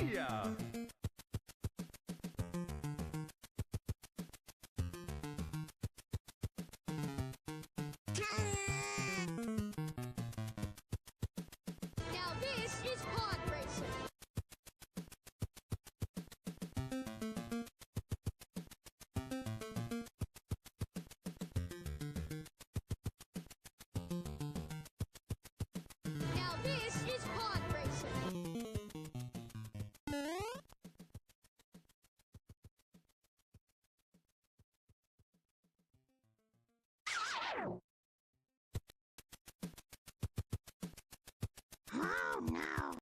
Yeah. Now this is pod racing. Now this is pod racing. Oh no.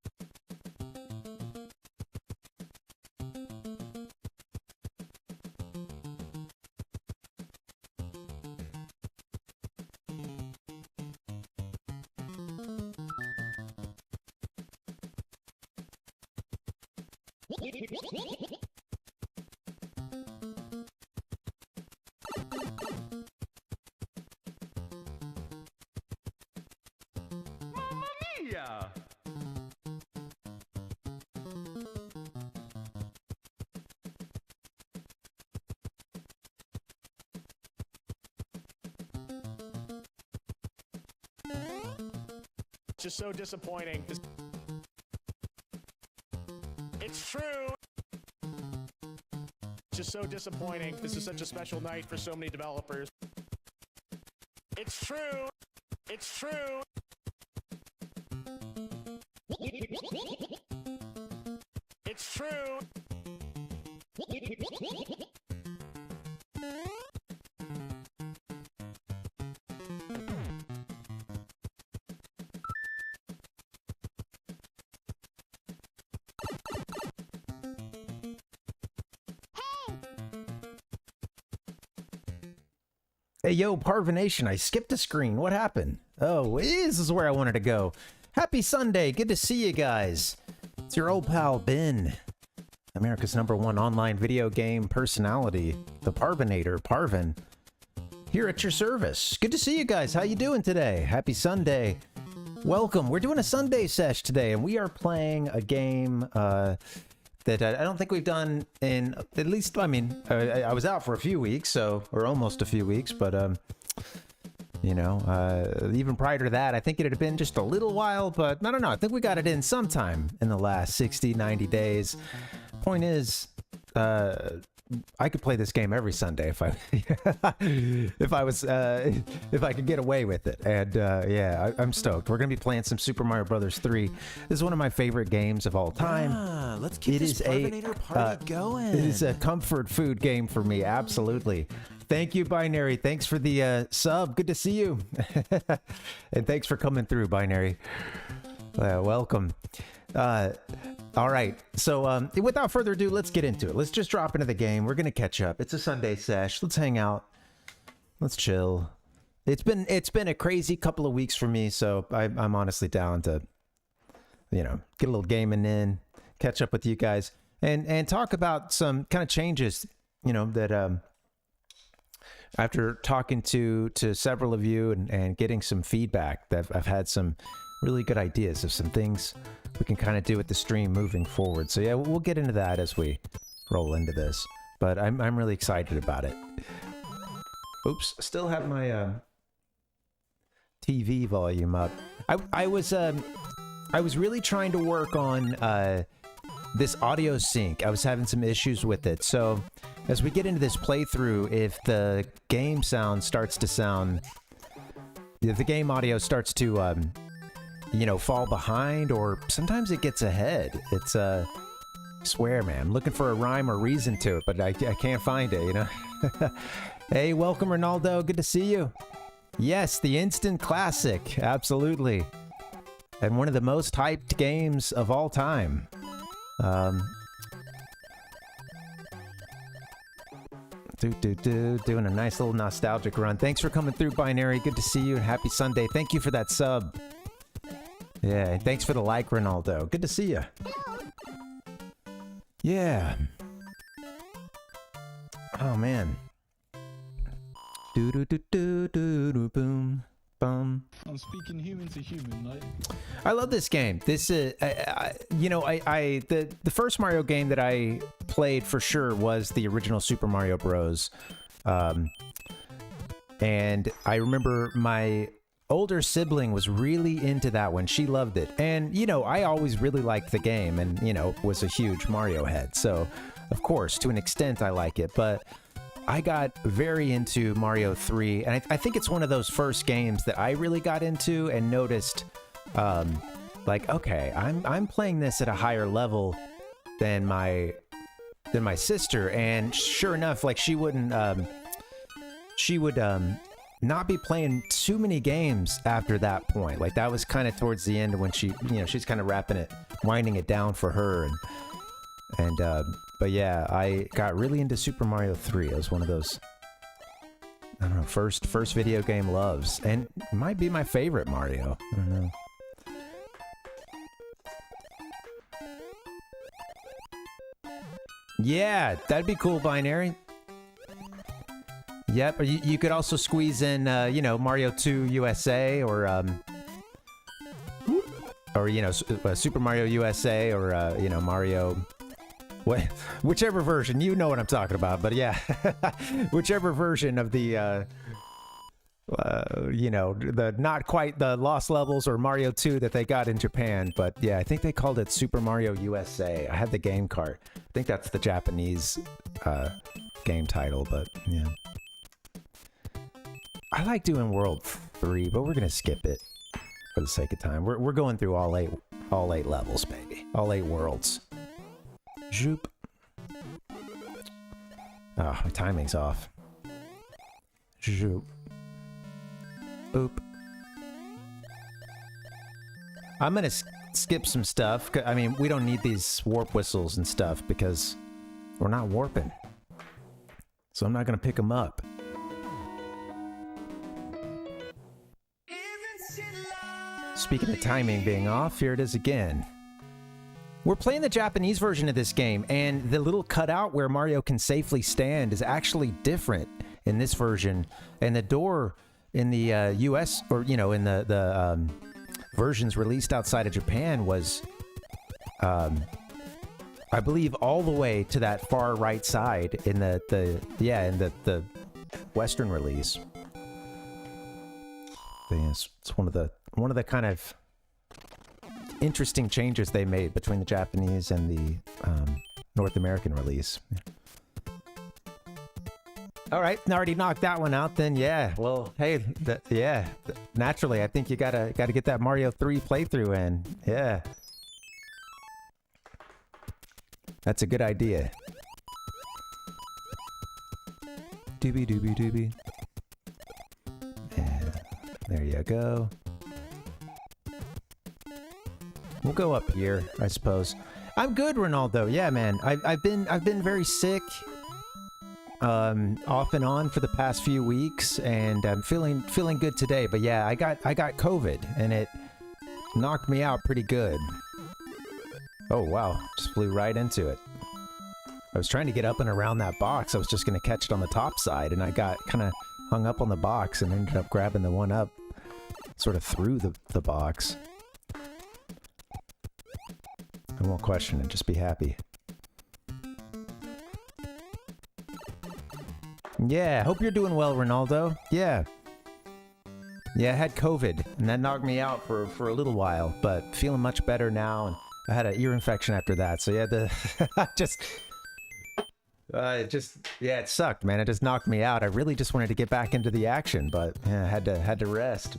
Yeah. Just so disappointing. It's true. Just so disappointing. This is such a special night for so many developers. It's true. It's true. It's true. Hey, yo, Parvination, I skipped a screen. What happened? Oh, this is where I wanted to go. Happy Sunday. Good to see you guys. It's your old pal, Ben. America's #1 online video game personality, the Parvinator, Parvin. Here at your service. Good to see you guys. How you doing today? Happy Sunday. Welcome. We're doing a Sunday sesh today, and we are playing a game that I don't think we've done in, at least, I mean, I was out for a few weeks, so, or almost a few weeks, but, you know, even prior to that, I think it had been just a little while, but I don't know, I think we got it in sometime in the last 60, 90 days. Point is, I could play this game every Sunday if I if I could get away with it. And yeah, I'm stoked. We're gonna be playing some Super Mario Brothers 3. This is one of my favorite games of all time. Ah, let's keep this Parvinator party going. It is a comfort food game for me, absolutely. Thank you, Binary. Thanks for the sub. Good to see you. And thanks for coming through, Binary. Welcome. All right, so without further ado, let's get into it. Let's just drop into the game. We're gonna catch up. It's a Sunday sesh. Let's hang out. Let's chill. It's been a crazy couple of weeks for me, so I'm honestly down to, you know, get a little gaming in, catch up with you guys, and talk about some kind of changes, you know, that after talking to several of you and getting some feedback, that I've had some really good ideas of some things we can kind of do with the stream moving forward. So yeah, we'll get into that as we roll into this. But I'm really excited about it. Oops, still have my TV volume up. I was really trying to work on this audio sync. I was having some issues with it. So as we get into this playthrough, if the game sound starts to sound, if the game audio starts to you know, fall behind, or sometimes it gets ahead. It's I swear, man, I'm looking for a rhyme or reason to it, but I can't find it, you know. Hey, welcome, Ronaldo. Good to see you. Yes, the instant classic, absolutely, and one of the most hyped games of all time. Doing a nice little nostalgic run. Thanks for coming through, Binary. Good to see you, and happy Sunday. Thank you for that sub. Yeah, and thanks for the like, Ronaldo. Good to see you. Yeah. Oh, man. Boom. Bum. I'm speaking human to human, like. I love this game. This is, you know, the first Mario game that I played for sure was the original Super Mario Bros. And I remember my older sibling was really into that one. She loved it. And, you know, I always really liked the game and, you know, was a huge Mario head. So, of course, to an extent, I like it. But I got very into Mario 3. And I think it's one of those first games that I really got into and noticed, like, okay, I'm playing this at a higher level than my sister. And sure enough, like, she would not be playing too many games after that point. Like, that was kind of towards the end when she, you know, she's kind of winding it down for her. And but yeah, I got really into Super Mario 3. It was one of those, I don't know, first video game loves, and it might be my favorite Mario. I don't know. Yeah, that'd be cool, Binary. Yep, or you could also squeeze in, you know, Mario 2 USA, or you know, Super Mario USA, or you know, Mario, whichever version. You know what I'm talking about, but yeah, whichever version of the, you know, the not quite the Lost Levels or Mario 2 that they got in Japan, but yeah, I think they called it Super Mario USA. I had the game cart. I think that's the Japanese game title, but yeah. I like doing World 3, but we're gonna skip it for the sake of time. We're going through all eight levels, baby. All 8 worlds. Zoop. Oh, my timing's off. Zoop. Boop. I'm gonna skip some stuff. I mean, we don't need these warp whistles and stuff because we're not warping. So I'm not gonna pick them up. Speaking of timing being off, here it is again. We're playing the Japanese version of this game, and the little cutout where Mario can safely stand is actually different in this version. And the door in the US, or, you know, in the versions released outside of Japan was, I believe, all the way to that far right side in the Western release. It's one of the kind of interesting changes they made between the Japanese and the North American release. All right, already knocked that one out. Then yeah, well, hey, naturally, I think you gotta get that Mario 3 playthrough in. Yeah, that's a good idea. Doobie doobie doobie. There you go. We'll go up here, I suppose. I'm good, Ronaldo. Yeah, man. I've been very sick, off and on for the past few weeks, and I'm feeling good today. But yeah, I got COVID, and it knocked me out pretty good. Oh wow, just flew right into it. I was trying to get up and around that box. I was just going to catch it on the top side, and I got kind of hung up on the box and ended up grabbing the one up sort of through the box. I won't question it, just be happy. Yeah, hope you're doing well, Ronaldo. Yeah. Yeah, I had COVID, and that knocked me out for a little while, but feeling much better now, and I had an ear infection after that, so yeah, yeah, it sucked, man. It just knocked me out. I really just wanted to get back into the action, but yeah, I had to rest.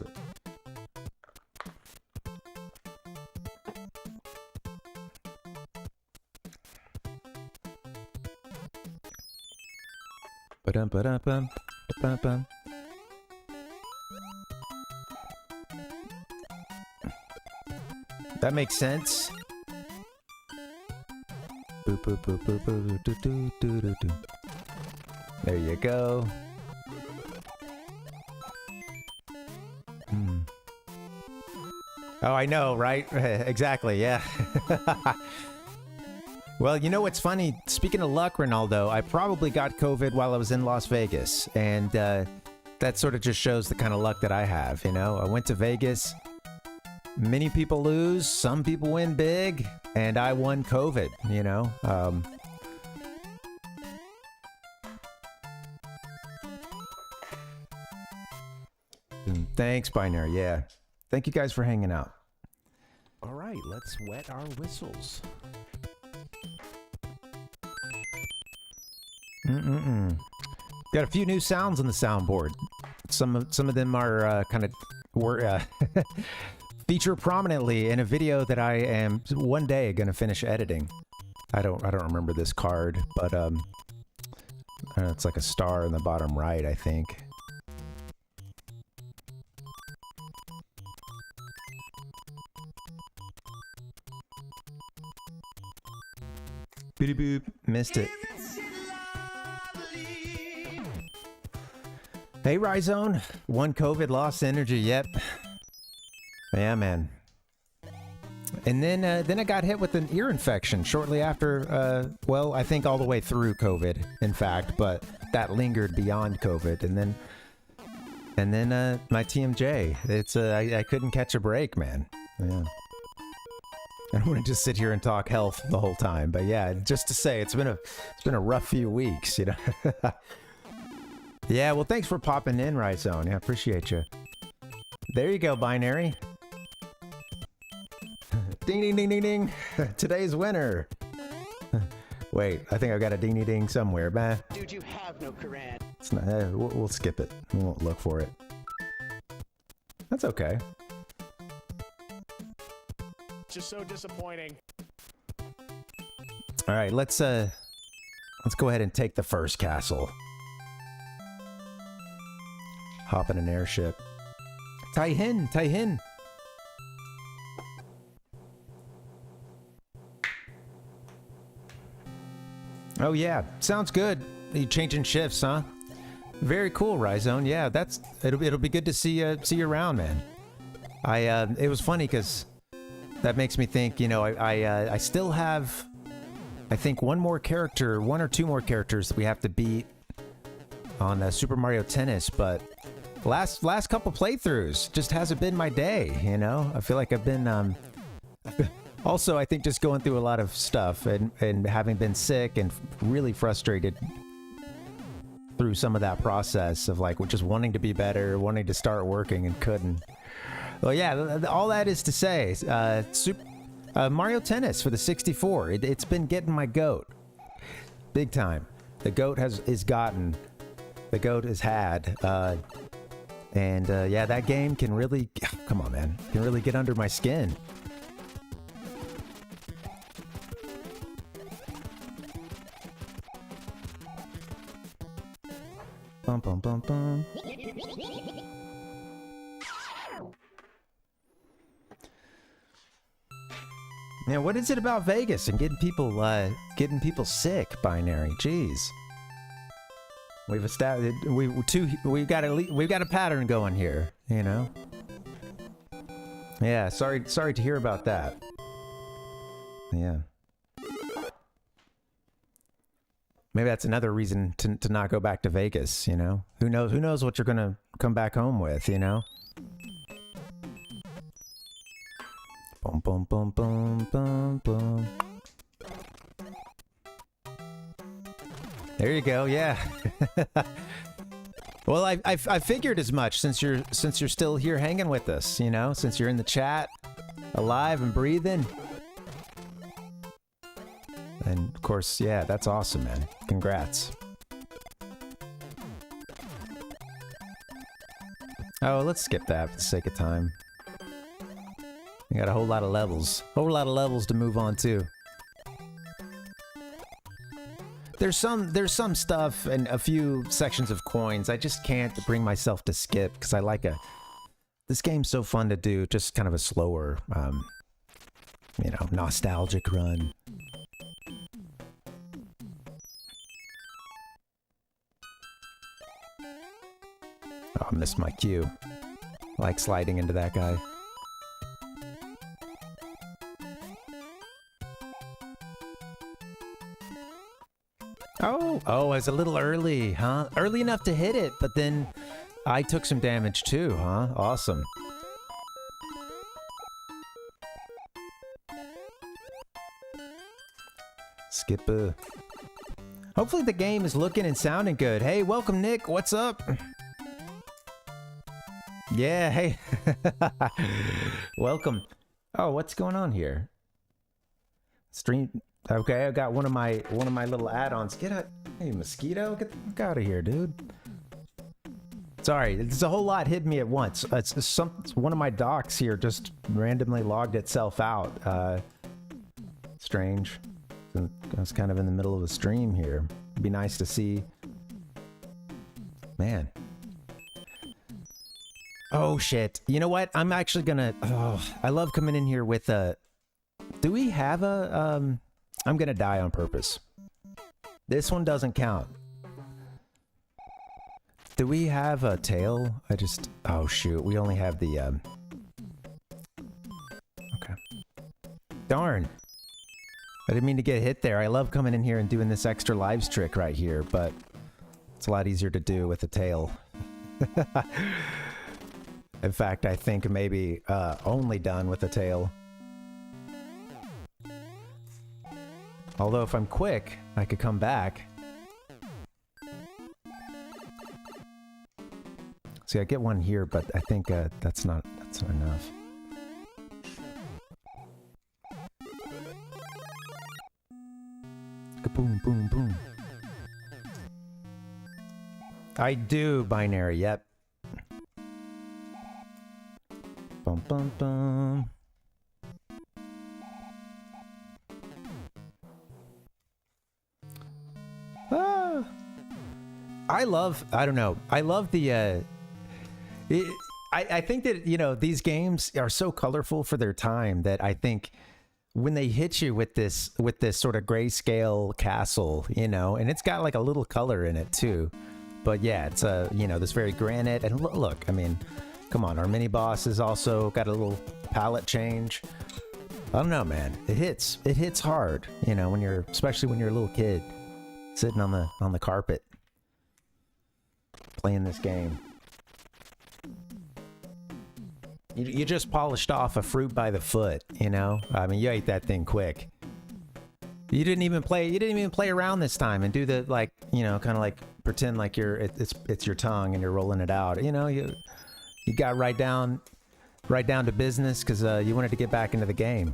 Ba-dum-ba-dum-bum, that makes sense. Boop, boop, boop, boop, boop, doo, doo, doo, doo, doo. There you go. Oh, I know, right? Exactly, yeah. Well, you know what's funny? Speaking of luck, Ronaldo, I probably got COVID while I was in Las Vegas, and that sort of just shows the kind of luck that I have, you know? I went to Vegas. Many people lose, some people win big, and I won COVID, you know? Thanks, Binary, yeah. Thank you guys for hanging out. All right, let's wet our whistles. Got a few new sounds on the soundboard. Some of them are were feature prominently in a video that I am one day gonna finish editing. I don't remember this card, but it's like a star in the bottom right, I think. Boop boop, missed it. Hey, Rhizone. One COVID, lost energy. Yep. Yeah, man. And then I got hit with an ear infection shortly after. Well, I think all the way through COVID, in fact, but that lingered beyond COVID. And then my TMJ. It's I couldn't catch a break, man. Yeah. I don't want to just sit here and talk health the whole time, but yeah, just to say it's been a rough few weeks, you know. Yeah, well, thanks for popping in, Rhizone. Yeah, appreciate you. There you go, Binary. Ding, ding, ding, ding, ding. Today's winner. Wait, I think I've got a ding, ding, ding somewhere, man. Dude, you have no Quran. It's not. We'll skip it. We won't look for it. That's okay. Just so disappointing. All right, let's go ahead and take the first castle. Hop in an airship. Tai-hin, Tai-hin. Oh yeah, sounds good. You changing shifts, huh? Very cool, Rhizone. Yeah, it'll be good to see you around, man. It was funny because that makes me think. You know, I still have, I think one or two more characters that we have to beat on Super Mario Tennis, but last couple playthroughs just hasn't been my day, you know? I feel like I've been also, I think just going through a lot of stuff and having been sick and really frustrated through some of that process of like just wanting to be better, wanting to start working and couldn't. Well, yeah, all that is to say, Mario Tennis for the 64, it's been getting my goat. Big time. The goat has had. And yeah, that game can really, come on, man, can really get under my skin. Bum, bum, bum, bum. Now, what is it about Vegas and getting people sick, Binary? Jeez. We've established we've got a pattern going here, you know. Yeah, sorry to hear about that. Yeah. Maybe that's another reason to not go back to Vegas, you know? Who knows what you're gonna come back home with, you know? Boom, boom, boom, boom, boom, boom. There you go, yeah. Well, I figured as much since you're still here hanging with us, you know? Since you're in the chat, alive and breathing. And of course, yeah, that's awesome, man. Congrats. Oh, let's skip that for the sake of time. We got a whole lot of levels. Whole lot of levels to move on to. There's some stuff and a few sections of coins I just can't bring myself to skip because I like this game's so fun to do, just kind of a slower, you know, nostalgic run. Oh, I missed my cue. Like sliding into that guy. Oh, I was a little early, huh? Early enough to hit it, but then I took some damage too, huh? Awesome. Skip. Hopefully the game is looking and sounding good. Hey, welcome, Nick. What's up? Yeah, hey. Welcome. Oh, what's going on here? Stream. Okay, I got one of my little add-ons. Get out. Hey, mosquito, get the fuck out of here, dude. Sorry, there's a whole lot hitting me at once. It's one of my docks here just randomly logged itself out. Strange. I was kind of in the middle of a stream here. It'd be nice to see. Man. Oh shit. You know what? I'm actually gonna. Oh, I love coming in here with a. Do we have a? I'm gonna die on purpose. This one doesn't count. Do we have a tail? Oh shoot, we only have the, okay. Darn. I didn't mean to get hit there. I love coming in here and doing this extra lives trick right here, but it's a lot easier to do with a tail. In fact, I think maybe, only done with a tail. Although if I'm quick, I could come back. See, I get one here, but I think that's not enough. Boom, boom, boom. I do binary. Yep. Bum bum bum. I love the, I think that, you know, these games are so colorful for their time that I think when they hit you with this sort of grayscale castle, you know, and it's got like a little color in it too. But yeah, it's you know, this very granite, and look, I mean, come on, our mini boss has also got a little palette change. I don't know, man. It hits hard, you know, especially when you're a little kid sitting on the carpet playing this game. You just polished off a fruit by the foot, you know? I mean, you ate that thing quick. You didn't even play around this time and do the, like, you know, kind of like pretend like it's your tongue and you're rolling it out. You know, you got right down to business because you wanted to get back into the game.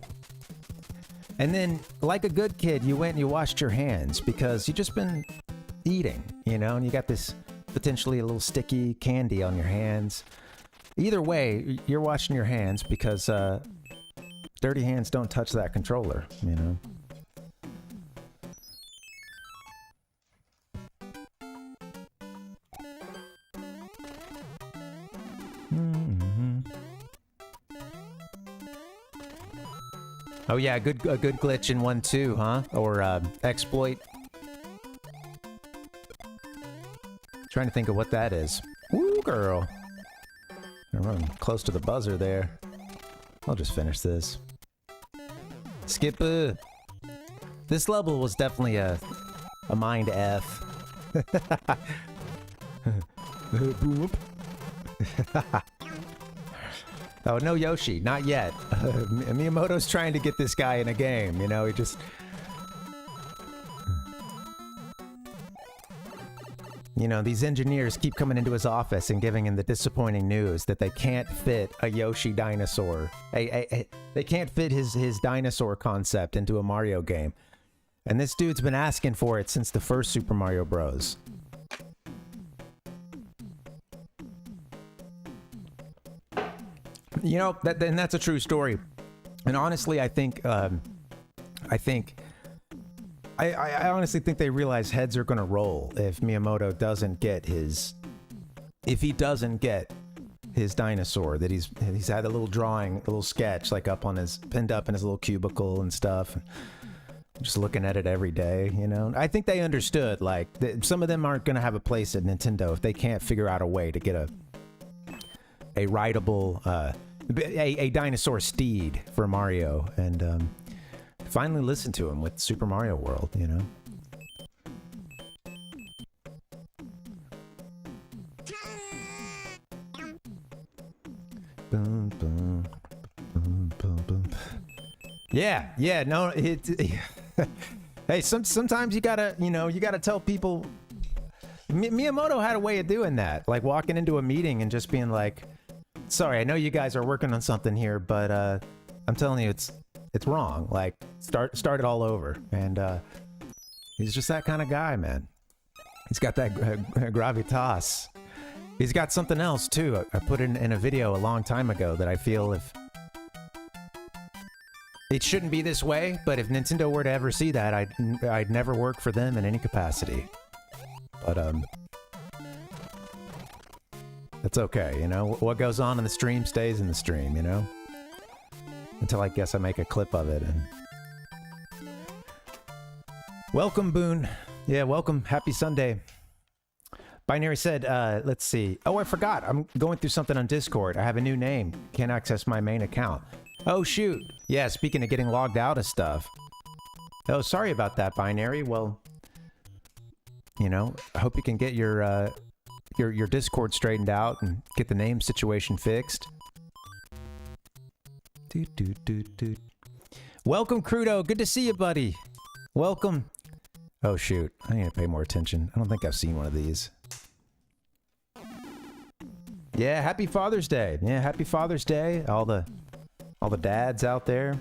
And then, like a good kid, you went and you washed your hands because you just been eating, you know, and you got this potentially a little sticky candy on your hands. Either way, you're washing your hands because dirty hands don't touch that controller, you know. Oh yeah, a good glitch in 1.2, huh? Or exploit. Trying to think of what that is. Woo, girl. I'm running close to the buzzer there. I'll just finish this. Skip. This level was definitely A mind F. Boop. Oh, no Yoshi, not yet. Miyamoto's trying to get this guy in a game, you know, he just... You know, these engineers keep coming into his office and giving him the disappointing news that they can't fit a Yoshi dinosaur. They can't fit his dinosaur concept into a Mario game. And this dude's been asking for it since the first Super Mario Bros. You know, and that's a true story. And honestly, I honestly think they realize heads are gonna roll if Miyamoto doesn't get his... If he doesn't get his dinosaur that he's had a little drawing, a little sketch, like pinned up in his little cubicle and stuff. Just looking at it every day, you know? I think they understood, like, some of them aren't gonna have a place at Nintendo if they can't figure out a way to get a rideable, a dinosaur steed for Mario, and finally listen to him with Super Mario World, you know? Boom, boom, boom, boom, boom. Yeah, no, hey, sometimes you gotta tell people. Miyamoto had a way of doing that, like walking into a meeting and just being like, sorry, I know you guys are working on something here, but I'm telling you, it's wrong. Like, start it all over. And he's just that kind of guy, man. He's got that gravitas. He's got something else too. I put it in a video a long time ago that I feel if it shouldn't be this way, but if Nintendo were to ever see that, I'd never work for them in any capacity. But that's okay, you know? What goes on in the stream stays in the stream, you know? Until I guess I make a clip of it. And welcome, Boone. Yeah, welcome. Happy Sunday. Binary said, let's see. Oh, I forgot. I'm going through something on Discord. I have a new name. Can't access my main account. Oh, shoot. Yeah, speaking of getting logged out of stuff. Oh, sorry about that, Binary. Well, you know, I hope you can get your Discord straightened out and get the name situation fixed. Welcome, Crudo. Good to see you, buddy. Welcome. Oh, shoot. I need to pay more attention. I don't think I've seen one of these. Yeah, happy Father's Day. Yeah, happy Father's Day. All the dads out there.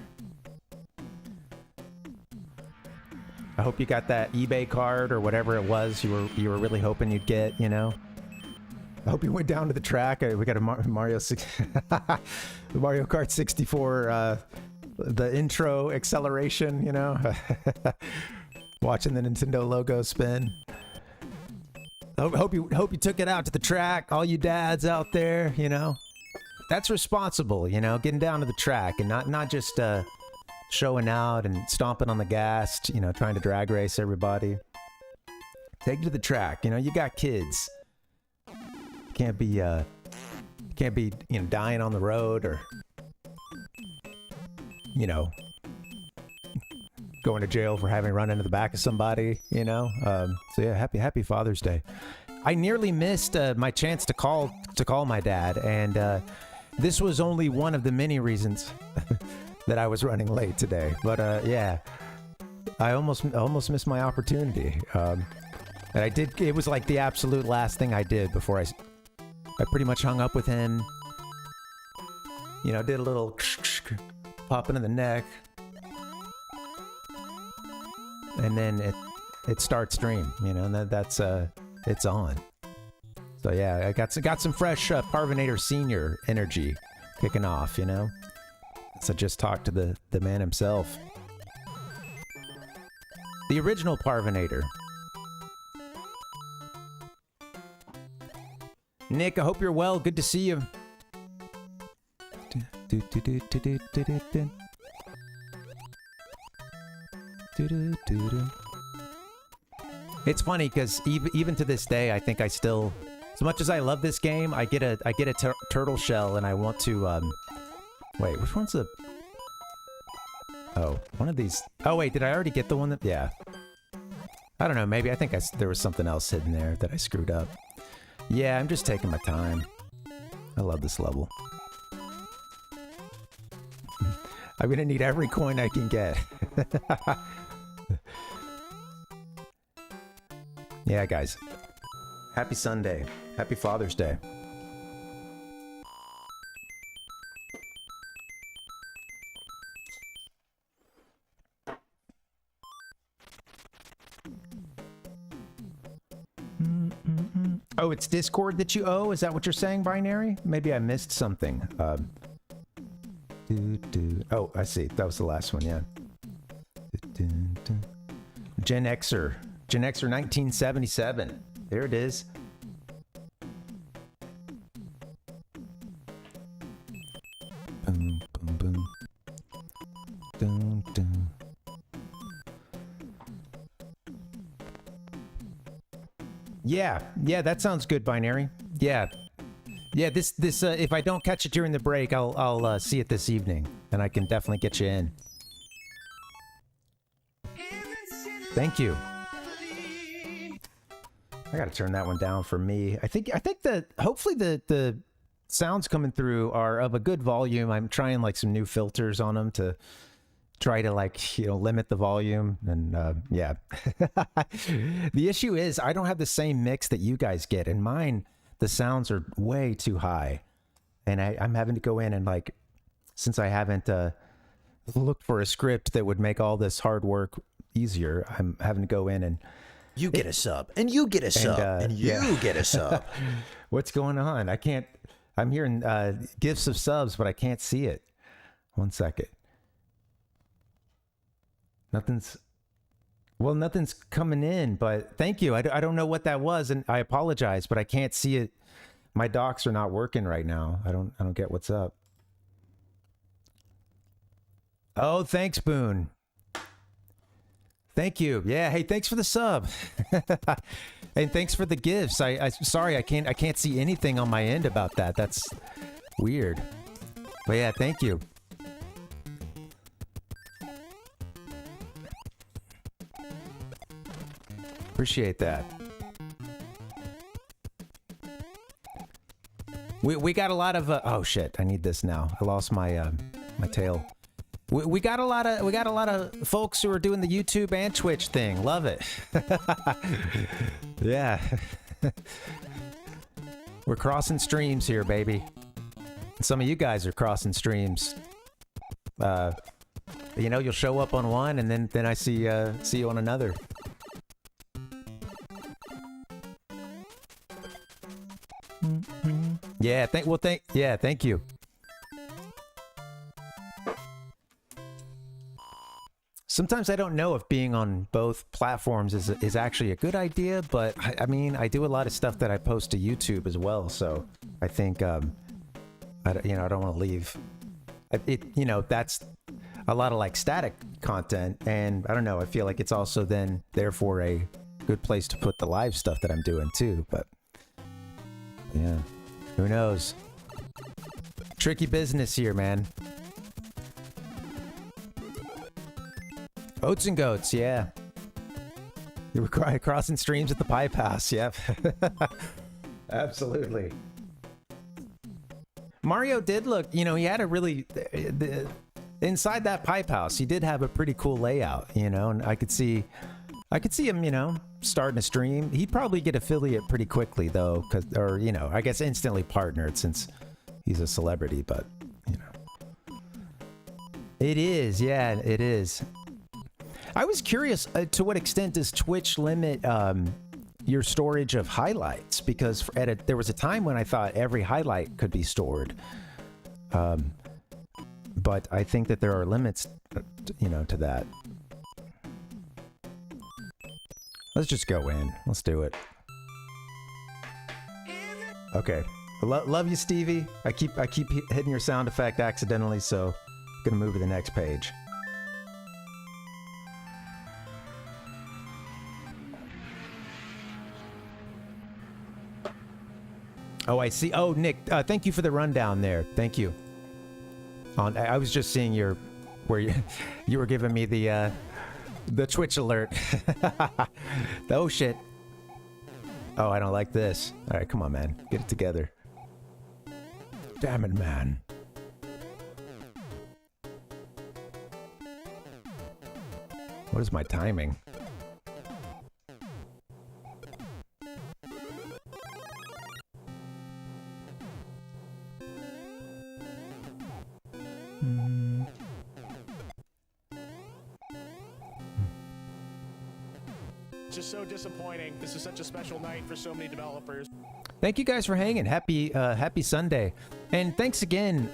I hope you got that eBay card or whatever it was you were really hoping you'd get, you know? I hope you went down to the track. We got a Mario Kart 64, the intro acceleration, you know? Watching the Nintendo logo spin. Hope you took it out to the track, all you dads out there, you know? That's responsible, you know, getting down to the track and not just showing out and stomping on the gas, you know, trying to drag race everybody. Take it to the track, you know, you got kids. Can't be, you know, dying on the road or, you know, going to jail for having run into the back of somebody, you know? So yeah, happy Father's Day. I nearly missed my chance to call my dad, and this was only one of the many reasons that I was running late today. But yeah, I almost missed my opportunity. And I did. It was like the absolute last thing I did before I pretty much hung up with him. You know, did a little pop into the neck. And then it starts stream, you know, and that's it's on. So yeah, I got some fresh Parvinator Senior energy kicking off, you know. So just talked to the man himself, the original Parvinator. Nick, I hope you're well. Good to see you. It's funny because even to this day, I think I still, as much as I love this game, I get a turtle shell and I want to wait, which one's the, oh, one of these, oh wait, did I already get the one that, yeah, I don't know, maybe I think there was something else hidden there that I screwed up. Yeah, I'm just taking my time. I love this level. I'm gonna need every coin I can get. Yeah, guys. Happy Sunday. Happy Father's Day. Oh, it's Discord that you owe? Is that what you're saying, Binary? Maybe I missed something. Oh, I see. That was the last one, yeah. Gen Xer. Gen Xer 1977. There it is. Boom, boom, boom. Dun, dun. Yeah, that sounds good, Binary. Yeah. Yeah, this if I don't catch it during the break, I'll see it this evening, and I can definitely get you in. Thank you. I gotta turn that one down for me. I think that hopefully the sounds coming through are of a good volume. I'm trying like some new filters on them to try to like, you know, limit the volume, and yeah. The issue is I don't have the same mix that you guys get, and mine, the sounds are way too high, and I'm having to go in and like, since I haven't looked for a script that would make all this hard work easier, I'm having to go in and you get a sub, and you get a sub, and you get a sub. What's going on? I can't. I'm hearing gifts of subs, but I can't see it. 1 second. Nothing's coming in, but thank you. I don't know what that was, and I apologize, but I can't see it. My docs are not working right now. I don't get what's up. Oh, thanks, Boone. Thank you. Yeah, hey, thanks for the sub. And thanks for the gifts. Sorry, I can't see anything on my end about that. That's weird. But yeah, thank you. Appreciate that. We got a lot of oh shit, I need this now. I lost my my tail. We got a lot of folks who are doing the YouTube and Twitch thing. Love it. Yeah. We're crossing streams here, baby. Some of you guys are crossing streams. You know, you'll show up on one, and then I see you on another. Yeah, thank you. Sometimes I don't know if being on both platforms is actually a good idea, but I mean, I do a lot of stuff that I post to YouTube as well, so I think I don't want to leave it. You know, that's a lot of like static content, and I don't know. I feel like it's also then therefore a good place to put the live stuff that I'm doing too. But yeah, who knows? Tricky business here, man. Oats and goats, yeah. You were crossing streams at the Pipe House, yep. Absolutely. Mario did look, you know, he had a really... inside that Pipe House, he did have a pretty cool layout, you know, and I could see him, you know, starting a stream. He'd probably get affiliate pretty quickly, though, or, you know, I guess instantly partnered since he's a celebrity, but, you know. It is, yeah, it is. I was curious to what extent does Twitch limit your storage of highlights? Because there was a time when I thought every highlight could be stored. But I think that there are limits, you know, to that. Let's just go in. Let's do it. Okay. Love you, Stevie. I keep hitting your sound effect accidentally, so I'm gonna move to the next page. Oh, I see. Oh, Nick, thank you for the rundown there. Thank you. I was just seeing where you were giving me the The Twitch alert. Oh shit. Oh, I don't like this. All right, come on, man. Get it together. Damn it, man. What is my timing? Just so disappointing. This is such a special night for so many developers. Thank you guys for hanging. Happy Sunday, and thanks again.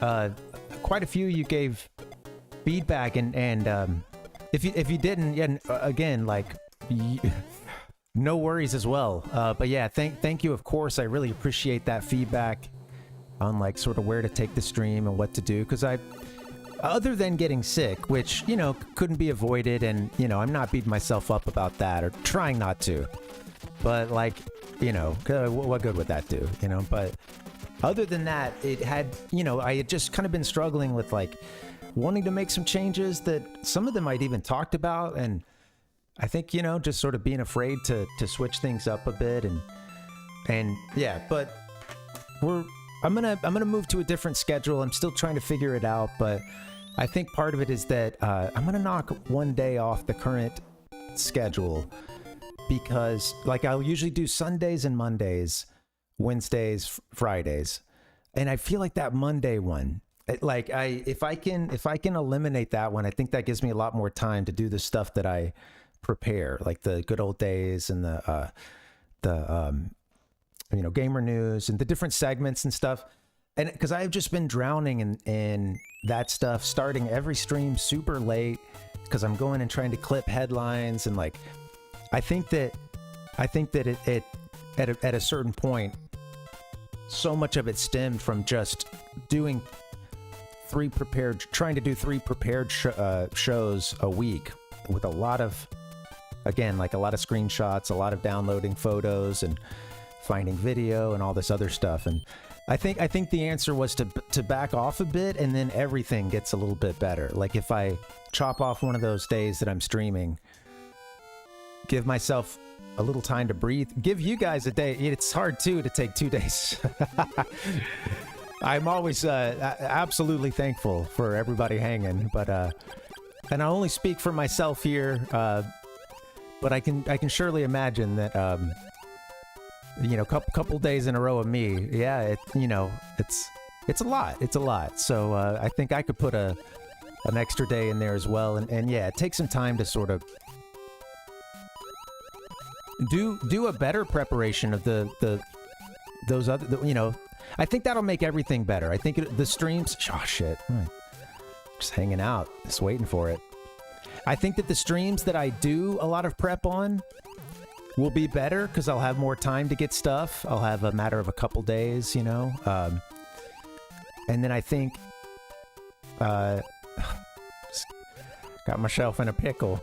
Quite a few you gave feedback, and if you didn't, yeah, again, like, no worries as well. But yeah, thank you. Of course, I really appreciate that feedback on like sort of where to take the stream and what to do, because other than getting sick, which, you know, couldn't be avoided, and, you know, I'm not beating myself up about that, or trying not to, but, like, you know, what good would that do, you know? But other than that, it had, you know, I had just kind of been struggling with, like, wanting to make some changes that some of them I'd even talked about, and I think, you know, just sort of being afraid to switch things up a bit, and yeah, but I'm gonna move to a different schedule. I'm still trying to figure it out, but I think part of it is that I'm gonna knock one day off the current schedule, because like I'll usually do Sundays and Mondays, Wednesdays, Fridays, and I feel like that Monday one, if I can eliminate that one, I think that gives me a lot more time to do the stuff that I prepare, like the good old days and the you know, gamer news and the different segments and stuff. And because I've just been drowning in that stuff, starting every stream super late because I'm going and trying to clip headlines, and like I think that it at a certain point, so much of it stemmed from just trying to do three prepared shows a week with a lot of, again, like a lot of screenshots, a lot of downloading photos and finding video and all this other stuff. And I think the answer was to back off a bit, and then everything gets a little bit better. Like if I chop off one of those days that I'm streaming, give myself a little time to breathe, give you guys a day. It's hard too to take 2 days. I'm always absolutely thankful for everybody hanging, but and I only speak for myself here, but I can surely imagine that you know, couple days in a row of me, yeah, you know, it's a lot. So I think I could put an extra day in there as well, and yeah, it takes some time to sort of do a better preparation of those other, you know. I think that'll make everything better. I think the streams, oh shit, just hanging out, just waiting for it. I think that the streams that I do a lot of prep on will be better because I'll have more time to get stuff. I'll have a matter of a couple days, you know. And then I think got myself in a pickle.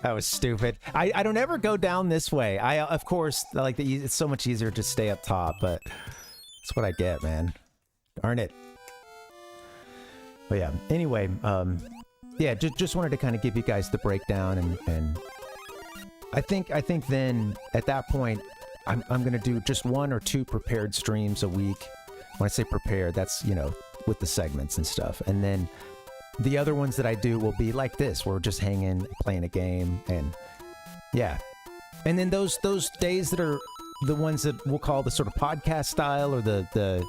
That was stupid. I don't ever go down this way. I, of course, like it's so much easier to stay up top, but that's what I get, man. Darn it. But yeah, anyway, yeah, just wanted to kind of give you guys the breakdown, and I think then at that point I'm gonna do just 1 or 2 prepared streams a week. When I say prepared, that's, you know, with the segments and stuff, and then the other ones that I do will be like this, where we're just hanging, playing a game, and yeah. And then those days that are the ones that we'll call the sort of podcast style, or the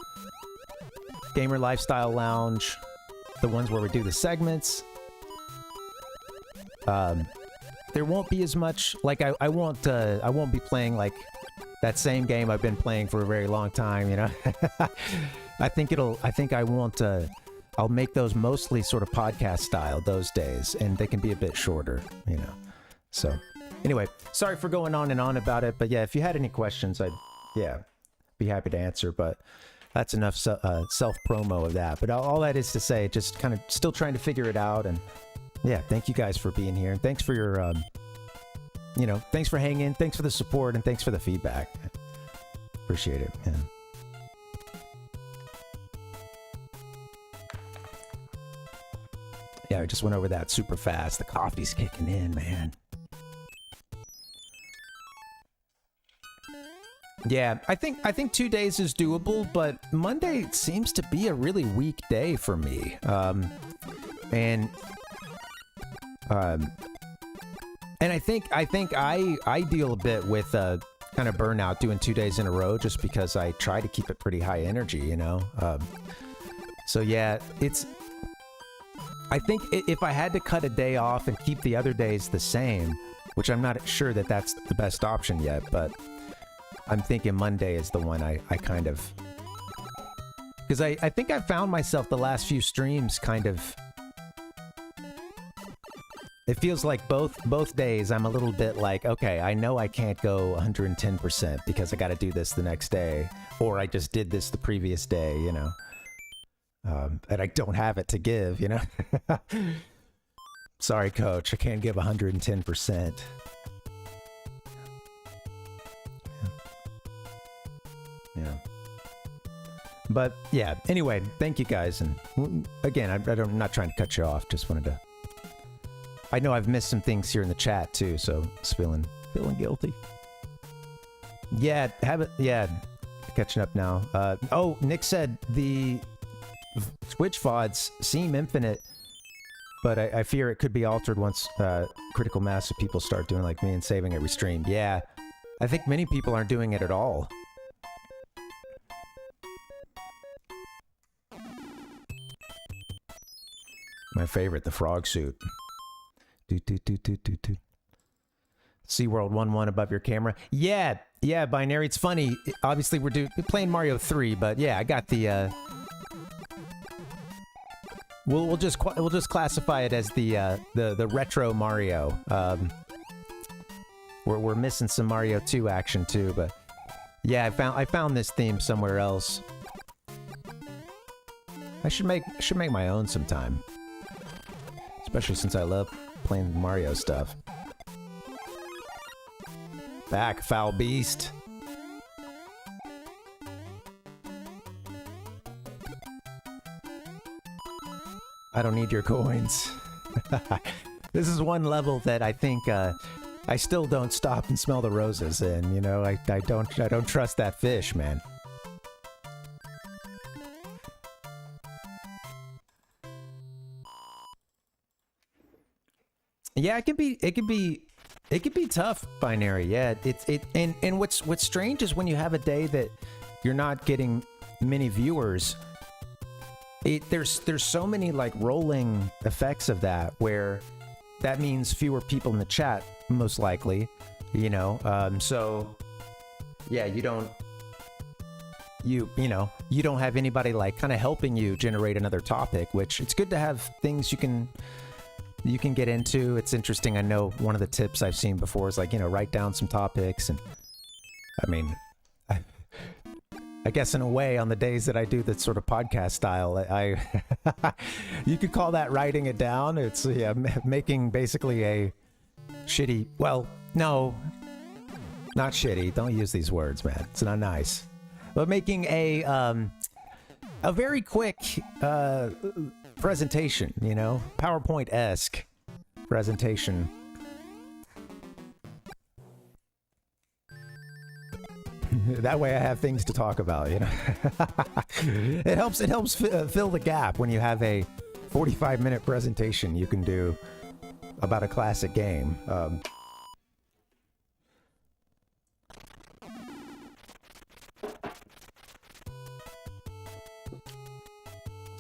gamer lifestyle lounge, the ones where we do the segments, there won't be as much, like I won't be playing like that same game I've been playing for a very long time, you know. I'll make those mostly sort of podcast style those days, and they can be a bit shorter, you know. So anyway, sorry for going on and on about it, but yeah, if you had any questions, I'd be happy to answer, but that's enough self promo of that. But all that is to say, just kind of still trying to figure it out, and yeah, thank you guys for being here, and thanks for your you know, thanks for hanging, thanks for the support, and thanks for the feedback. Appreciate it. Yeah. Yeah, I just went over that super fast. The coffee's kicking in, man. Yeah, I think 2 days is doable, but Monday seems to be a really weak day for me. And I think I deal a bit with kind of burnout doing 2 days in a row just because I try to keep it pretty high energy, you know. So yeah, I think if I had to cut a day off and keep the other days the same, which I'm not sure that that's the best option yet, but I'm thinking Monday is the one I kind of... Because I think I've found myself the last few streams kind of... It feels like both days I'm a little bit like, okay, I know I can't go 110% because I got to do this the next day, or I just did this the previous day, you know. And I don't have it to give, you know. Sorry, coach, I can't give 110%. Yeah. But yeah, anyway, thank you guys. And again, I'm not trying to cut you off. Just wanted to... I know I've missed some things here in the chat too, so just feeling guilty. Yeah, catching up now. Oh, Nick said the Twitch VODs seem infinite, but I fear it could be altered once critical mass of people start doing like me and saving every stream. Yeah, I think many people aren't doing it at all. My favorite, the frog suit. SeaWorld 1-1 above your camera. Yeah, Binary. It's funny. Obviously, we're playing Mario 3, but yeah, I got the. We'll just classify it as the retro Mario. We're missing some Mario 2 action too, but yeah, I found this theme somewhere else. I should make my own sometime, especially since I love playing Mario stuff. Back, foul beast. I don't need your coins. This is one level that I think I still don't stop and smell the roses in. You know, I don't trust that fish, man. Yeah, it can be tough, Binary. Yeah, and what's strange is when you have a day that you're not getting many viewers. There's so many like rolling effects of that, where that means fewer people in the chat, most likely, you know. So yeah, you don't have anybody like kind of helping you generate another topic, which it's good to have things you can get into. It's interesting. I know one of the tips I've seen before is like, you know, write down some topics. And I mean, I guess in a way, on the days that I do that sort of podcast style, you could call that writing it down. It's making basically a shitty, well, no, not shitty. Don't use these words, man. It's not nice. But making a very quick, presentation, you know, PowerPoint-esque presentation. That way I have things to talk about, you know. It helps fill the gap when you have a 45-minute presentation you can do about a classic game.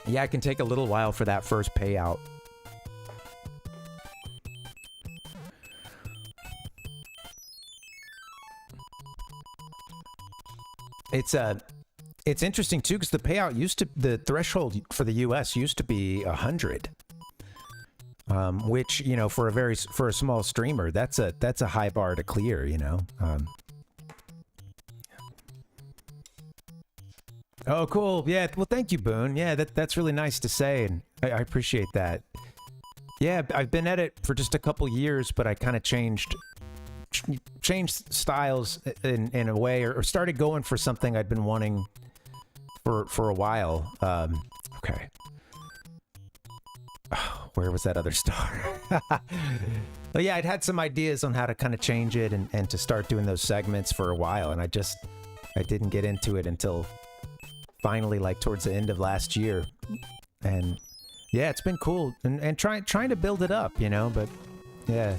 Yeah, it can take a little while for that first payout. It's interesting too, because the payout the threshold for the US used to be 100. Which, you know, for a small streamer, that's a high bar to clear, you know. Oh, cool. Yeah. Well, thank you, Boone. Yeah, that's really nice to say, and I appreciate that. Yeah, I've been at it for just a couple years, but I kind of changed styles in a way, or started going for something I'd been wanting for a while. Okay. Oh, where was that other star? But yeah, I'd had some ideas on how to kind of change it and to start doing those segments for a while, and I didn't get into it until finally, like towards the end of last year. And yeah, it's been cool and trying to build it up, you know, but yeah,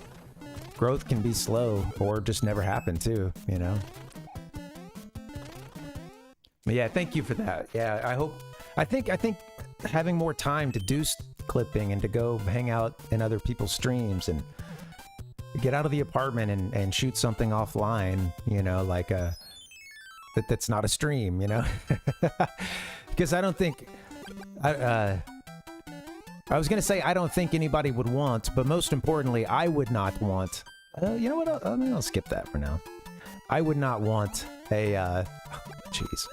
growth can be slow or just never happen too, you know. But yeah, thank you for that. Yeah, I think having more time to do clipping and to go hang out in other people's streams and get out of the apartment and shoot something offline, you know, like that's not a stream, you know. Because I don't think I was gonna say I don't think anybody would want, but most importantly, I would not want. You know what? I'll skip that for now. I would not want a jeez.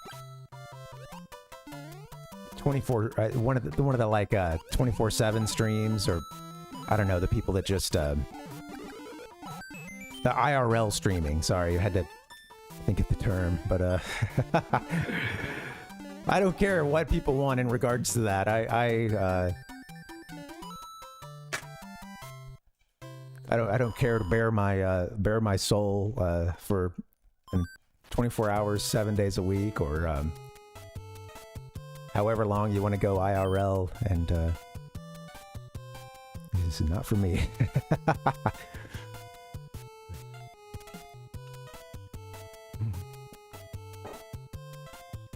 24 one of the like 24/7 streams, or I don't know, the people that just the IRL streaming. Sorry, I had to think of the term, but I don't care what people want in regards to that. I don't care to bare my soul for 24 hours, 7 days a week, or however long you want to go IRL, and this is not for me.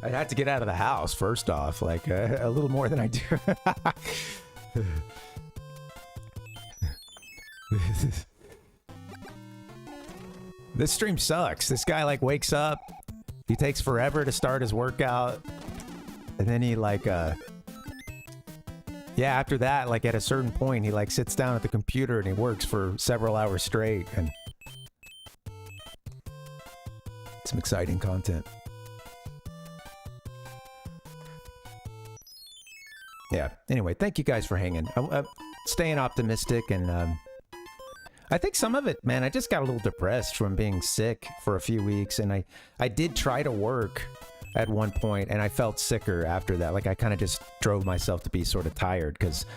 I had to get out of the house first off, like a little more than I do. This stream sucks. This guy like wakes up, he takes forever to start his workout, and then he like yeah, after that, like at a certain point, he like sits down at the computer and he works for several hours straight, and some exciting content. Yeah, anyway, thank you guys for hanging. I'm staying optimistic, and I think some of it, man, I just got a little depressed from being sick for a few weeks, and I did try to work at one point, and I felt sicker after that. Like, I kind of just drove myself to be sort of tired, because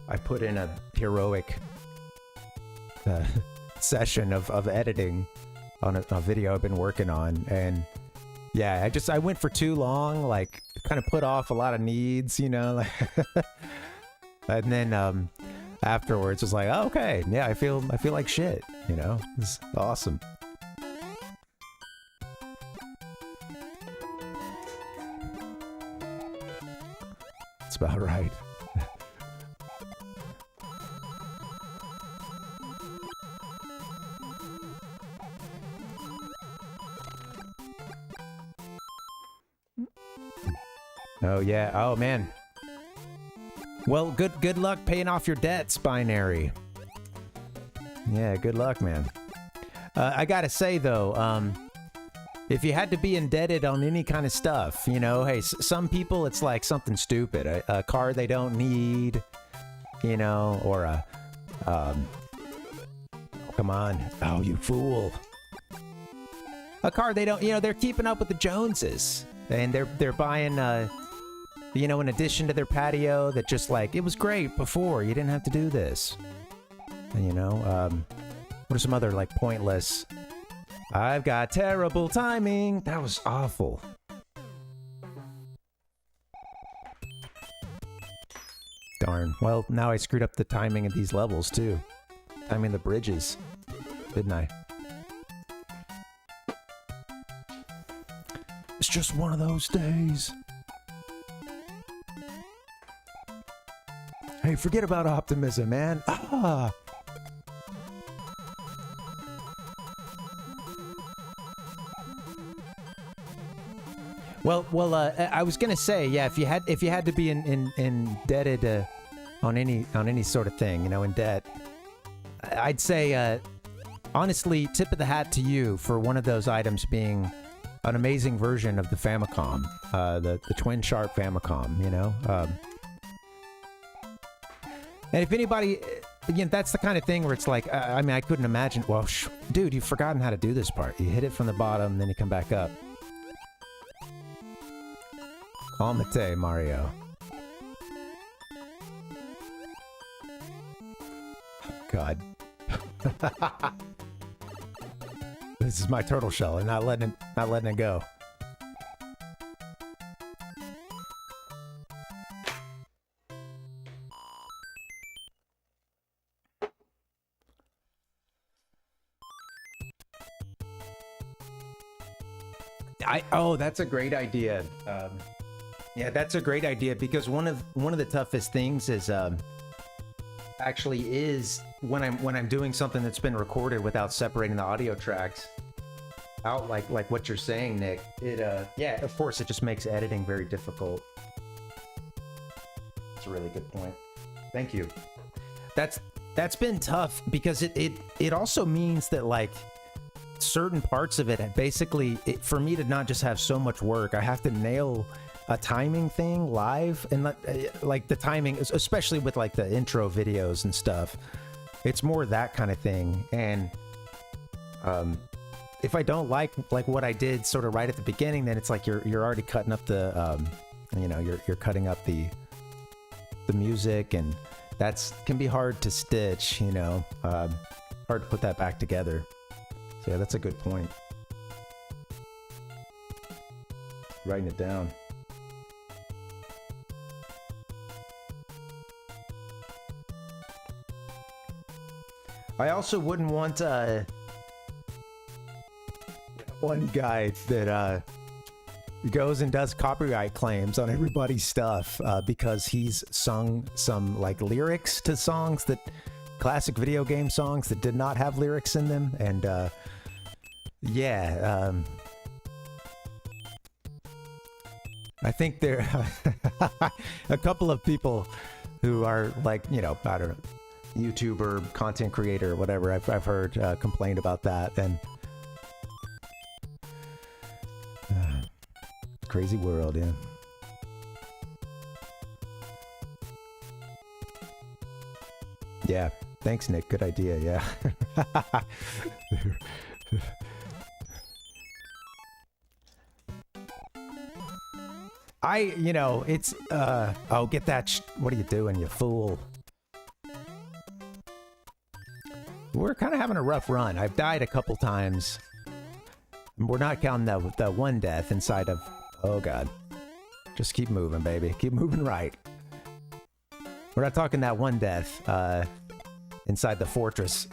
I put in a heroic session of editing on a video I've been working on, and yeah, I went for too long, like, kind of put off a lot of needs, you know, like, and then afterwards was like, oh, okay, yeah, I feel like shit, you know. It's awesome. That's about right. Oh yeah. Oh man. Well, good luck paying off your debts, Binary. Yeah, good luck, man. I gotta say though, if you had to be indebted on any kind of stuff, you know, hey, some people it's like something stupid, a car they don't need, you know, or a, oh, come on, oh you fool, a car they don't, you know, they're keeping up with the Joneses, and they're buying, you know, an addition to their patio that just like, it was great before, you didn't have to do this, and you know, what are some other like pointless? I've got terrible timing. That was awful. Darn. Well, now I screwed up the timing of these levels too. Timing the bridges, didn't I? It's just one of those days. Hey, forget about optimism, man. Ah. Well, I was gonna say, yeah, if you had to be indebted on any sort of thing, you know, in debt, I'd say, honestly, tip of the hat to you for one of those items being an amazing version of the Famicom, the Twin Sharp Famicom, you know. And if anybody, again, that's the kind of thing where it's like, I mean, I couldn't imagine. Well, dude, you've forgotten how to do this part. You hit it from the bottom, then you come back up. Almate, Mario. God. This is my turtle shell. I'm not letting it go. Oh, that's a great idea. Yeah, that's a great idea because one of the toughest things is actually is when I'm doing something that's been recorded without separating the audio tracks out, like what you're saying, Nick. It yeah, of course, it just makes editing very difficult. It's a really good point. Thank you. That's been tough because it also means that like certain parts of it basically for me to not just have so much work, I have to nail a timing thing live, and like the timing, especially with like the intro videos and stuff, it's more that kind of thing. And if I don't like what I did sort of right at the beginning, then it's like you're already cutting up the you know, you're cutting up the music, and that's can be hard to stitch, you know, hard to put that back together. So yeah, that's a good point. Writing it down. I also wouldn't want one guy that goes and does copyright claims on everybody's stuff because he's sung some like lyrics to songs that classic video game songs that did not have lyrics in them, and yeah, I think there are a couple of people who are like, you know, I don't know, YouTuber, content creator, whatever. I've heard complain about that, and crazy world, yeah. Yeah, thanks, Nick. Good idea. Yeah. You know, it's oh, get that. What are you doing, you fool? We're kind of having a rough run. I've died a couple times. We're not counting that one death inside of... Oh, God. Just keep moving, baby. Keep moving right. We're not talking that one death inside the fortress.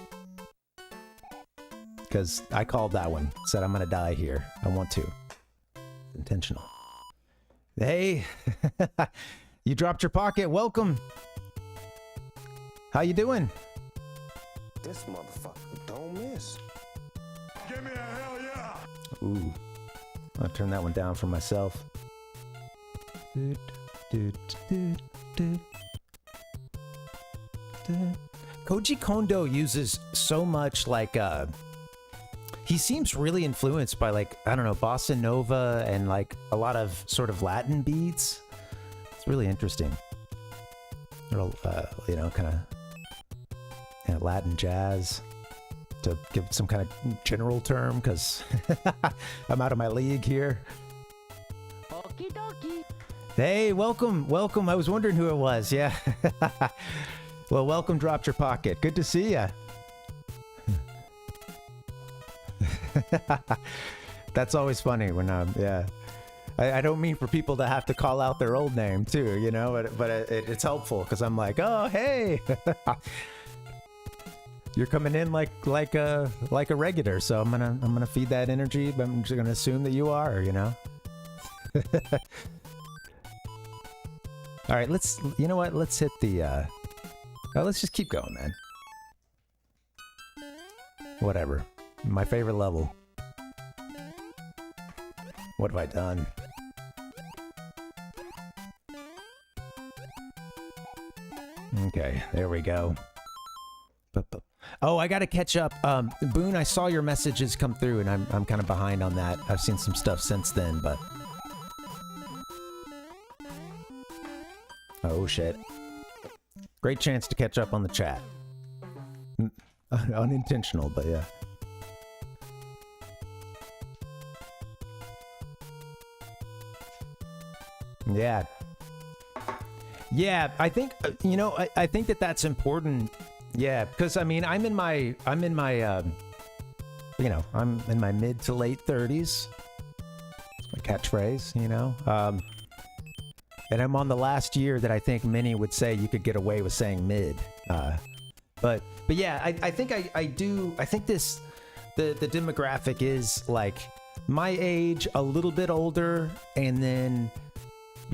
Because I called that one. Said I'm going to die here. I want to. Intentional. Hey. You dropped your pocket. Welcome. How you doing? This motherfucker don't miss. Give me a hell yeah! Ooh. I'll turn that one down for myself. Koji Kondo uses so much like he seems really influenced by like, I don't know, bossa nova and like a lot of sort of Latin beats. It's really interesting. Little you know, kind of Latin jazz, to give it some kind of general term, because I'm out of my league here. Okie dokie. Hey, welcome. I was wondering who it was. Yeah. Well, welcome. Dropped your pocket. Good to see ya. That's always funny when yeah. I don't mean for people to have to call out their old name too, you know, but it's helpful because I'm like, oh, hey. You're coming in like a regular, so I'm gonna feed that energy, but I'm just gonna assume that you are, you know. All right, you know what? Let's hit the. Oh, let's just keep going, man. Whatever. My favorite level. What have I done? Okay, there we go. Oh, I gotta catch up. Boone, I saw your messages come through, and I'm kind of behind on that. I've seen some stuff since then, but... Oh, shit. Great chance to catch up on the chat. Unintentional, but yeah. Yeah. Yeah, I think, you know, I think that that's important Yeah, because I mean, I'm in my you know, I'm in my mid to late 30s. It's my catchphrase, you know. And I'm on the last year that I think many would say you could get away with saying mid. But yeah, I think I do. I think the demographic is like my age, a little bit older, and then,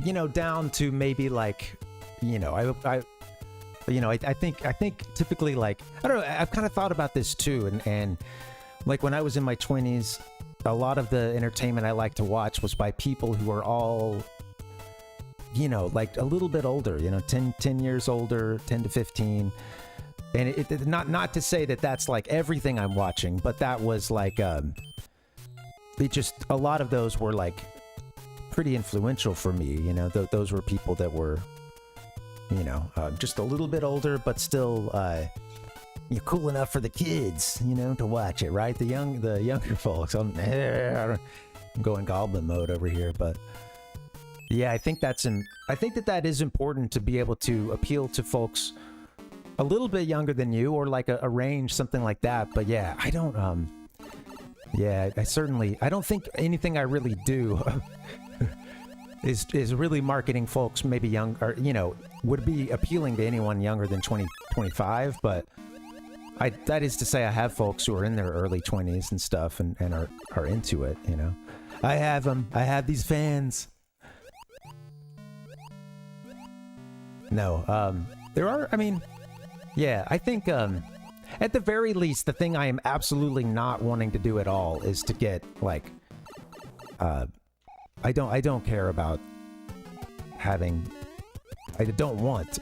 you know, down to maybe like, you know, I think typically, like, I don't know, I've kind of thought about this too, and like when I was in my 20s, a lot of the entertainment I like to watch was by people who are all, you know, like a little bit older, you know, 10 years older, 10 to 15. And it not to say that that's like everything I'm watching, but that was like, it just, a lot of those were like pretty influential for me, you know, those were people that were, you know, just a little bit older, but still, you're cool enough for the kids, you know, to watch it, right? The younger folks. I'm going goblin mode over here, but yeah, I think that is important to be able to appeal to folks a little bit younger than you, or like a range, something like that. But yeah, I don't, yeah, I don't think anything I really do is really marketing folks maybe young, or, you know, would be appealing to anyone younger than 25, but that is to say I have folks who are in their early 20s and stuff and are into it, you know. I have them. I have these fans. No, there are, I mean, yeah, I think, at the very least, the thing I am absolutely not wanting to do at all is to get, like, I don't care about having, I don't want,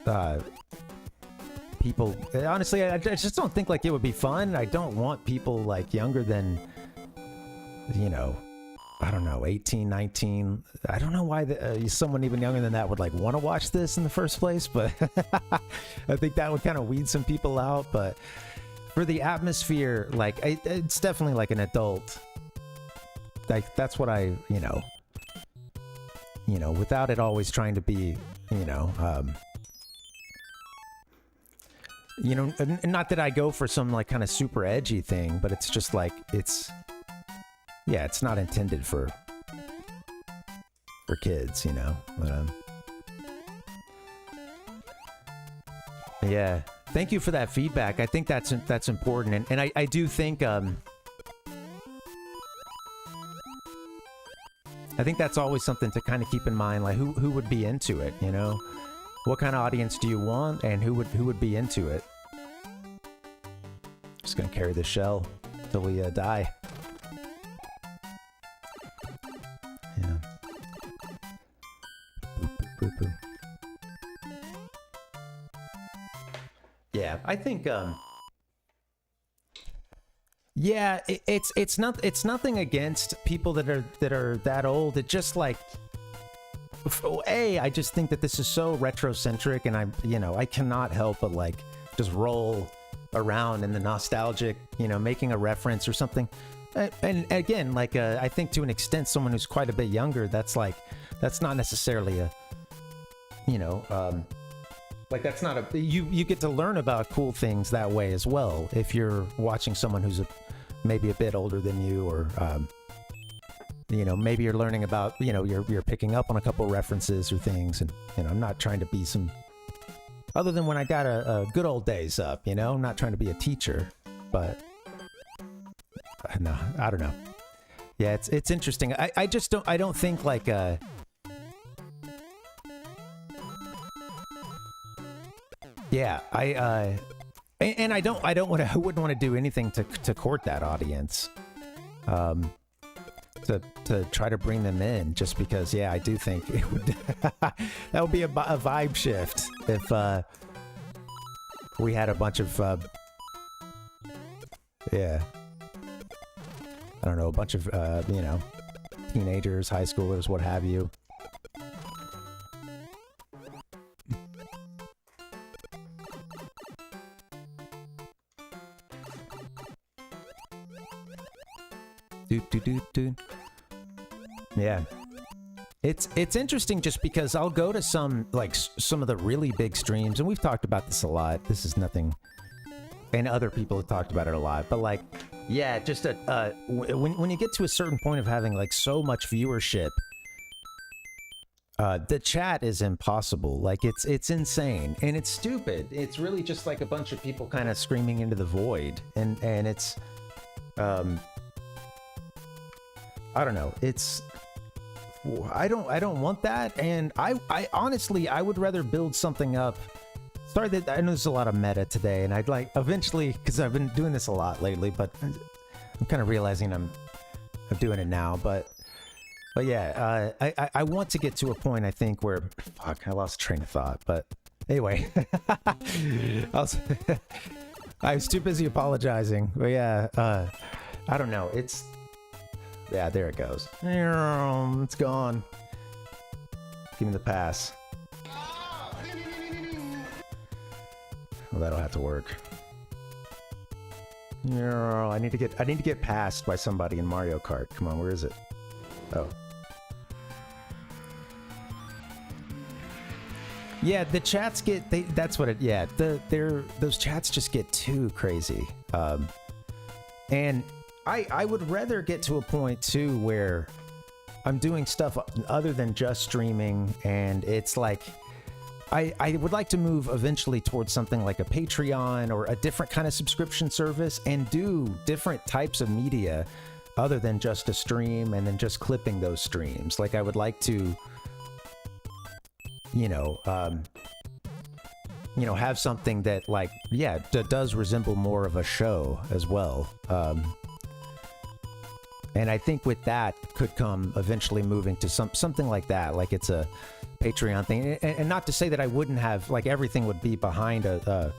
people, honestly, I just don't think, like, it would be fun. I don't want people, like, younger than, you know, I don't know, 18, 19. I don't know why someone even younger than that would, like, want to watch this in the first place, but I think that would kind of weed some people out. But for the atmosphere, like, it's definitely like an adult. Like, that's what I, you know, without it always trying to be, you know, not that I go for some, like, kind of super edgy thing, but it's just like, yeah, it's not intended for kids, you know. But, yeah, thank you for that feedback. I think that's important, and I do think I think that's always something to kind of keep in mind, like who would be into it, you know? What kind of audience do you want, and who would be into it? Just gonna carry the shell till we die. Yeah. Boop, boop, boop. Yeah, I think yeah, it's nothing against people that are that old. It just, like, I just think that this is so retrocentric, and I cannot help but, like, just roll around in the nostalgic, you know, making a reference or something. And again, like, I think to an extent, someone who's quite a bit younger, that's not necessarily a, you know, like, that's not a, you get to learn about cool things that way as well, if you're watching someone who's maybe a bit older than you, or, you know, maybe you're learning about, you know, you're picking up on a couple references or things, and, you know, I'm not trying to be some, other than when I got a good old days up, you know, I'm not trying to be a teacher, but, no, I don't know. Yeah, it's interesting. I just don't think, like, yeah, and I wouldn't want to do anything to court that audience, to try to bring them in, just because, yeah, I do think it would that would be a vibe shift if we had a bunch of yeah, I don't know, a bunch of you know, teenagers, high schoolers, what have you. Yeah, it's interesting, just because I'll go to some of the really big streams, and we've talked about this a lot. This is nothing and other people have talked about it a lot, but like, yeah, just when you get to a certain point of having like so much viewership, the chat is impossible. Like it's insane and it's stupid. It's really just like a bunch of people kind of screaming into the void, and it's I don't know. It's I don't want that, and I honestly I would rather build something up. Sorry that I know there's a lot of meta today, and I'd like eventually, because I've been doing this a lot lately, but I'm kind of realizing I'm doing it now. But yeah, I want to get to a point, I think, where fuck, I lost train of thought. But anyway, I was too busy apologizing. But yeah, I don't know. It's yeah, there it goes. It's gone. Give me the pass. Well, that'll have to work. I need to get passed by somebody in Mario Kart. Come on, where is it? Oh. Yeah, the chats get that's what it yeah, those chats just get too crazy. And I would rather get to a point too where I'm doing stuff other than just streaming, and it's like I would like to move eventually towards something like a Patreon or a different kind of subscription service and do different types of media other than just a stream and then just clipping those streams. Like I would like to, have something that like, yeah, does resemble more of a show as well. And I think with that could come eventually moving to something like that, like it's a Patreon thing, and not to say that I wouldn't have like everything would be behind a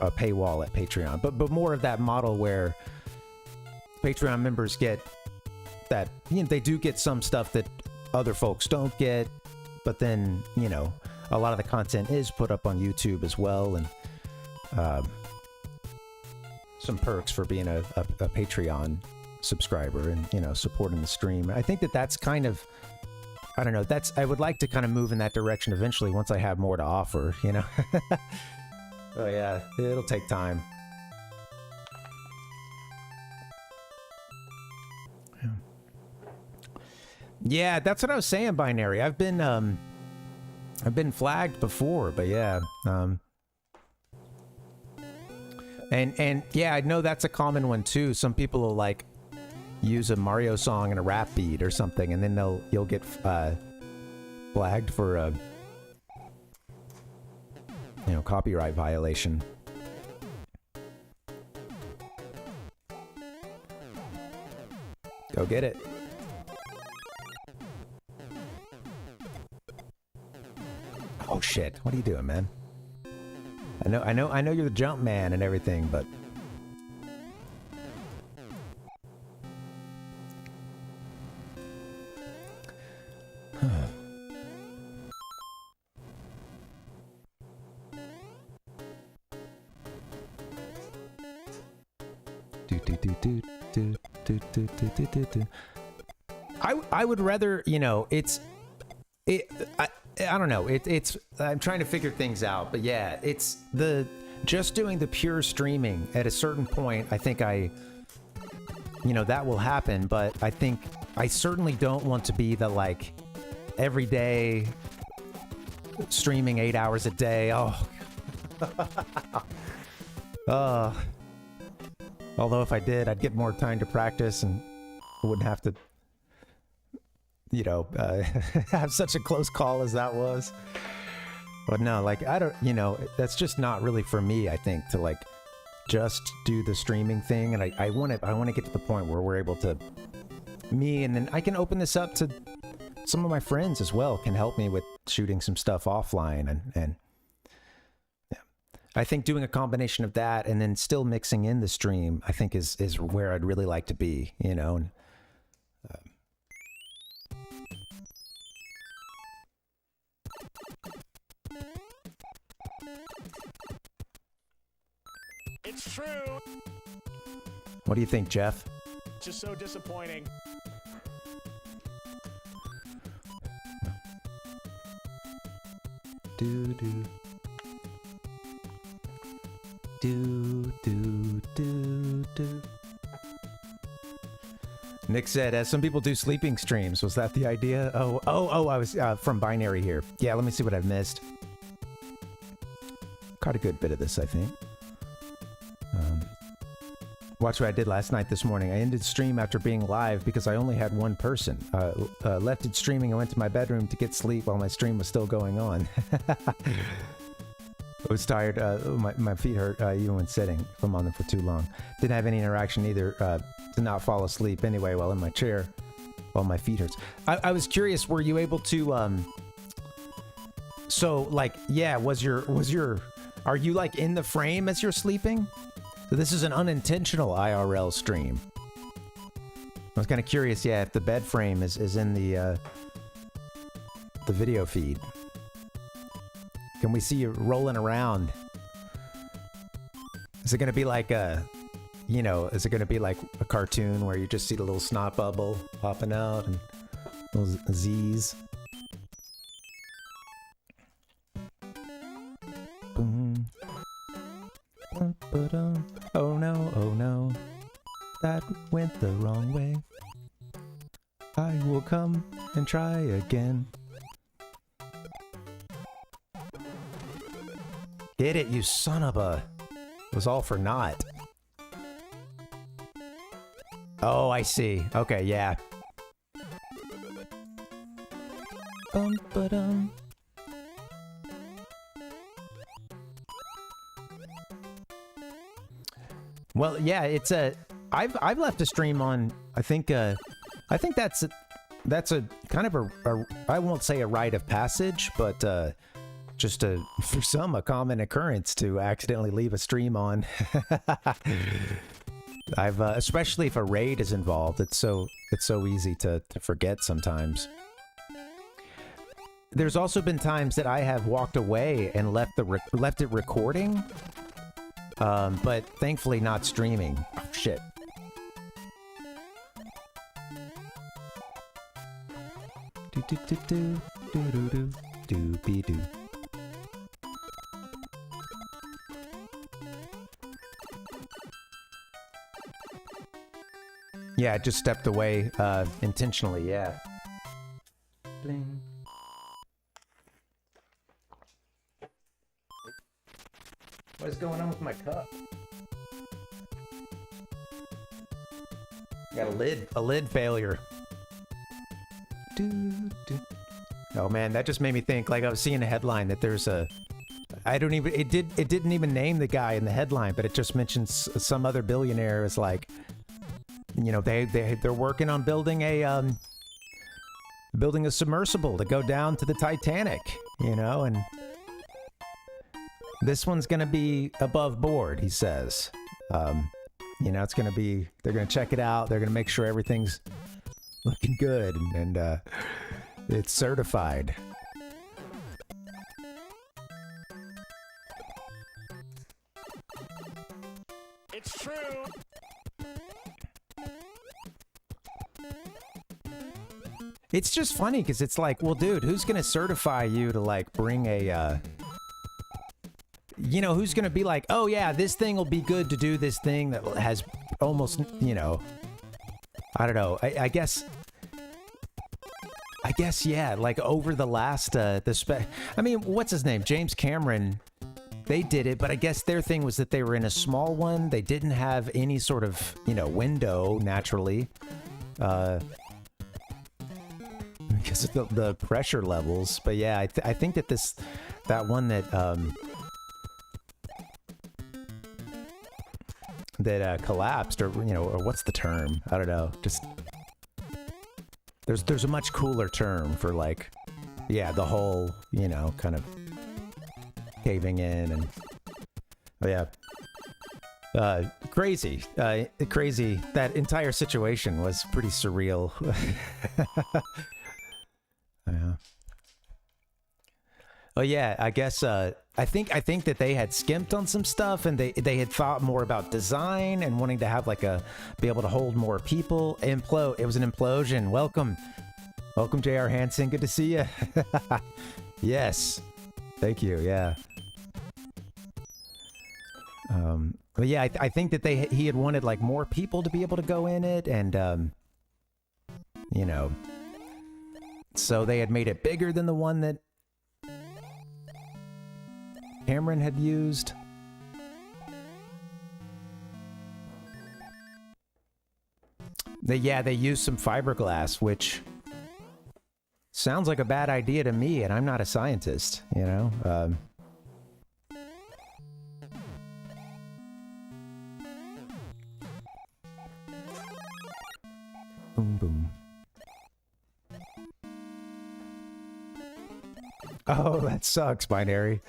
paywall at Patreon, but more of that model where Patreon members get that, they do get some stuff that other folks don't get, but then a lot of the content is put up on YouTube as well, and some perks for being a Patreon subscriber and supporting the stream. I think that's kind of, I don't know, I would like to kind of move in that direction eventually once I have more to offer, Oh yeah, it'll take time. Yeah, that's what I was saying, Binary. I've been flagged before, but yeah. And yeah, I know that's a common one too. Some people will like use a Mario song and a rap beat or something, and then you'll get flagged for a copyright violation. Go get it. Oh shit! What are you doing, man? I know you're the jump man and everything, but I would rather, I don't know. It's I'm trying to figure things out, but yeah, it's just doing the pure streaming at a certain point. I think that will happen, but I think I certainly don't want to be the like every day streaming 8 hours a day. Oh, although if I did, I'd get more time to practice and I wouldn't have to have such a close call as that was. But no, like I don't, that's just not really for me. I think to like just do the streaming thing, and I want to get to the point where we're able to and then I can open this up to some of my friends as well, can help me with shooting some stuff offline, and yeah, I think doing a combination of that and then still mixing in the stream, I think is where I'd really like to be, and It's true. What do you think, Jeff? Just so disappointing. do do do do. Nick said, some people do sleeping streams. Was that the idea? Oh, I was from Binary here. Yeah, let me see what I've missed. Caught a good bit of this, I think. Watch what I did last night this morning. I ended stream after being live because I only had one person. Left it streaming and went to my bedroom to get sleep while my stream was still going on. I was tired. My feet hurt even when sitting if I'm on them for too long. Didn't have any interaction either. To not fall asleep anyway while in my chair while my feet hurts. I was curious, were you able to so like, yeah, are you like in the frame as you're sleeping? So this is an unintentional IRL stream. I was kind of curious, yeah, if the bed frame is in the video feed. Can we see you rolling around? Is it going to be like is it going to be like a cartoon where you just see the little snot bubble popping out and those Z's? Boom. Oh no, that went the wrong way. I will come and try again. Get it, you son of a... It was all for naught. Oh, I see. Okay, yeah. Bum-ba-dum. Well, yeah, it's a... I've left a stream on... I think that's a kind of a I won't say a rite of passage, but just for some a common occurrence to accidentally leave a stream on. I've especially if a raid is involved, it's so easy to forget sometimes. There's also been times that I have walked away and left it recording, but thankfully not streaming. Oh, shit. Do do do do do do do do be do. Yeah, I just stepped away intentionally, yeah. Bling. What is going on with my cup? Got a lid failure. Oh man, that just made me think, like I was seeing a headline that there's a... it didn't even name the guy in the headline, but it just mentions some other billionaire is like, you know, they're working on building a submersible to go down to the Titanic, you know, and this one's gonna be above board, he says. You know, it's gonna be, they're gonna check it out, they're gonna make sure everything's looking good, and it's certified. It's true. It's just funny because it's like, well, dude, who's gonna certify you to like bring a, you know, who's gonna be like, oh yeah, this thing will be good to do this thing that has almost, you know, I don't know. I guess, yeah, like over the last, I mean, what's his name? James Cameron, they did it, but I guess their thing was that they were in a small one. They didn't have any sort of, you know, window, naturally. Because of the pressure levels. But yeah, I think that that one that, that collapsed, or, you know, or what's the term? I don't know. Just... There's a much cooler term for, like, yeah, the whole, you know, kind of caving in and... Oh, yeah. Crazy. Crazy. That entire situation was pretty surreal. Yeah. Oh, yeah, I guess, I think that they had skimped on some stuff, and they had thought more about design and wanting to have, like, be able to hold more people. It was an implosion. Welcome, J.R. Hansen. Good to see you. Yes. Thank you, yeah. But yeah, I think that he had wanted like more people to be able to go in it, and you know, so they had made it bigger than the one that Cameron had used. They used some fiberglass, which sounds like a bad idea to me, and I'm not a scientist, you know? Boom, boom. Oh, that sucks, Binary.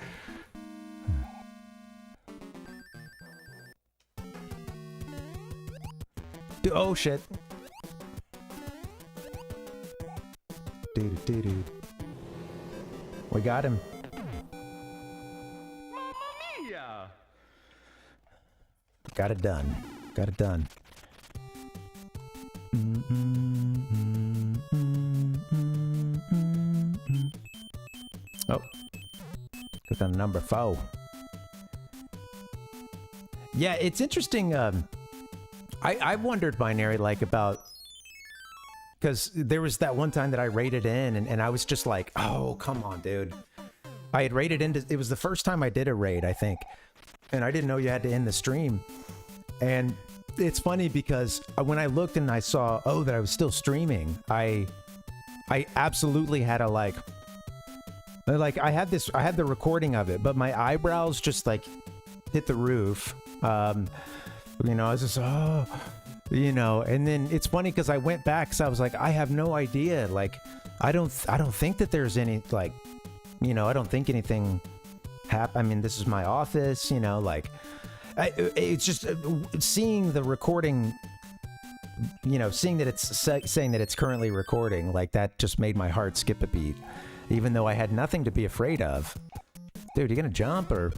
Oh, shit. Dude. We got him. Got it done. Got it done. Oh. Click on number 4. Yeah, it's interesting. I wondered, Binary, like, about... Because there was that one time that I raided in, and I was just like, oh, come on, dude. I had raided into... It was the first time I did a raid, I think. And I didn't know you had to end the stream. And it's funny because when I looked and I saw, oh, that I was still streaming, I absolutely had a, like, I had the recording of it, but my eyebrows just, like, hit the roof. You know, I was just, oh... You know, and then it's funny because I went back because I was like, I have no idea. Like, I don't think that there's any, like, you know, I don't think anything happened. I mean, this is my office, you know, like, it's just seeing the recording, you know, seeing that it's saying that it's currently recording, like, that just made my heart skip a beat, even though I had nothing to be afraid of. Dude, you gonna jump or?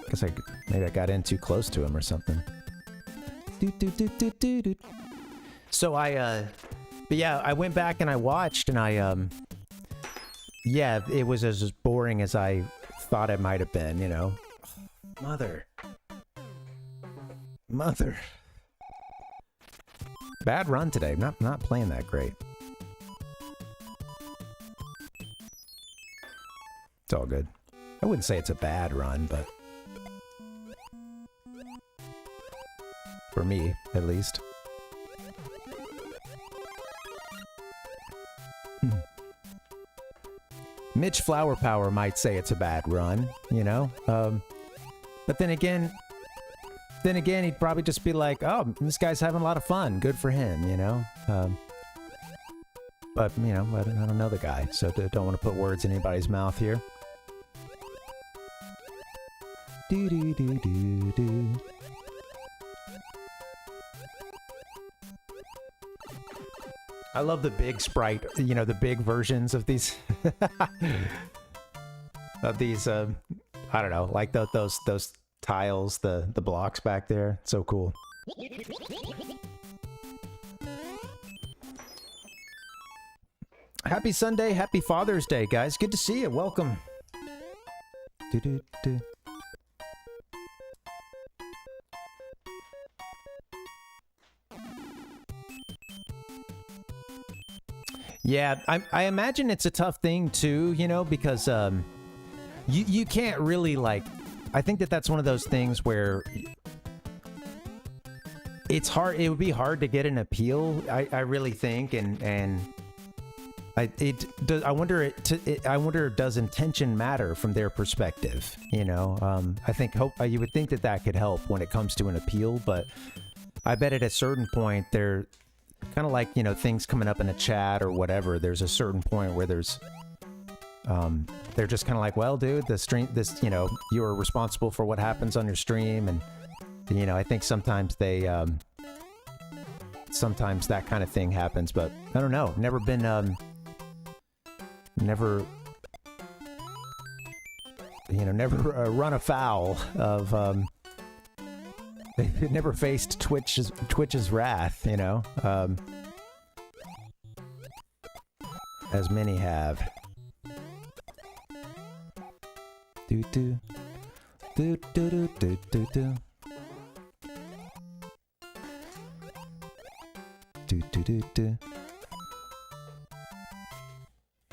Guess maybe I got in too close to him or something. So but yeah, I went back and I watched, and yeah, it was as boring as I thought it might have been, you know. Mother. Bad run today. Not playing that great. It's all good. I wouldn't say it's a bad run, but for me, at least. Mitch Flower Power might say it's a bad run, you know? But then again, he'd probably just be like, oh, this guy's having a lot of fun. Good for him, you know? But, you know, I don't know the guy, so don't want to put words in anybody's mouth here. Do. I love the big sprite, you know, the big versions of these, I don't know, like those tiles, the blocks back there. So cool. Happy Sunday, happy Father's Day, guys. Good to see you. Welcome. Do. Yeah, I imagine it's a tough thing too, you know, because you can't really, like, I think that's one of those things where it's hard. It would be hard to get an appeal, I really think, and I wonder, does intention matter from their perspective? You know, you would think that could help when it comes to an appeal, but I bet at a certain point they're kind of like, you know, things coming up in a chat or whatever. There's a certain point where they're just kind of like, well, dude, you know, you are responsible for what happens on your stream, and you know, I think sometimes sometimes that kind of thing happens, but I don't know. Never run afoul of never faced Twitch's wrath, you know, as many have. Do. do do. Do do do do do do. Do do do do.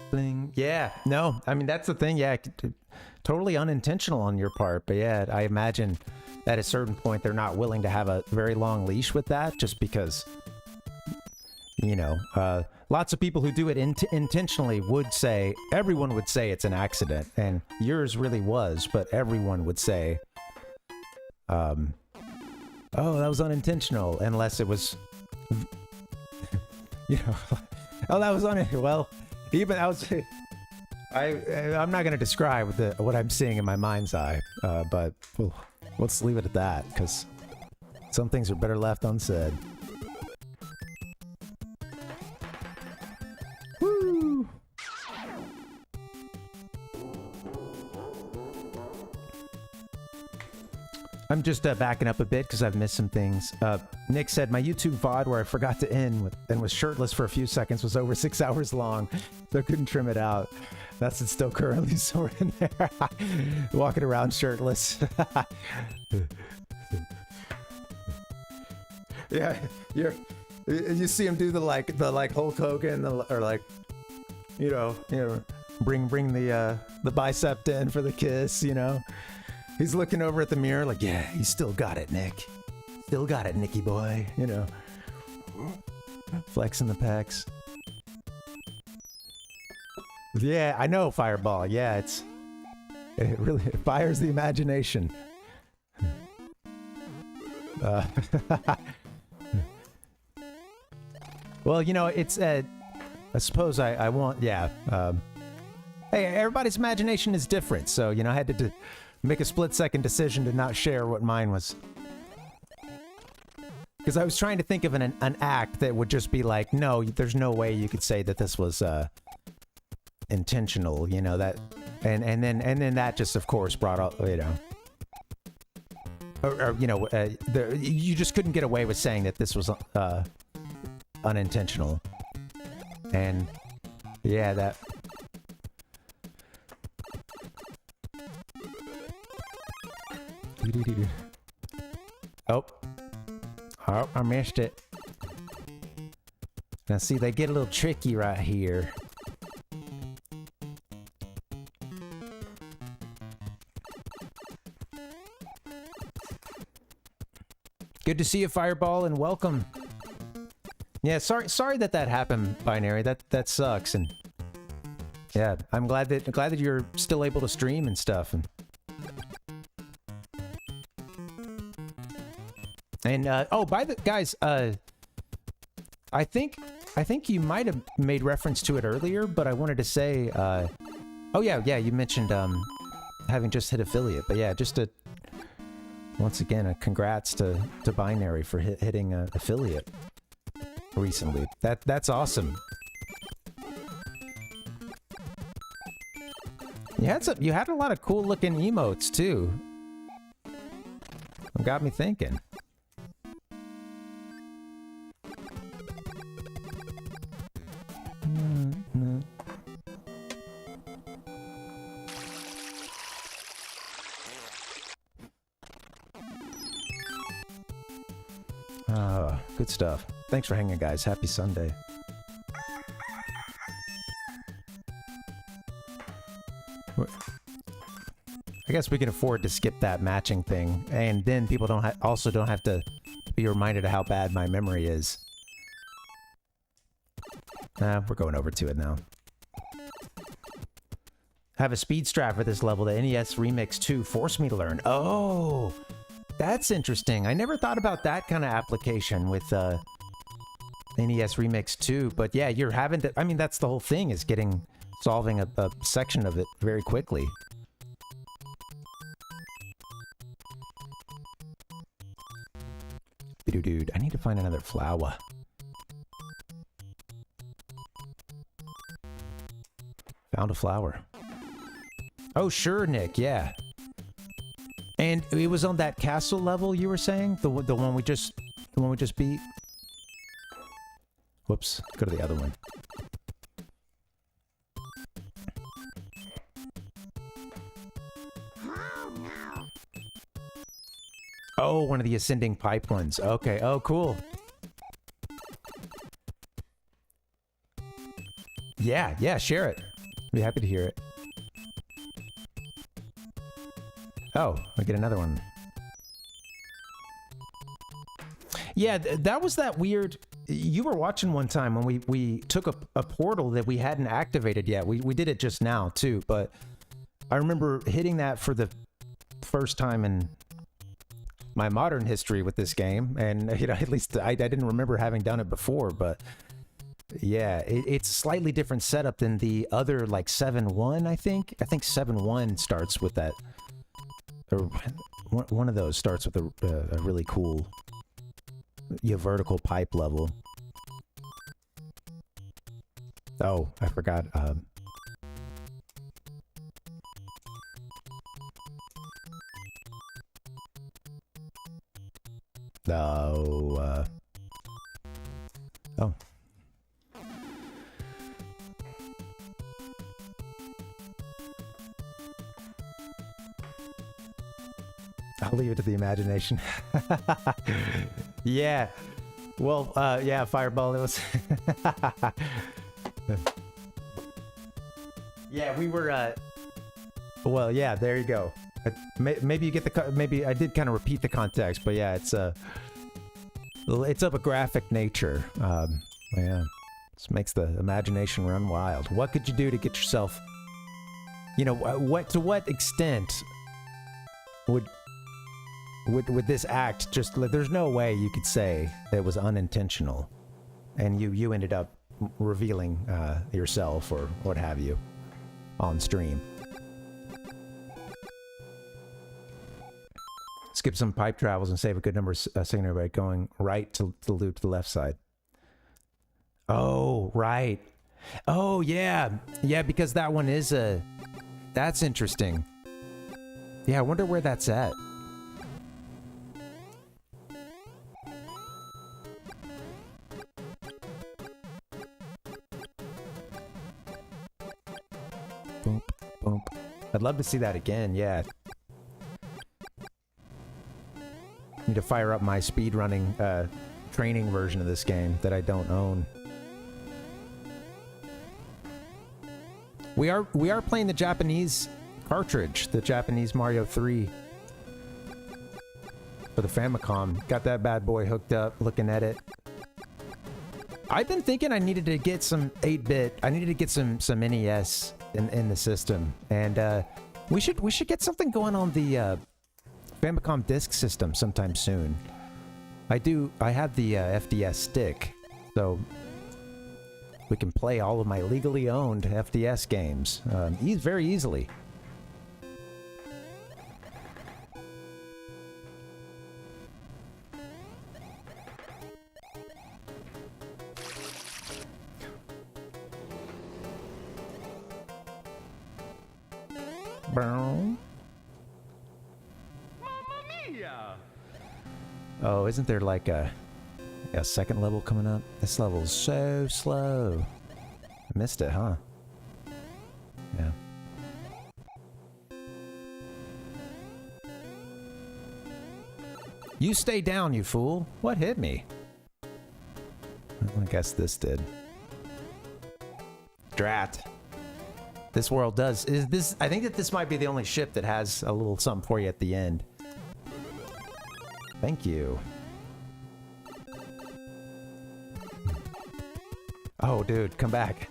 Bling. Yeah, no, I mean, that's the thing. Yeah, totally unintentional on your part. But yeah, I imagine at a certain point they're not willing to have a very long leash with that just because, you know, lots of people who do it intentionally would say, everyone would say it's an accident. And yours really was, but everyone would say, oh, that was unintentional, unless it was, you know, oh, that was well, even I was, I'm not going to describe what I'm seeing in my mind's eye, but let's leave it at that, because some things are better left unsaid. Woo! I'm just backing up a bit because I've missed some things. Nick said, my YouTube VOD where I forgot to end and was shirtless for a few seconds was over 6 hours long, so I couldn't trim it out. That's it's still currently sore in there. Walking around shirtless. Yeah, you see him do the Hulk Hogan, or like, you know, bring the bicep in for the kiss, you know. He's looking over at the mirror like, yeah, you still got it, Nick. Still got it, Nicky boy. You know, flexing the pecs. Yeah, I know, Fireball. Yeah, it really fires the imagination. Well, you know, it's I suppose I want, yeah. Hey, everybody's imagination is different, so, you know, I had to make a split-second decision to not share what mine was. Because I was trying to think of an act that would just be like, no, there's no way you could say that this was intentional, you know, that, and then that just, of course, brought up, you know, or you know, you just couldn't get away with saying that this was unintentional, and yeah, that. Oh, I missed it. Now see, they get a little tricky right here. Good to see you, Fireball, and welcome. Yeah, sorry that happened, Binary. That sucks, and yeah, I'm glad that you're still able to stream and stuff. And oh, by the guys, I think you might have made reference to it earlier, but I wanted to say, oh yeah, you mentioned having just hit affiliate, but yeah, just once again, a congrats to Binary for hitting affiliate recently. That's awesome. You had a lot of cool looking emotes too. It got me thinking. Good stuff. Thanks for hanging, guys. Happy Sunday. I guess we can afford to skip that matching thing, and then people also don't have to be reminded of how bad my memory is. We're going over to it now. Have a speed strat for this level. The NES Remix 2 forced me to learn. Oh! That's interesting. I never thought about that kind of application with NES Remix 2, but yeah, you're having to, I mean, that's the whole thing, is solving a section of it very quickly. Dude, I need to find another flower. Found a flower. Oh, sure, Nick, yeah. And it was on that castle level you were saying? The one we just beat? Whoops, go to the other one. Oh, one of the ascending pipe ones. Okay. Oh, cool. Yeah, share it. Be happy to hear it. Oh, I get another one. Yeah, that was that weird... You were watching one time when we took a portal that we hadn't activated yet. We did it just now, too, but I remember hitting that for the first time in my modern history with this game, and, you know, at least I didn't remember having done it before, but... Yeah, it's a slightly different setup than the other, like, 7-1, I think. I think 7-1 starts with that... Or one of those starts with a really cool vertical pipe level. Oh, I forgot. Oh. I'll leave it to the imagination. Yeah. Well, yeah, Fireball, it was... Yeah, we were, Well, yeah, there you go. Maybe you get the... Maybe I did kind of repeat the context, but yeah, it's of a graphic nature. Yeah. This makes the imagination run wild. What could you do to get yourself... You know, to what extent would this act just... There's no way you could say that it was unintentional, and you ended up revealing yourself or what have you on stream. Skip some pipe travels and save a good number of signal by going right to the loop to the left side. Oh, right. Oh, yeah. Yeah, because that one is a... That's interesting. Yeah, I wonder where that's at. Boom, boom. I'd love to see that again, yeah. Need to fire up my speedrunning training version of this game that I don't own. We are playing the Japanese cartridge, the Japanese Mario 3 for the Famicom. Got that bad boy hooked up, looking at it. I've been thinking I needed to get some 8-bit. I needed to get some NES in the system, and we should get something going on the Famicom disk system sometime soon. I have the FDS stick, so we can play all of my legally owned FDS games very easily. Oh, isn't there like a second level coming up? This level's so slow. I missed it, huh? Yeah. You stay down, you fool. What hit me? I guess this did. Drat. This world does. I think that this might be the only ship that has a little something for you at the end. Thank you. Oh, dude, come back.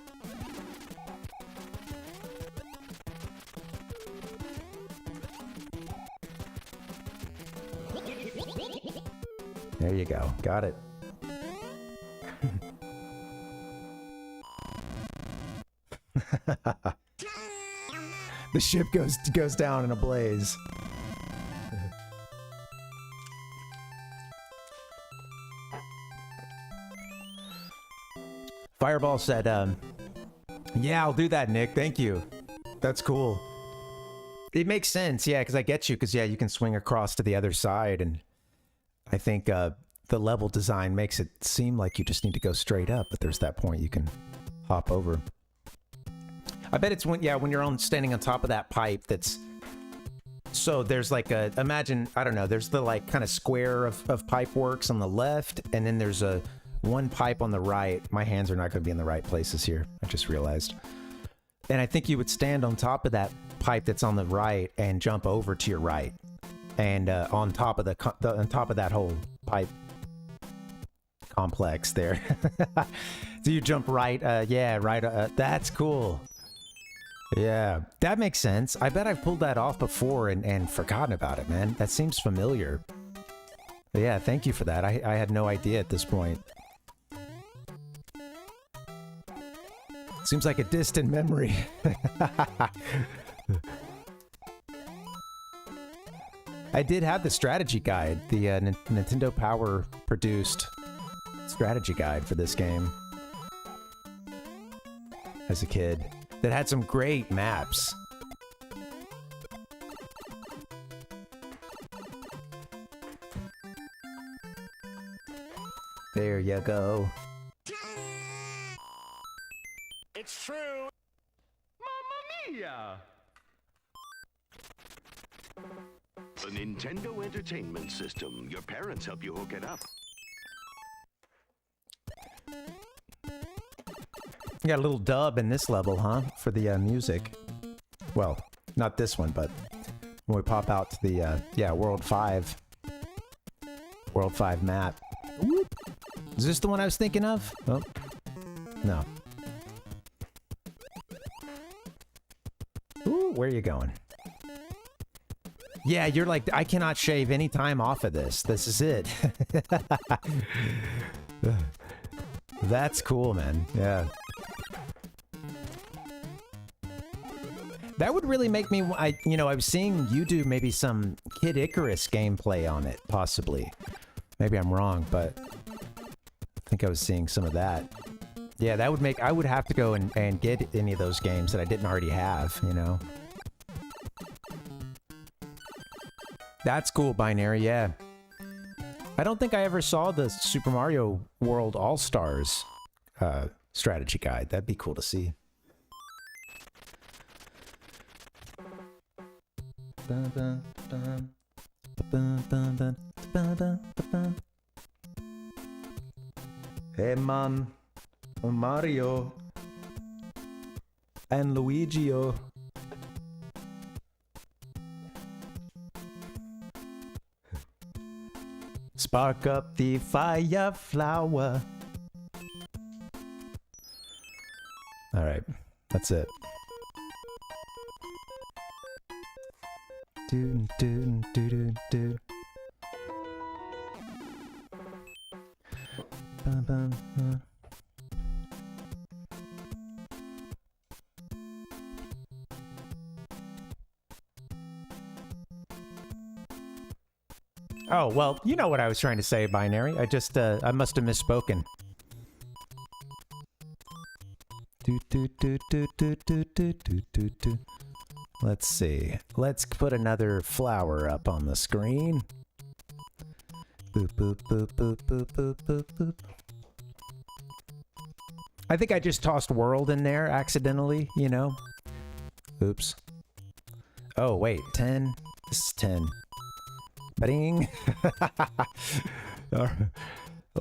There you go. Got it. The ship goes down in a blaze. Fireball said, yeah, I'll do that, Nick. Thank you. That's cool. It makes sense, yeah, because I get you, because, yeah, you can swing across to the other side, and I think the level design makes it seem like you just need to go straight up, but there's that point you can hop over. I bet it's when you're standing on top of that pipe that's So there's like a, imagine, I don't know, there's the like kind of square of pipe works on the left, and then there's a one pipe on the right. My hands are not going to be in the right places here. I just realized. And I think you would stand on top of that pipe that's on the right and jump over to your right, and on top of on top of that whole pipe complex there. So you jump right. Yeah, right. That's cool. Yeah, that makes sense. I bet I've pulled that off before and forgotten about it, man. That seems familiar. But yeah, thank you for that. I had no idea at this point. Seems like a distant memory. I did have the strategy guide, the Nintendo Power produced strategy guide for this game as a kid. That had some great maps. There you go. It's true. Mamma mia! A Nintendo Entertainment System. Your parents help you hook it up. You got a little dub in this level, huh? For the music. Well, not this one, but when we pop out to the, yeah, World 5. World 5 map. Is this the one I was thinking of? Oh, no. Ooh, where are you going? Yeah, you're like, I cannot shave any time off of this. This is it. That's cool, man. Yeah. That would really make me, I was seeing you do maybe some Kid Icarus gameplay on it, possibly. Maybe I'm wrong, but I think I was seeing some of that. Yeah, that would make, I would have to go and get any of those games that I didn't already have, you know? That's cool, Binary, yeah. I don't think I ever saw the Super Mario World All-Stars strategy guide. That'd be cool to see. Hey man, Mario and Luigi-o. Spark up the fire flower. All right, that's it. Do do do do do. Bum, bum, Oh, well, you know what I was trying to say, Binary. I just, I must have misspoken. Do, do, do, do, do, do, do, do, do, do. Let's see. Let's put another flower up on the screen. Boop, boop, boop, boop, boop, boop, boop, boop. I think I just tossed world in there accidentally, you know? Oops. Oh, wait. 10? This is 10. Ba-ding!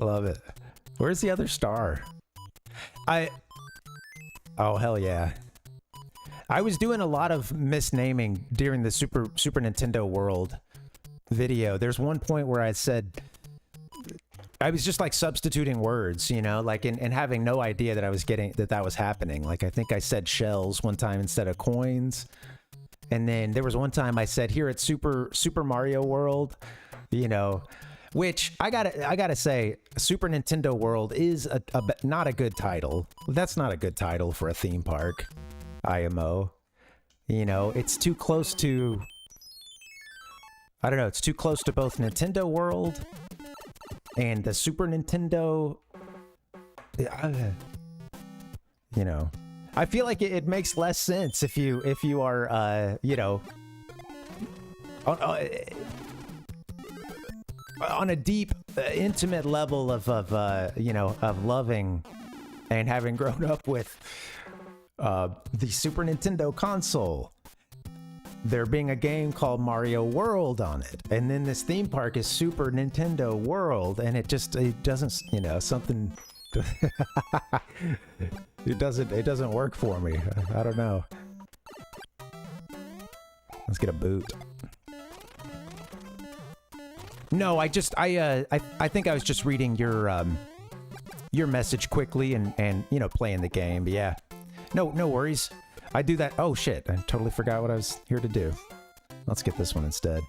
Love it. Where's the other star? Oh, hell yeah. I was doing a lot of misnaming during the Super Nintendo World video. There's one point where I said... I was just like substituting words, you know, like and having no idea that I was getting that was happening. Like I think I said shells one time instead of coins. And then there was one time I said here at Super Mario World, you know, which I gotta say, Super Nintendo World is not a good title. That's not a good title for a theme park, IMO. You know, it's too close to, I don't know, it's too close to both Nintendo World and the Super Nintendo. You know. I feel like it makes less sense if you are you know on a deep intimate level of you know, of loving and having grown up with the Super Nintendo console. there being a game called Mario World on it, and then this theme park is Super Nintendo World, and it doesn't, you know, something. it doesn't work for me. I don't know. Let's get a boot. No, I think I was just reading your message quickly and you know, playing the game. But yeah, no worries. I do that. Oh shit! I totally forgot what I was here to do. Let's get this one instead.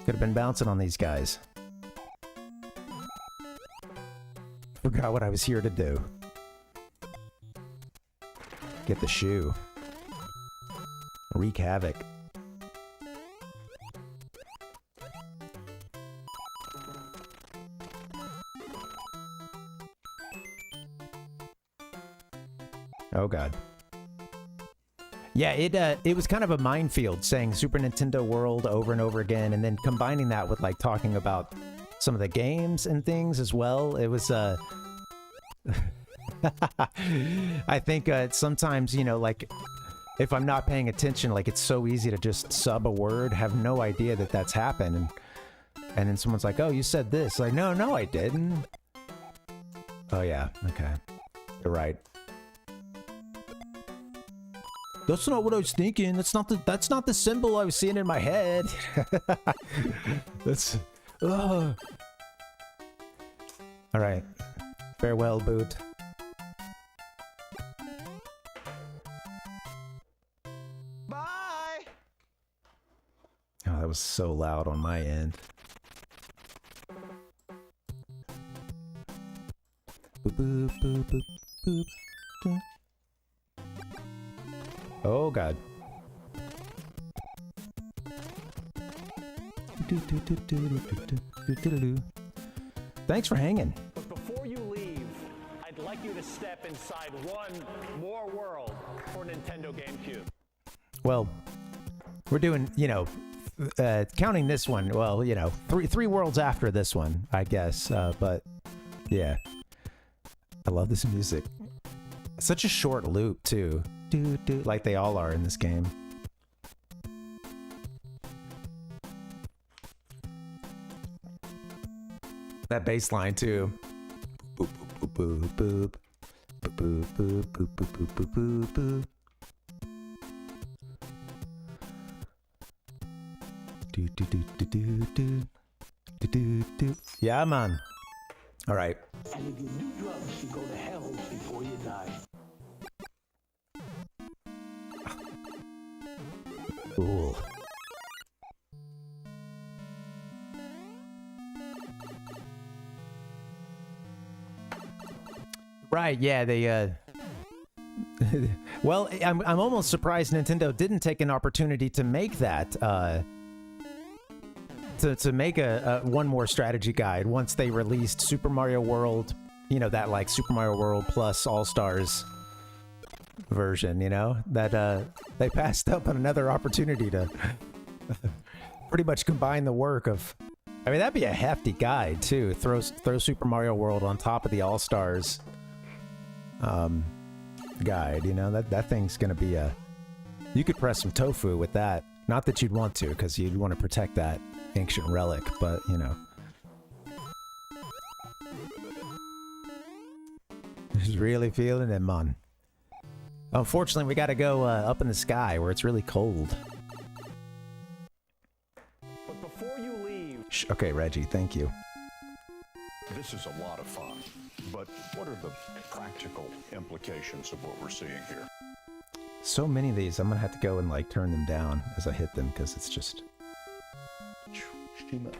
Could have been bouncing on these guys. Forgot what I was here to do. Get the shoe. Wreak havoc. Oh god. Yeah, it was kind of a minefield saying Super Nintendo World over and over again, and then combining that with like talking about some of the games and things as well. It was I think sometimes, you know, like if I'm not paying attention, like it's so easy to just sub a word, have no idea that that's happened, and then someone's like, "Oh, you said this." Like, no, I didn't. Oh yeah, okay, you're right. That's not what I was thinking. That's not the symbol I was seeing in my head. That's. All right. Farewell, boot. Bye. Oh, that was so loud on my end. Boop boop boop boop boop. boop. Oh god. Thanks for hanging. But before you leave, I'd like you to step inside one more world for Nintendo GameCube. Well, we're doing, you know, counting this one, well, you know, three worlds after this one, I guess. But yeah, I love this music. Such a short loop too. Like they all are in this game. That bass line too. Boop boop boop boop boop boop boop boop boop boop boop boop. Do do do do do do do do do. Yeah, man. All right. And if you do drugs, you go to hell before you die. Cool. Right, yeah, they well, I'm almost surprised Nintendo didn't take an opportunity to make that to make a one more strategy guide once they released Super Mario World, you know, that like Super Mario World plus All-Stars version, you know, that they passed up on another opportunity to pretty much combine the work of, I mean, that'd be a hefty guide too. Throw Super Mario World on top of the All-Stars guide, you know, that thing's gonna be you could press some tofu with that. Not that you'd want to, because you'd want to protect that ancient relic, but you know. Just really feeling it, man. Unfortunately, we gotta go up in the sky where it's really cold. But before you leave... Okay, Reggie, thank you. This is a lot of fun, but what are the practical implications of what we're seeing here? So many of these, I'm gonna have to go and like turn them down as I hit them because it's just too much.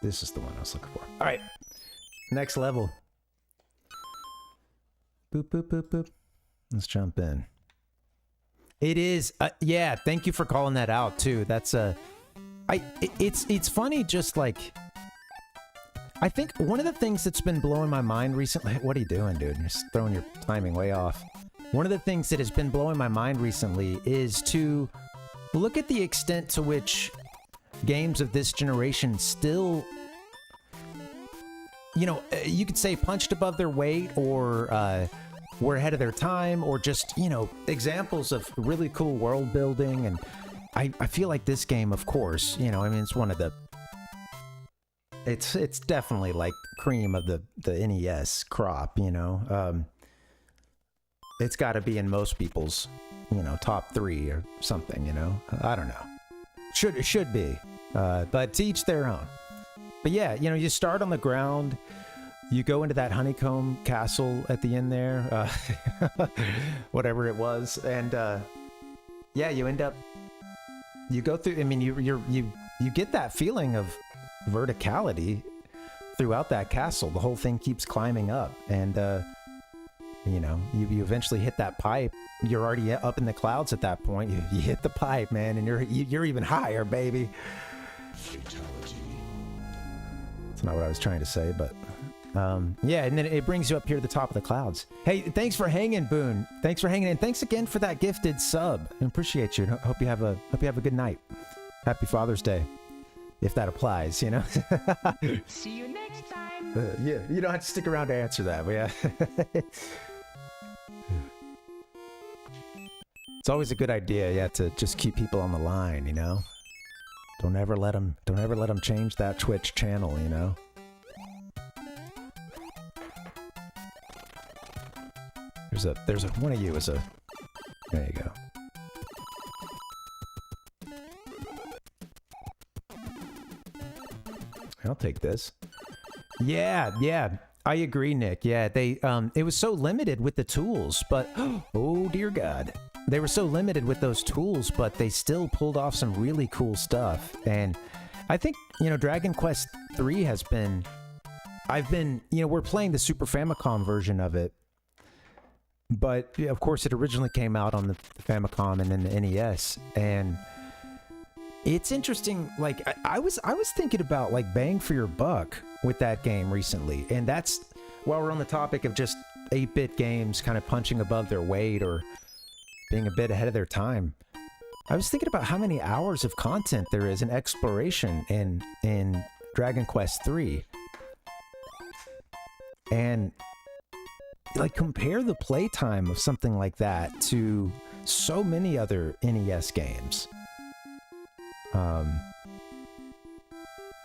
This is the one I was looking for. All right, next level. Boop boop boop boop. Let's jump in. It is, yeah. Thank you for calling that out too. That's it's funny. Just like, I think one of the things that's been blowing my mind recently. What are you doing, dude? You're just throwing your timing way off. One of the things that has been blowing my mind recently is to look at the extent to which games of this generation still you know, you could say punched above their weight, or were ahead of their time, or just, you know, examples of really cool world building. And I feel like this game, of course, you know, I mean, it's one of the, it's definitely like cream of the NES crop, you know. It's got to be in most people's, you know, top 3 or something, you know. I don't know. It should be, but to each their own. But yeah, you know, you start on the ground, you go into that honeycomb castle at the end there, whatever it was, and yeah, you end up, you go through. I mean, you get that feeling of verticality throughout that castle. The whole thing keeps climbing up, and you know, you eventually hit that pipe. You're already up in the clouds at that point. You hit the pipe, man, and you're even higher, baby. Fatality. That's not what I was trying to say, but yeah, and then it brings you up here to the top of the clouds. Hey, thanks for hanging, Boone. Thanks for hanging in. Thanks again for that gifted sub. I appreciate you. Hope you have a good night. Happy Father's Day, if that applies, you know. See you next time. Yeah, you don't have to stick around to answer that, but yeah. It's always a good idea, yeah, to just keep people on the line, you know. Don't ever let them change that Twitch channel, you know. There's a one of you is a. There you go. I'll take this. Yeah, I agree, Nick. Yeah, they it was so limited with the tools, but oh dear God. They were so limited with those tools, but they still pulled off some really cool stuff. And I think, you know, Dragon Quest 3 has been, you know, we're playing the Super Famicom version of it, but of course it originally came out on the Famicom and then the NES. And it's interesting, like I was thinking about like bang for your buck with that game recently. And that's, while we're on the topic of just 8-bit games kind of punching above their weight or being a bit ahead of their time, I was thinking about how many hours of content there is in exploration in Dragon Quest 3. And like compare the playtime of something like that to so many other NES games.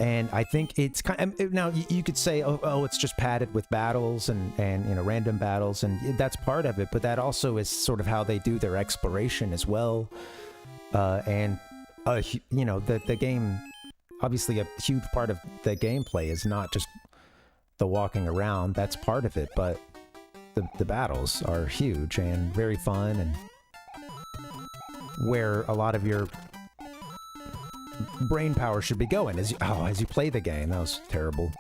And I think it's kind of, now you could say, oh, it's just padded with battles and you know, random battles, and that's part of it, but that also is sort of how they do their exploration as well. And you know, the game, obviously a huge part of the gameplay is not just the walking around, that's part of it, but the battles are huge and very fun, and where a lot of your brain power should be going as you play the game. That was terrible.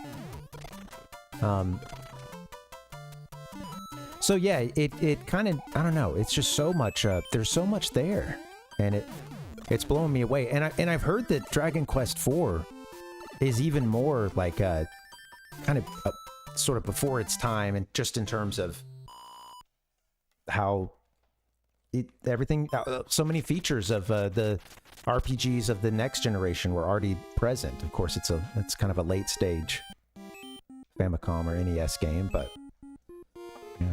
So yeah, it kind of, I don't know, it's just so much, there's so much there, and it's blowing me away. And I've heard that Dragon Quest 4 is even more like kind of sort of before its time, and just in terms of how everything, so many features of the RPGs of the next generation were already present. Of course, it's kind of a late stage Famicom or NES game, but yeah.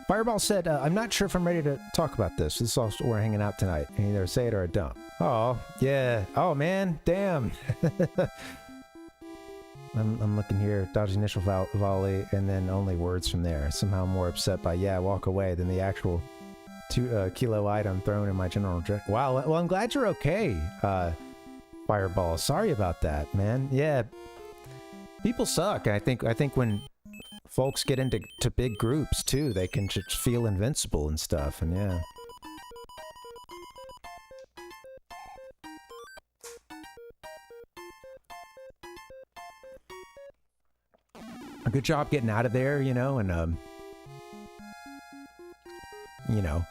Fireball said, I'm not sure if I'm ready to talk about this. This is also we're hanging out tonight. I either say it or I don't. Oh, yeah. Oh, man. Damn. I'm looking here. Dodge initial volley, and then only words from there. Somehow more upset by, yeah, walk away than the actual 2 kilo item thrown in my general direction. Wow. Well, I'm glad you're okay, Fireball. Sorry about that, man. Yeah. People suck. I think when folks get into big groups too, they can just feel invincible and stuff, and yeah. A good job getting out of there, you know, and you know,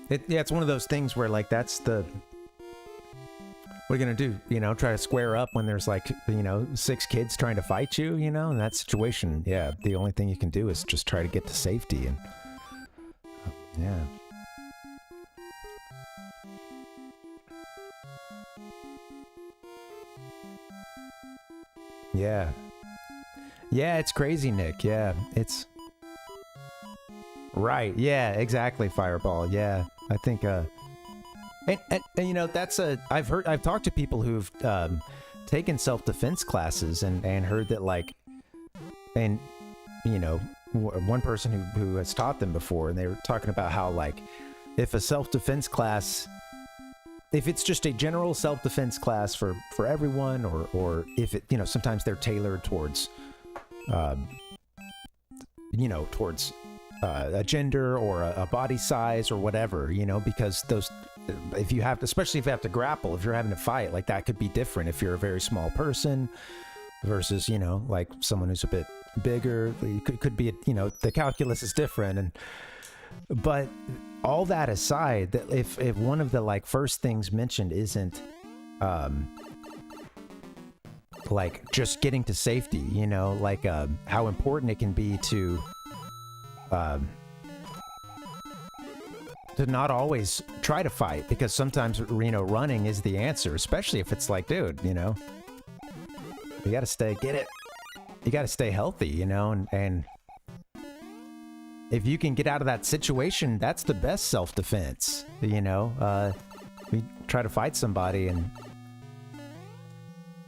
it's one of those things where like that's the, what are you gonna do? You know, try to square up when there's like, you know, 6 kids trying to fight you, you know, in that situation. Yeah, the only thing you can do is just try to get to safety, and yeah. Yeah. Yeah, it's crazy, Nick. Yeah, it's... Right, yeah, exactly, Fireball. Yeah, I think, and you know, that's a... I've talked to people who've taken self-defense classes and heard that, like... And, you know, one person who has taught them before, and they were talking about how, like, if a self-defense class... If it's just a general self-defense class for everyone, or if it, you know, sometimes they're tailored towards, you know, towards a gender or a body size or whatever, you know, because those, if you have to, especially if you have to grapple, if you're having to fight, like that could be different if you're a very small person versus, you know, like someone who's a bit bigger. It could be, you know, the calculus is different. But all that aside, that if one of the like first things mentioned isn't like just getting to safety, you know, like how important it can be to not always try to fight, because sometimes, you know, running is the answer, especially if it's like, dude, you know, you gotta you gotta stay healthy, you know, and if you can get out of that situation, that's the best self-defense, you know. You try to fight somebody and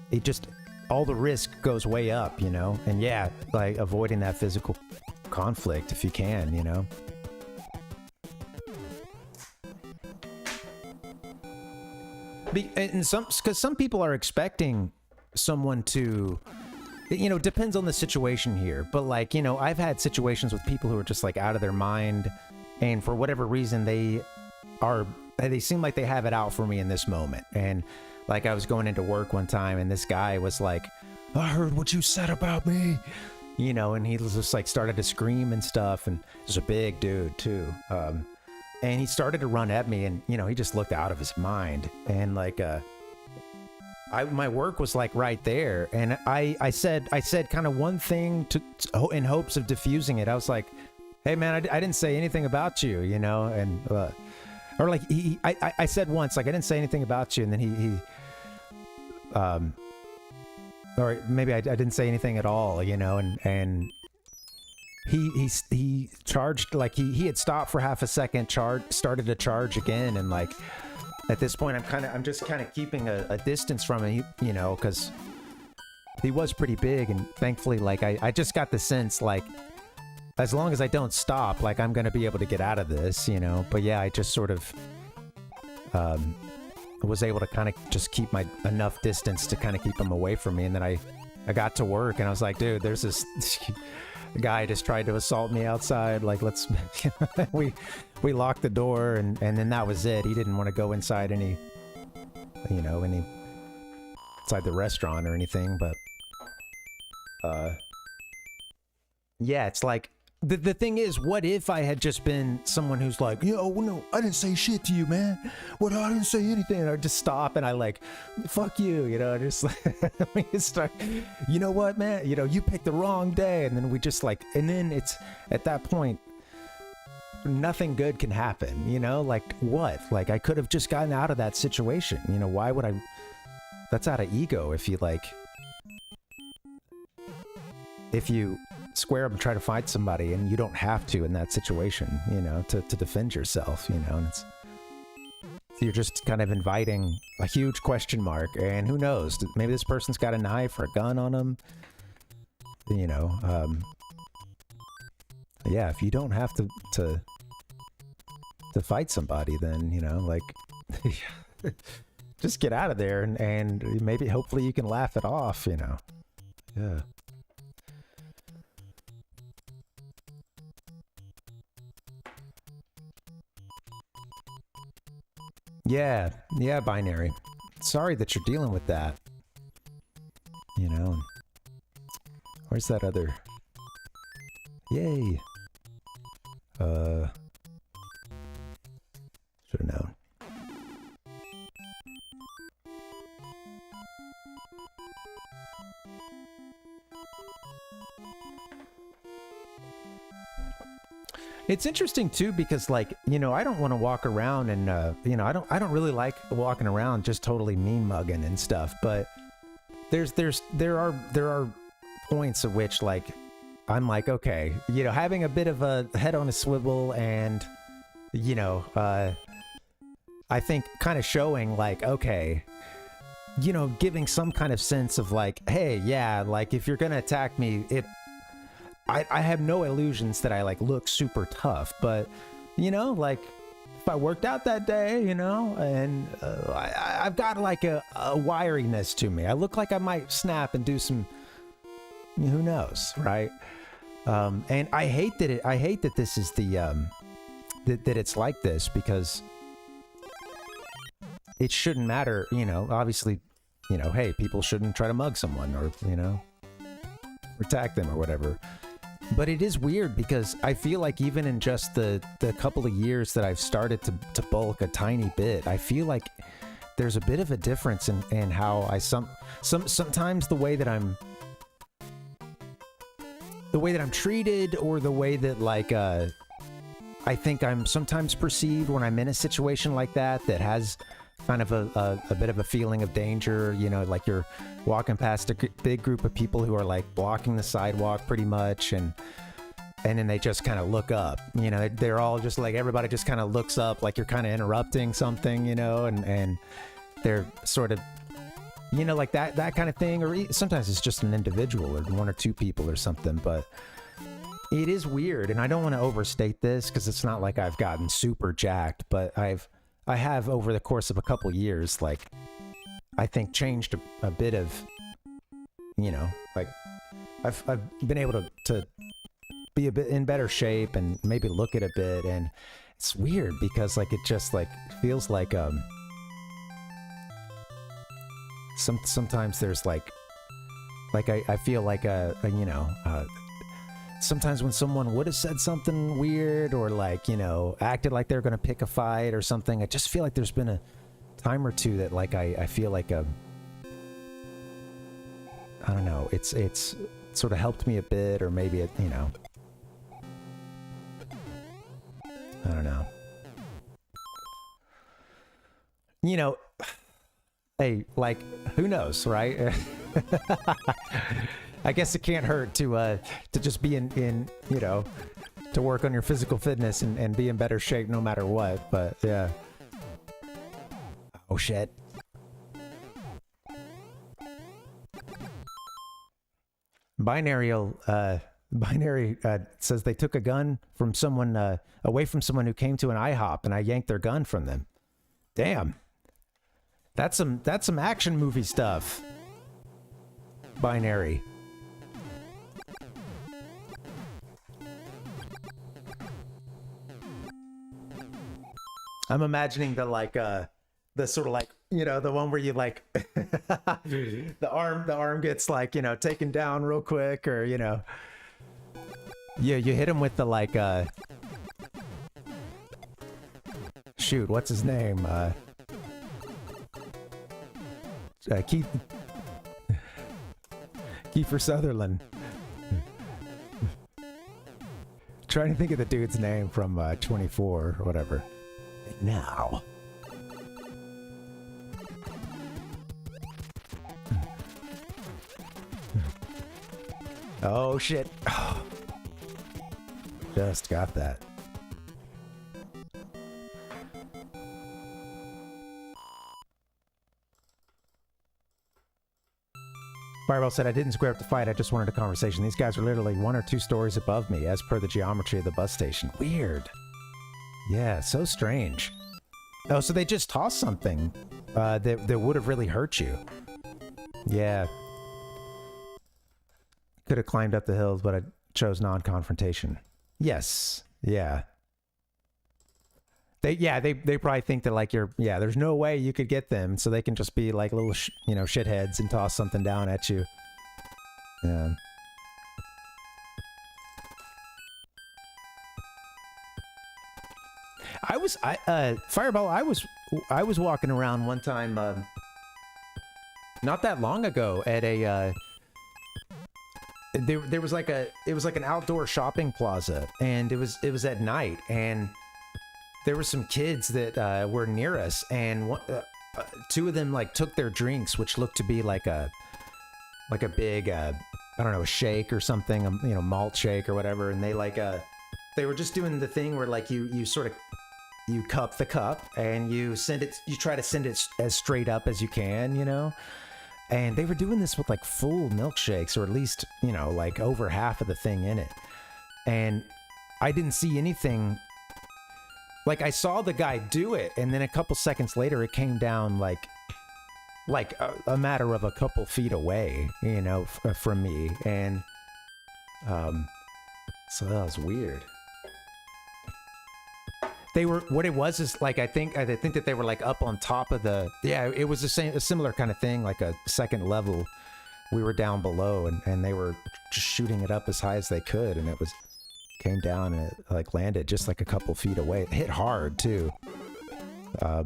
it just, all the risk goes way up, you know. And yeah, like avoiding that physical conflict if you can, you know. And because some people are expecting someone to, you know, depends on the situation here, but like, you know, I've had situations with people who are just like out of their mind, and for whatever reason they seem like they have it out for me in this moment. And like I was going into work one time and this guy was like, I heard what you said about me, you know, and he was just like started to scream and stuff, and he's a big dude too. And he started to run at me, and, you know, he just looked out of his mind, and like, my work was like right there, and I said kind of one thing in hopes of diffusing it. I was like, hey man, I didn't say anything about you, you know, and or like I said once, like, I didn't say anything about you, and then he or maybe I didn't say anything at all, you know, and he charged, like he had stopped for half a second, started to charge again, and like at this point I'm just kind of keeping a distance from him, you know, because he was pretty big, and thankfully, like I just got the sense, like, as long as I don't stop, like, I'm gonna be able to get out of this, you know. But yeah, I just sort of was able to kind of just keep my enough distance to kind of keep him away from me. And then I got to work, and I was like, dude, there's this guy just tried to assault me outside, like, let's we locked the door, and then that was it. He didn't want to go inside any inside the restaurant or anything. But yeah, it's like the thing is, what if I had just been someone who's like, yo, no, I didn't say shit to you, man. What? I didn't say anything. And I just stop and I like, fuck you, you know, just like, we start, you know what, man, you know, you picked the wrong day. And then we just like, and then it's at that point, nothing good can happen, you know, like what? Like, I could have just gotten out of that situation. You know, why would I? That's out of ego. If you square up and try to fight somebody, and you don't have to in that situation, you know, to defend yourself, you know, and you're just kind of inviting a huge question mark, and who knows, maybe this person's got a knife or a gun on them, you know. Yeah, if you don't have to fight somebody, then, you know, like, just get out of there, and maybe hopefully you can laugh it off, you know. Yeah. Yeah, Binary. Sorry that you're dealing with that. You know. Where's that other? Yay. Should have known. It's interesting too because, like, you know, I don't want to walk around and you know, I don't really like walking around just totally mean mugging and stuff. But there are points at which, like, I'm like, okay, you know, having a bit of a head on a swivel and, you know, I think kind of showing like, okay, you know, giving some kind of sense of like, hey, yeah, like if you're gonna attack me, I have no illusions that I like look super tough, but you know, like if I worked out that day, you know, and I've got like a wiriness to me. I look like I might snap and do some, who knows, right? And I hate that this is the that it's like this, because it shouldn't matter, you know, obviously, you know, hey, people shouldn't try to mug someone or, you know, attack them or whatever. But it is weird because I feel like even in just the couple of years that I've started to bulk a tiny bit, I feel like there's a bit of a difference in how I sometimes the way that I'm treated, or the way that like I think I'm sometimes perceived when I'm in a situation like that has kind of a bit of a feeling of danger, you know, like you're walking past a big group of people who are like blocking the sidewalk pretty much, and then they just kind of look up, you know, they're all just like, everybody just kind of looks up like you're kind of interrupting something, you know, and they're sort of, you know, like that kind of thing. Or sometimes it's just an individual or one or two people or something, but it is weird. And I don't want to overstate this because it's not like I've gotten super jacked, but I have over the course of a couple years, like, I think changed a bit of, you know, like I've been able to be a bit in better shape and maybe look at a bit. And it's weird because like, it just like feels like, sometimes there's like I feel like you know, sometimes when someone would have said something weird or like, you know, acted like they're gonna pick a fight or something, I just feel like there's been a time or two that like I feel like I don't know, it's sort of helped me a bit, or maybe it, you know, I don't know, you know. Hey, like, who knows, right? I guess it can't hurt to just be in, you know, to work on your physical fitness and be in better shape no matter what, but yeah. Oh shit. Binary says they took a gun from someone, away from someone who came to an IHOP, and I yanked their gun from them. Damn. That's some action movie stuff. Binary. I'm imagining the like the sort of like, you know, the one where you like the arm gets like, you know, taken down real quick, or you know, you hit him with the like shoot, what's his name? Kiefer Sutherland. Trying to think of the dude's name from 24 or whatever. Now. Oh shit. Just got that. Fireball said, I didn't square up the fight, I just wanted a conversation. These guys are literally 1 or 2 stories above me, as per the geometry of the bus station. Weird. Yeah, so strange. Oh, so they just tossed something that would have really hurt you. Yeah. Could have climbed up the hills, but I chose non-confrontation. Yes. Yeah. They probably think that like there's no way you could get them, so they can just be like little you know, shitheads and toss something down at you. Yeah. Fireball, I was walking around one time not that long ago at there was like it was like an outdoor shopping plaza, and it was at night, and there were some kids that were near us, and two of them like took their drinks, which looked to be like a big I don't know, a shake or something, you know, malt shake or whatever, and they they were just doing the thing where like you sort of you cup the cup and you try to send it as straight up as you can, you know. And they were doing this with like full milkshakes, or at least, you know, like over half of the thing in it. And I didn't see anything. Like, I saw the guy do it, and then a couple seconds later, it came down like a matter of a couple feet away, you know, from me. And so that was weird. They were, what it was is like, I think that they were like up on top of it was a similar kind of thing, like a second level. We were down below, and they were just shooting it up as high as they could, and came down, and it like landed just like a couple feet away. It hit hard too. I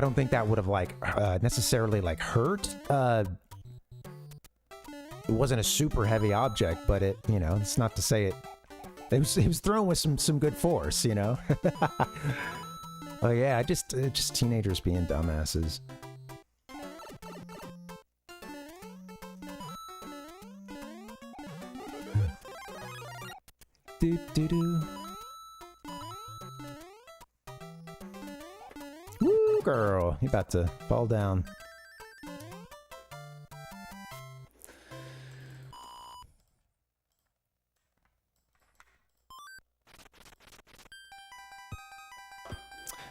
don't think that would have like necessarily like hurt. It wasn't a super heavy object, but it, you know, it's not to say it was thrown with some good force, you know. Oh yeah, just teenagers being dumbasses. Do do do. Woo, girl, you about to fall down.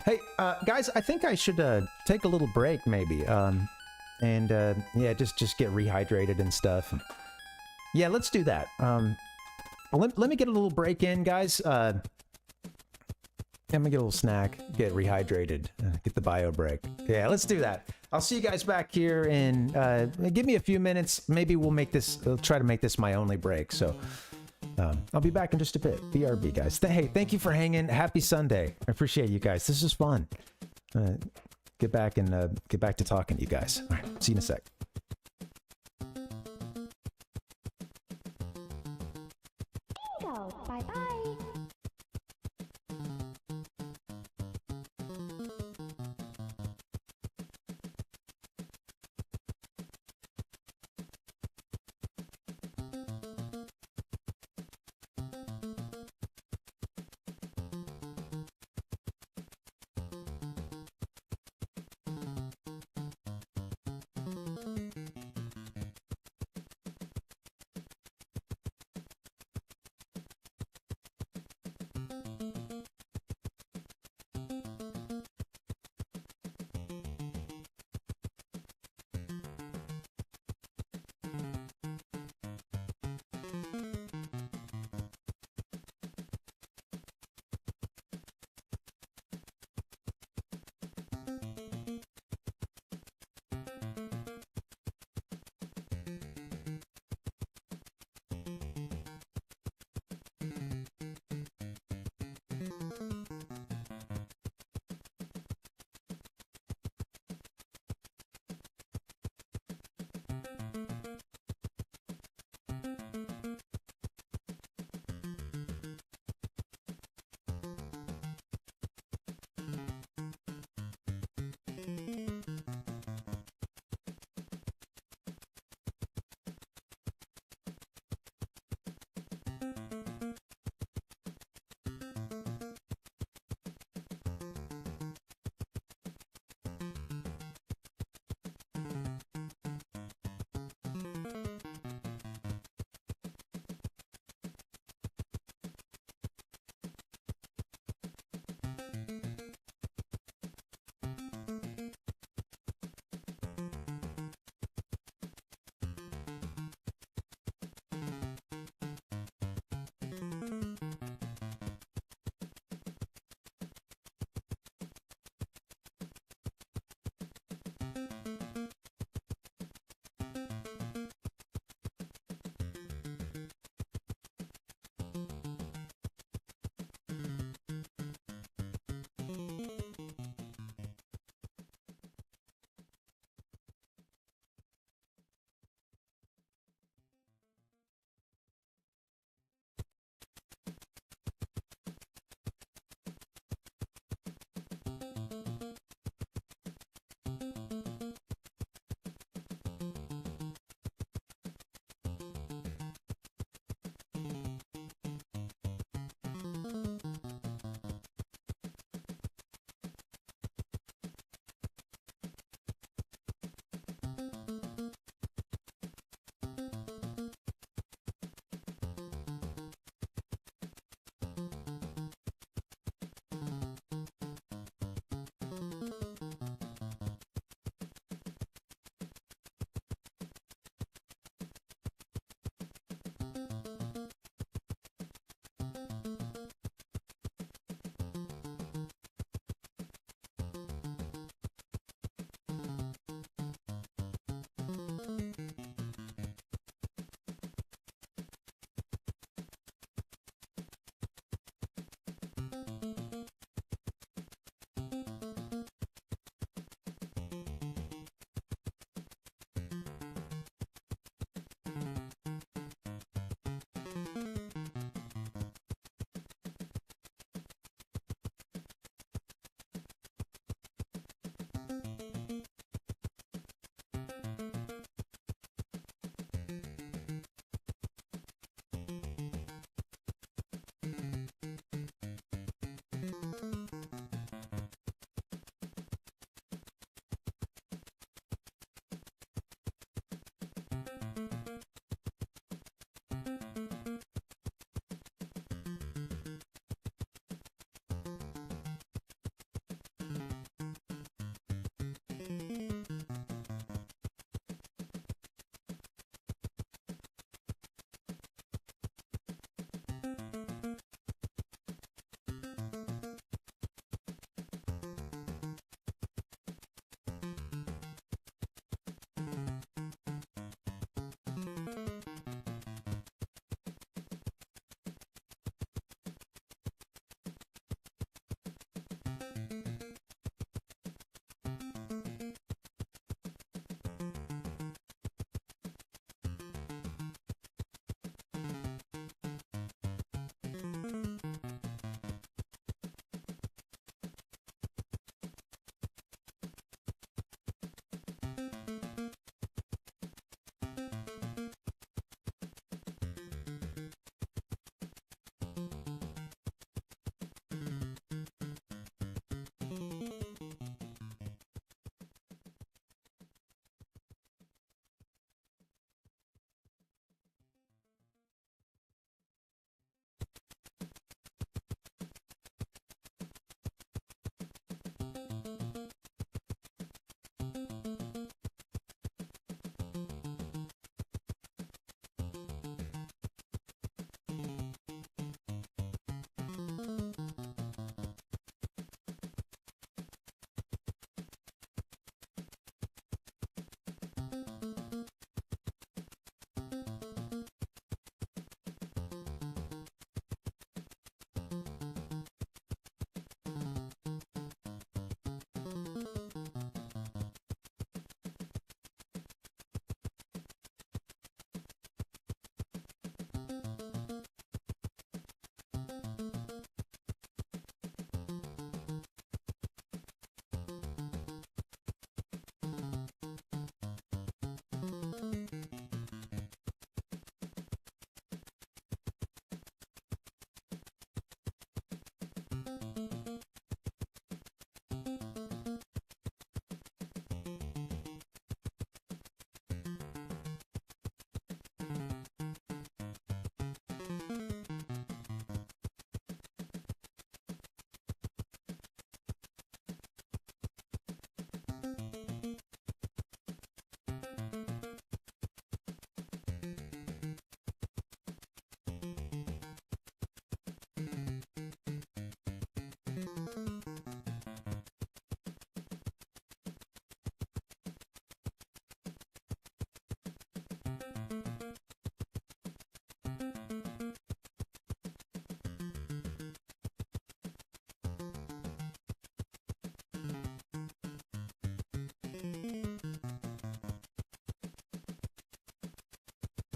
Hey, guys, I think I should take a little break, maybe, and yeah, just get rehydrated and stuff. Yeah, let's do that. Let me get a little break in, guys. Let me get a little snack, get rehydrated, get the bio break. Yeah, let's do that. I'll see you guys back here in, give me a few minutes. Maybe we'll try to make this my only break. So I'll be back in just a bit. BRB, guys. Hey, thank you for hanging. Happy Sunday. I appreciate you guys. This is fun. Get back to talking to you guys. All right, see you in a sec. Bye-bye.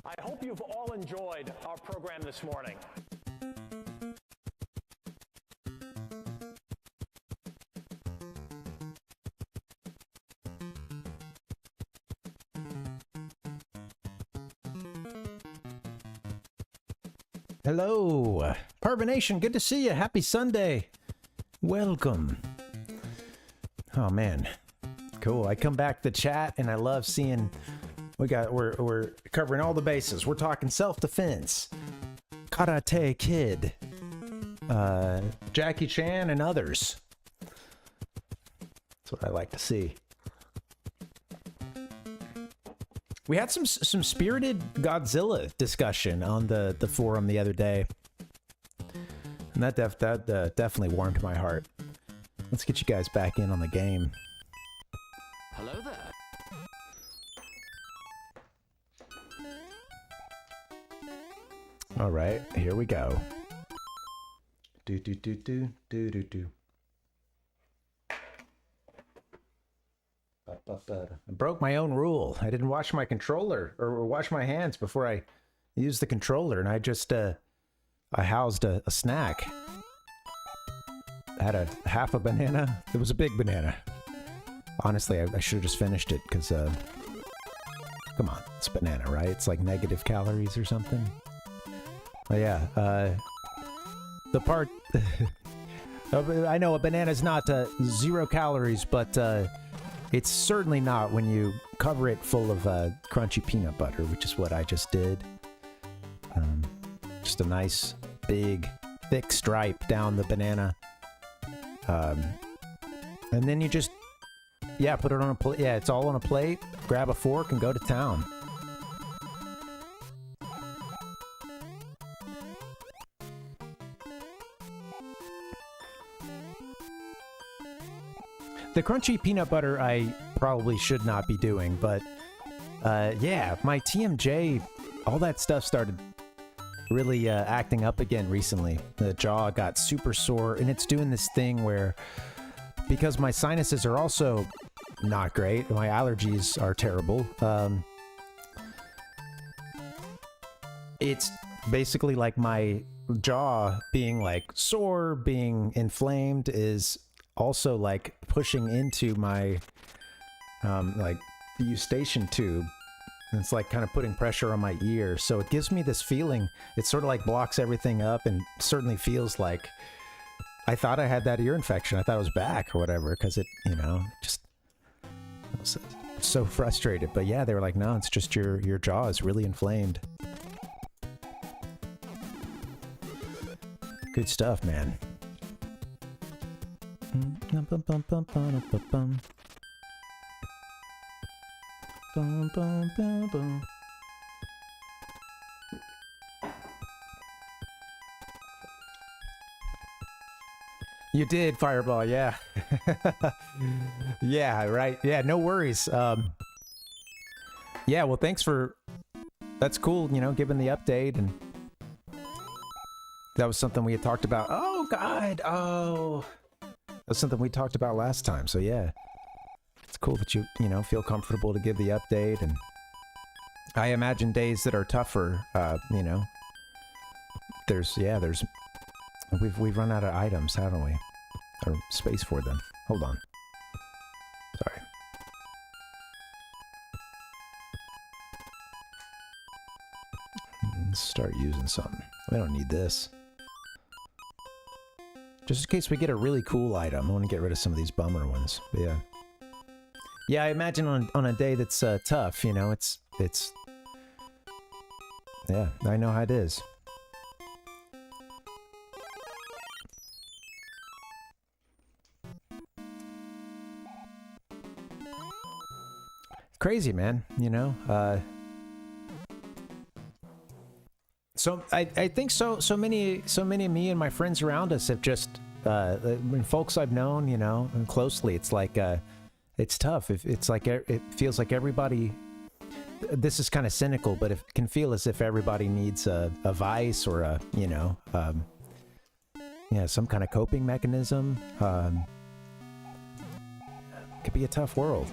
I hope you've all enjoyed our program this morning. Hello, Parvination, good to see you. Happy Sunday. Welcome. Oh man, cool. I come back to chat and I love seeing we're covering all the bases. We're talking self-defense, Karate Kid, Jackie Chan, and others. That's what I like to see. We had some spirited Godzilla discussion on the forum the other day, and that definitely warmed my heart. Let's get you guys back in on the game. Hello there. All right, here we go. Do do do do do do do. I broke my own rule. I didn't wash my controller or wash my hands before I used the controller, and I just I housed a snack. I had a half a banana. It was a big banana. Honestly, I should have just finished it because come on, it's banana, right? It's like negative calories or something. But yeah, the part I know a banana's not 0 calories, but it's certainly not when you cover it full of crunchy peanut butter, which is what I just did. Just a nice, big, thick stripe down the banana. And then you just, yeah, put it on a plate. Yeah, it's all on a plate. Grab a fork and go to town. The crunchy peanut butter I probably should not be doing, but yeah, my TMJ, all that stuff started really acting up again recently. The jaw got super sore, and it's doing this thing where, because my sinuses are also not great, my allergies are terrible, it's basically like my jaw being like sore, being inflamed is also like pushing into my like eustachian tube. And it's like kind of putting pressure on my ear. So it gives me this feeling, it sort of like blocks everything up and certainly feels like I thought I had that ear infection. I thought it was back or whatever, because it, you know, just I was so frustrated. But yeah, they were like, no, it's just your jaw is really inflamed. Good stuff, man. You did, Fireball, yeah. Yeah, right. Yeah, no worries. Yeah, well, thanks for... That's cool, you know, giving the update, and... That was something we had talked about. Oh, God! Oh! That's something we talked about last time, so yeah. It's cool that you know, feel comfortable to give the update, and... I imagine days that are tougher, you know... There's... We've run out of items, haven't we? Or space for them. Hold on. Sorry. Let's start using something. We don't need this. Just in case we get a really cool item. I want to get rid of some of these bummer ones. But yeah. Yeah, I imagine on a day that's tough, you know, it's... Yeah, I know how it is. Crazy, man, you know. So I think so many of me and my friends around us have just when folks I've known, you know, and closely, it's like it's tough. It's like it feels like everybody. This is kind of cynical, but it can feel as if everybody needs a vice or a, you know, yeah, some kind of coping mechanism. It could be a tough world.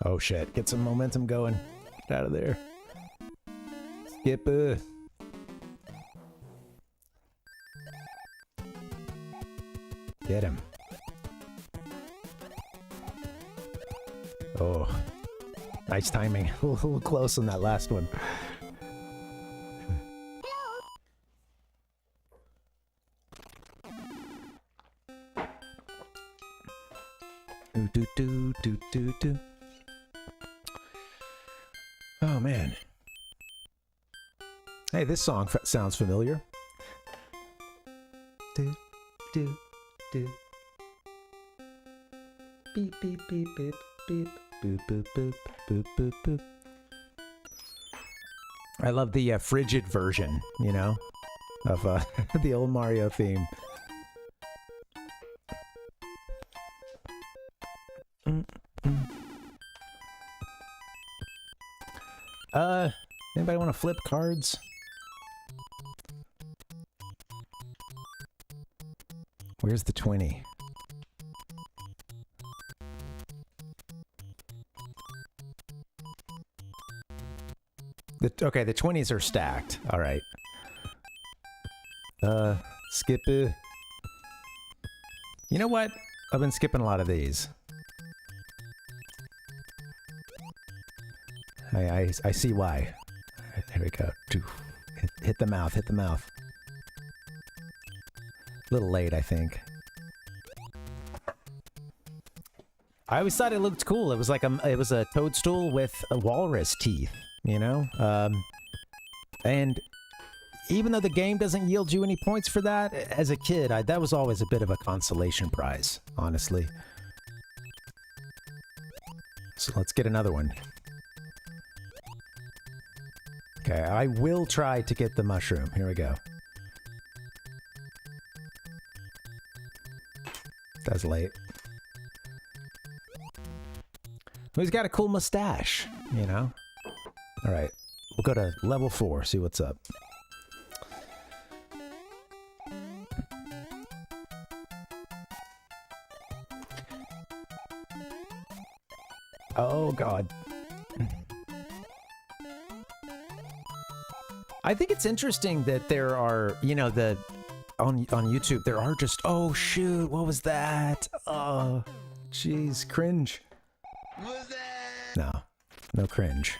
Oh shit, get some momentum going. Get out of there. Skip. Get him. Oh, nice timing. A little close on that last one. Do. Oh man. Hey, this song sounds familiar. Do. Beep beep beep beep beep boop boop boop boop boop boop. I love the frigid version, you know, of the old Mario theme. Anybody want to flip cards? Where's the 20? Okay, the 20s are stacked. All right. Skip it. You know what? I've been skipping a lot of these. I see why. Right, there we go. Hit the mouth, hit the mouth. A little late, I think. I always thought it looked cool. It was like it was a toadstool with a walrus teeth, you know? And even though the game doesn't yield you any points for that, as a kid, that was always a bit of a consolation prize, honestly. So let's get another one. Okay, I will try to get the mushroom. Here we go. That's late. He's got a cool mustache, you know? Alright, we'll go to level 4, see what's up. Oh, God. I think it's interesting that there are, you know, on YouTube, there are just, oh, shoot, what was that? Oh, jeez, cringe. What was that? No cringe.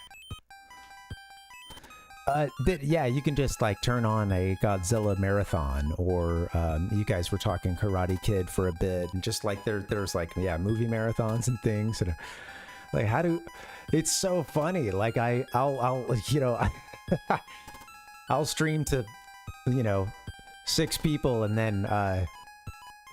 Yeah, you can just, like, turn on a Godzilla marathon, or you guys were talking Karate Kid for a bit, and just, like, there's, like, yeah, movie marathons and things, and, like, it's so funny, like, I'll you know, I'll stream to, you know, 6 people, and then,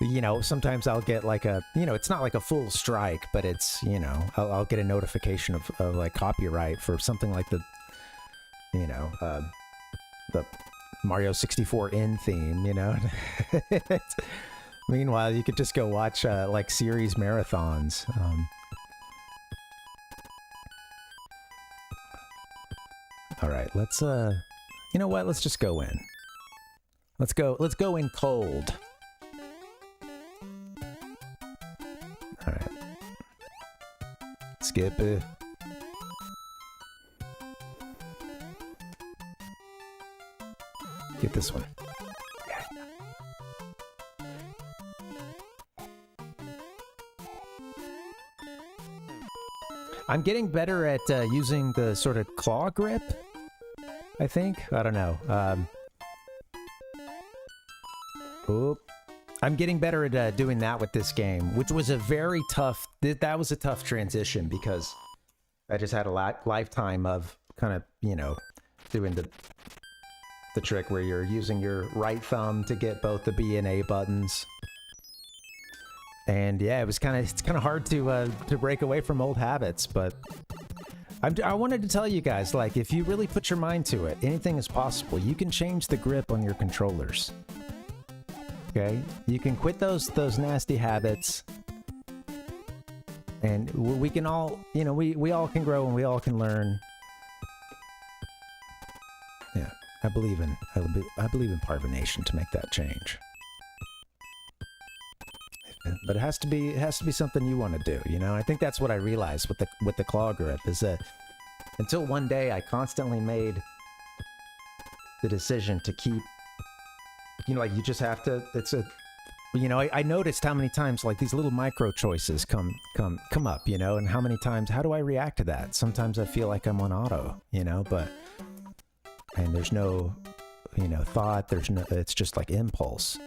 you know, sometimes I'll get like a, you know, it's not like a full strike, but it's, you know, I'll get a notification of like copyright for something like the, you know, the Mario 64 end theme, you know. Meanwhile, you could just go watch like series marathons. All right, let's you know what? Let's just go in. Let's go in cold. All right. Skip it. Get this one. Yeah. I'm getting better at using the sort of claw grip, I think. I don't know. I'm getting better at doing that with this game, which was a very tough... That was a tough transition, because I just had a lifetime of kind of, you know, doing the trick where you're using your right thumb to get both the B and A buttons. And yeah, it's kind of hard to break away from old habits, but I wanted to tell you guys, like, if you really put your mind to it, anything is possible. You can change the grip on your controllers. Okay? You can quit those nasty habits. And we can all, you know, we all can grow and we all can learn. Yeah, I believe in Parvination to make that change. But it has to be something you want to do, you know? I think that's what I realized with the claw grip, is that until one day I constantly made the decision to keep, you know, like, you just have to, it's a, you know, I noticed how many times, like, these little micro choices come up, you know, and how many times, how do I react to that? Sometimes I feel like I'm on auto, you know, and there's no, you know, thought, it's just like impulse.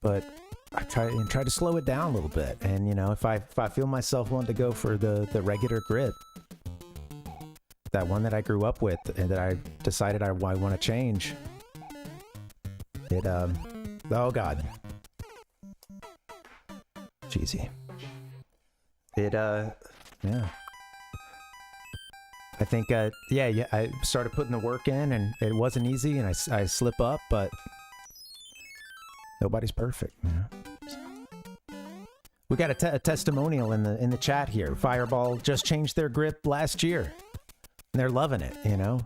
But I try to slow it down a little bit, and, you know, if I feel myself wanting to go for the regular grip, that one that I grew up with and that I decided I want to change, it oh god, cheesy. It yeah. I think yeah, I started putting the work in, and it wasn't easy, and I slip up, but nobody's perfect, you know. We got a testimonial in the chat here. Fireball just changed their grip last year, and they're loving it, you know.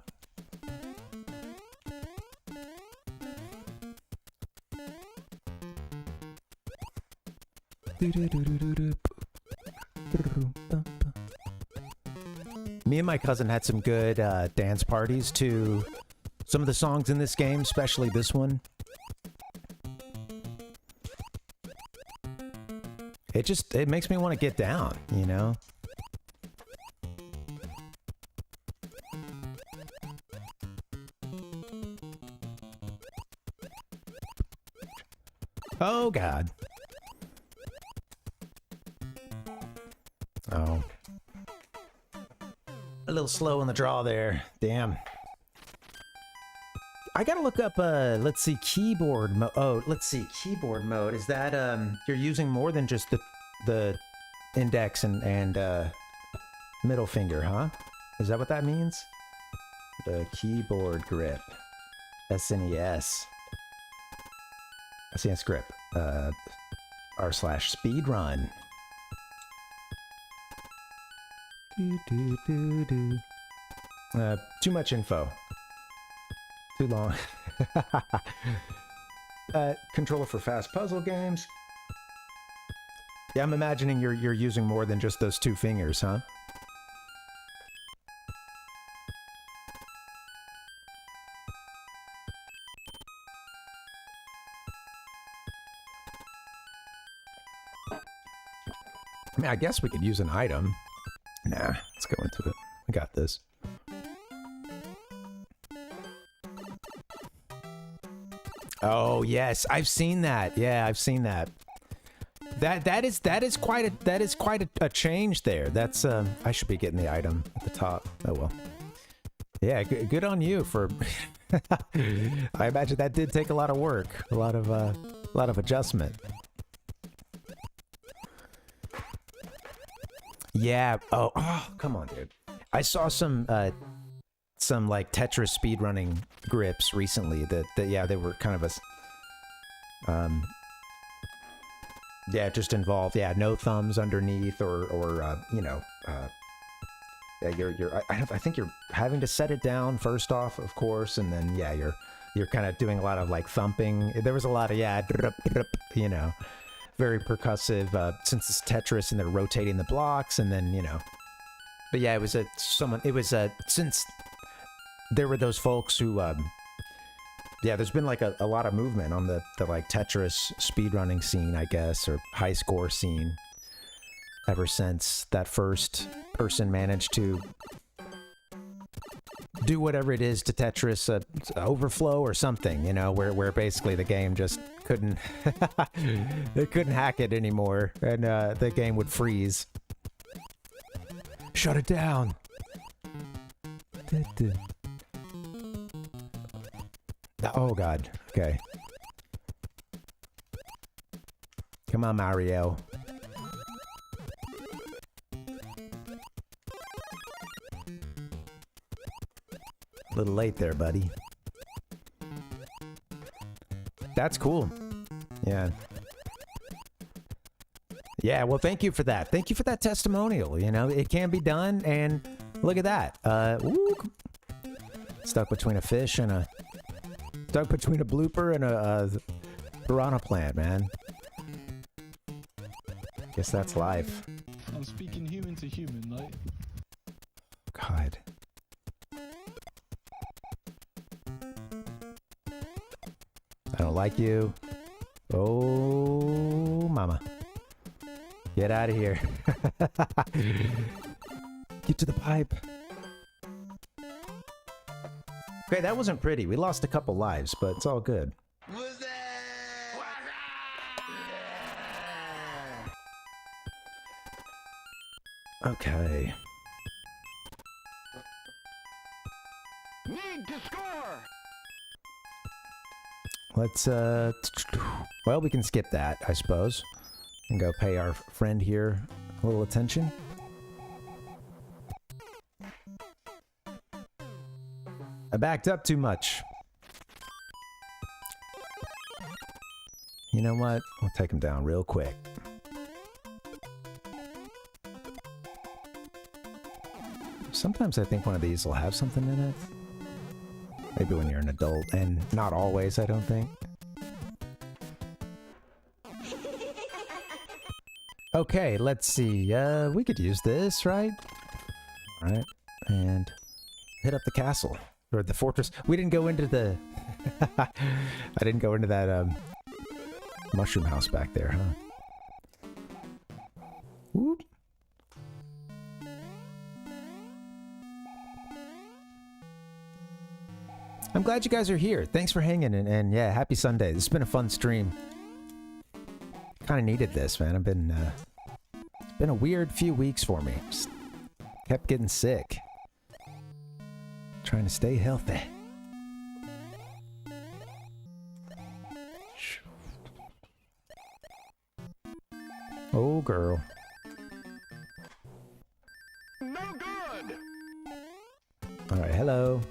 Me and my cousin had some good dance parties to some of the songs in this game, especially this one. It makes me want to get down, you know? Oh, God. Oh. A little slow in the draw there. Damn. I gotta look up, let's see, keyboard mode. Oh, let's see, keyboard mode. Is that, you're using more than just the index and middle finger, huh? Is that what that means? The keyboard grip. SNES. SNES grip. r/speedrun. Too much info. Too long. Controller for fast puzzle games. Yeah, I'm imagining you're using more than just those two fingers, huh? I mean, I guess we could use an item. Nah, let's go into it. We got this. Oh yes, I've seen that. Yeah, I've seen that. That is quite a change there. That's I should be getting the item at the top. Oh well. Yeah, good on you for. I imagine that did take a lot of work, a lot of adjustment. Yeah. Oh, come on, dude. I saw some like Tetris speedrunning grips recently that yeah, they were kind of a yeah, just involved, yeah, no thumbs underneath or you know, yeah, I think you're having to set it down first off, of course, and then yeah, you're kind of doing a lot of like thumping. There was a lot of yeah, you know, very percussive since it's Tetris and they're rotating the blocks and then, you know. But yeah, it was since there were those folks who yeah, there's been like a lot of movement on the like Tetris speedrunning scene, I guess, or high score scene ever since that first person managed to do whatever it is to Tetris, overflow or something, you know, where basically the game just couldn't they couldn't hack it anymore and the game would freeze. Shut it down. Oh god. Okay. Come on, Mario. A little late there, buddy. That's cool. Yeah. Yeah, well, thank you for that. Thank you for that testimonial. You know, it can be done, and look at that. Woo. Stuck between a fish and a... Stuck between a blooper and a piranha plant, man. Guess that's life. I'm speaking human to human, like. God. I don't like you. Oh, mama. Get out of here. Get to the pipe. Okay, that wasn't pretty. We lost a couple lives, but it's all good. Okay. Need to score. Let's, well, we can skip that, I suppose, and go pay our friend here a little attention. I backed up too much. You know what? We'll take him down real quick. Sometimes I think one of these will have something in it. Maybe when you're an adult, and not always, I don't think. Okay, let's see. We could use this, right? All right, and hit up the castle or the fortress. We didn't go into the. I didn't go into that mushroom house back there, huh? Whoop. I'm glad you guys are here. Thanks for hanging, and yeah, happy Sunday. This has been a fun stream. Kind of needed this, man. It's been a weird few weeks for me. Just kept getting sick. Trying to stay healthy. Oh, girl. No good. All right, hello.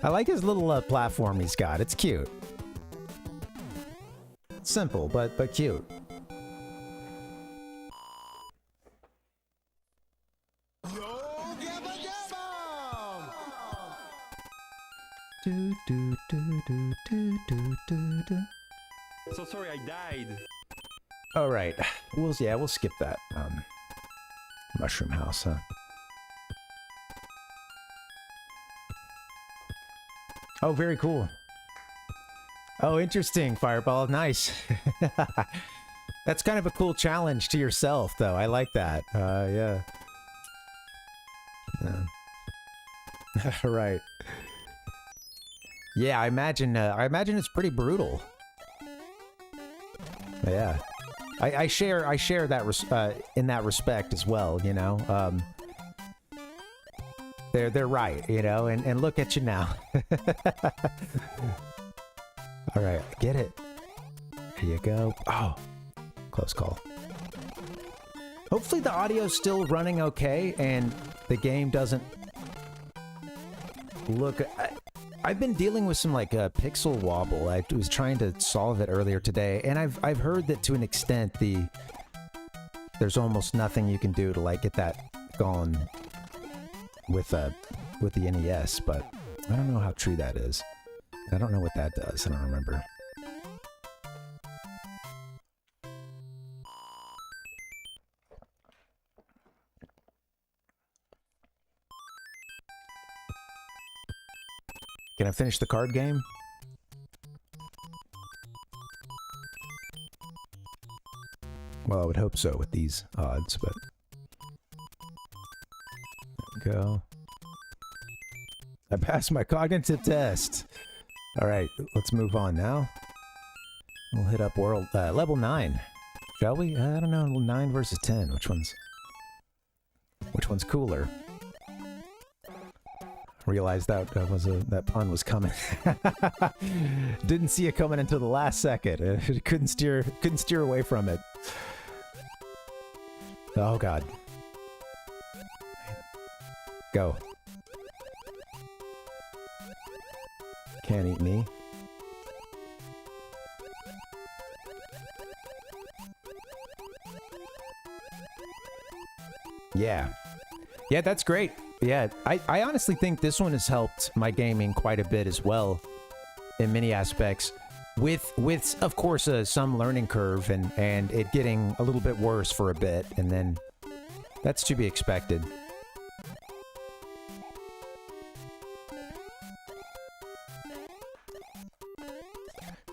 I like his little platform he's got. It's cute. Simple, but cute. So sorry I died. All right. We'll skip that. Mushroom house, huh? Oh, very cool. Oh, interesting, Fireball. Nice. That's kind of a cool challenge to yourself, though. I like that. Yeah. Right. Yeah, I imagine it's pretty brutal. Yeah. I share that in that respect as well, you know. They're right, you know, and look at you now. All right, get it. Here you go. Oh, close call. Hopefully the audio's still running okay and the game doesn't look... I've been dealing with some like pixel wobble. I was trying to solve it earlier today, and I've heard that to an extent there's almost nothing you can do to like get that gone with the NES, but I don't know how true that is. I don't know what that does. I don't remember. Can I finish the card game? Well, I would hope so with these odds, but... There we go. I passed my cognitive test! Alright, let's move on now. We'll hit up level 9. Shall we? I don't know, 9 versus 10. Which one's cooler? Realized that that pun was coming. Didn't see it coming until the last second. Couldn't steer away from it. Oh god. Go. Can't eat me. Yeah. Yeah, that's great. Yeah, I honestly think this one has helped my gaming quite a bit as well in many aspects, with of course some learning curve and it getting a little bit worse for a bit, and then that's to be expected.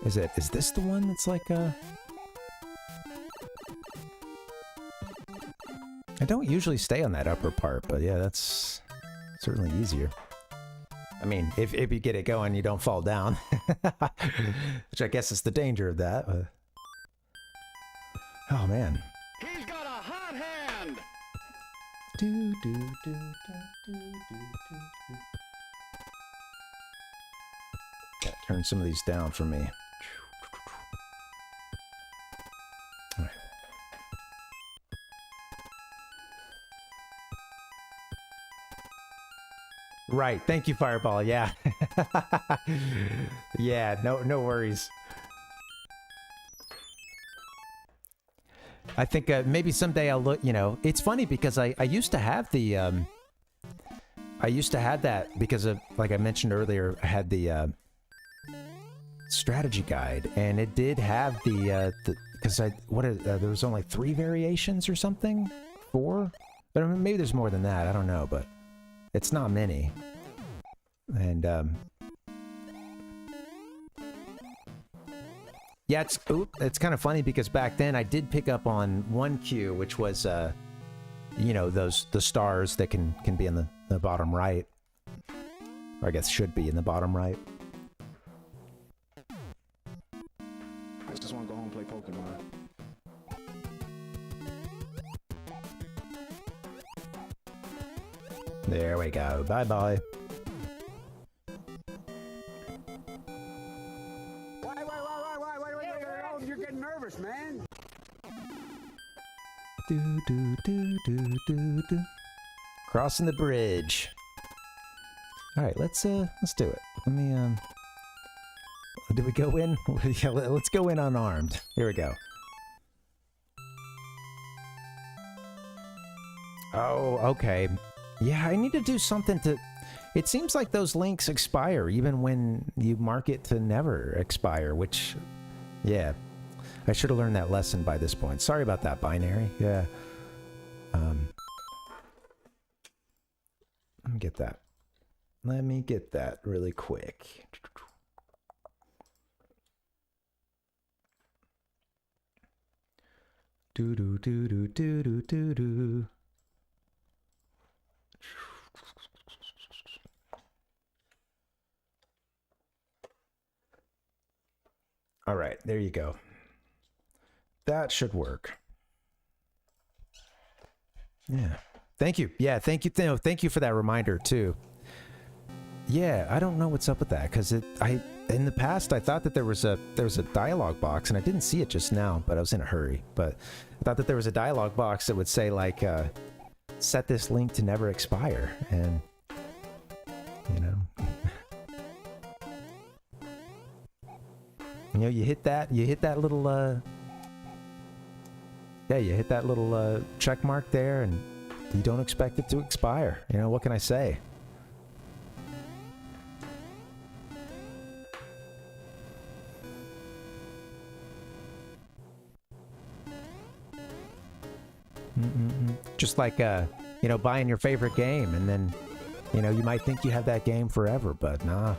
Is this the one that's like I don't usually stay on that upper part, but yeah, that's certainly easier. I mean, if you get it going, you don't fall down. Which I guess is the danger of that. Oh, man. He's got a hot hand! Yeah, turn some of these down for me. All right. Right. Thank you, Fireball. Yeah. Yeah, no worries. I think maybe someday I'll look, you know, it's funny because I used to have the, I used to have that because of, like I mentioned earlier, I had the strategy guide, and it did have the because there was only 3 variations or something, 4. But I mean, maybe there's more than that. I don't know, but it's not many. And yeah, it's kind of funny because back then I did pick up on one cue, which was you know, the stars that can be in the bottom right, or I guess should be in the bottom right. I just want to go home and play Pokemon. There we go. Bye bye. Wait, you're getting nervous, man. Do do do do do do. Crossing the bridge. All right, let's do it. Let me did we go in? Yeah, let's go in unarmed. Here we go. Oh, okay. Yeah, I need to do something to... It seems like those links expire even when you mark it to never expire, which... Yeah. I should have learned that lesson by this point. Sorry about that, Binary. Yeah. Let me get that. Let me get that really quick. Do do do do do do do do. All right, there you go. That should work. Yeah. Thank you. Yeah, thank you. Thank you for that reminder too. Yeah, I don't know what's up with that because in the past I thought that there was a dialogue box and I didn't see it just now, but I was in a hurry. But I thought that there was a dialogue box that would say like set this link to never expire, and you know. You know, you hit that little yeah, you hit that little check mark there and you don't expect it to expire. You know, what can I say? Just like you know, buying your favorite game and then, you know, you might think you have that game forever, but nah.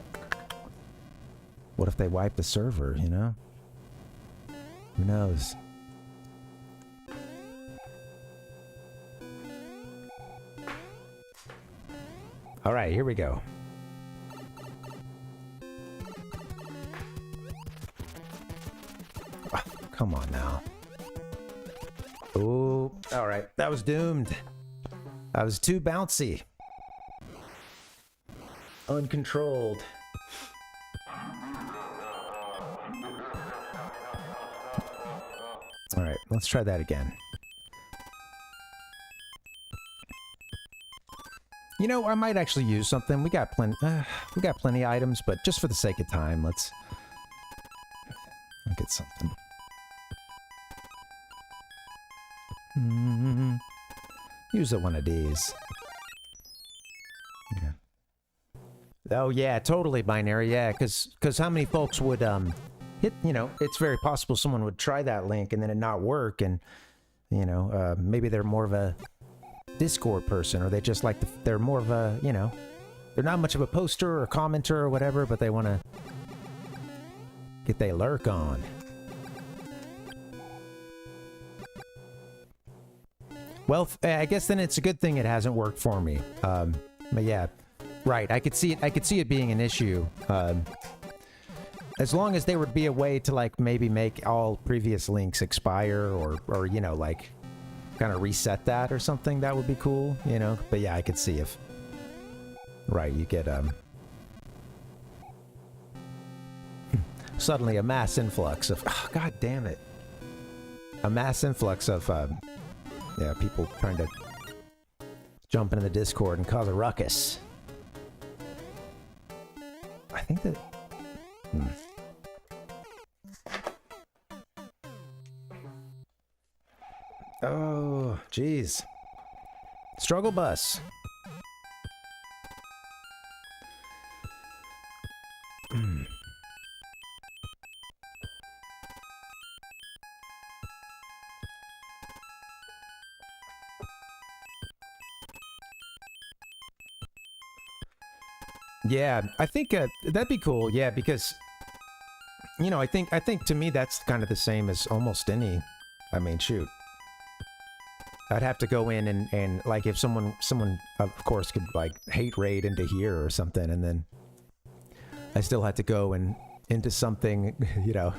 What if they wipe the server, you know? Who knows? All right, here we go. Oh, come on now. Oh, all right. That was doomed. That was too bouncy. Uncontrolled. All right, let's try that again. You know, I might actually use something. We got plenty of items, but just for the sake of time, let's get something. Use one of these. Yeah. Oh yeah, totally Binary. Yeah, because how many folks would hit? You know, it's very possible someone would try that link and then it not work, and you know, maybe they're more of a Discord person, or they just like they're more of a, you know, they're not much of a poster or commenter or whatever, but they want to get their lurk on. Well, I guess then it's a good thing it hasn't worked for me. But yeah, right. I could see it being an issue. As long as there would be a way to like maybe make all previous links expire, or you know, like kind of reset that or something, that would be cool, you know. But yeah, I could see if right, you get suddenly a mass influx of god damn it. A mass influx of yeah, people trying to jump into the Discord and cause a ruckus. I think that oh, jeez. Struggle bus. Yeah, I think that'd be cool. Yeah, because you know, I think to me that's kind of the same as almost any. I mean, shoot, I'd have to go in and like if someone of course could like hate raid into here or something, and then I still had to go and into something, you know,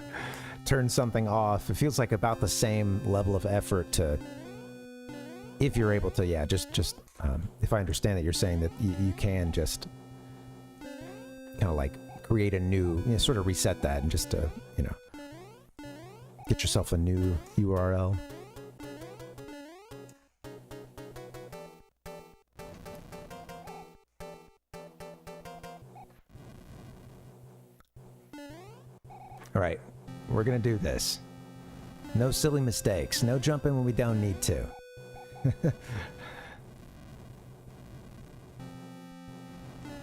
turn something off. It feels like about the same level of effort to, if you're able to, yeah, just if I understand that you're saying that you can just kind of like create a new, you know, sort of reset that and just you know, get yourself a new URL. All right, we're gonna do this. No silly mistakes. No jumping when we don't need to.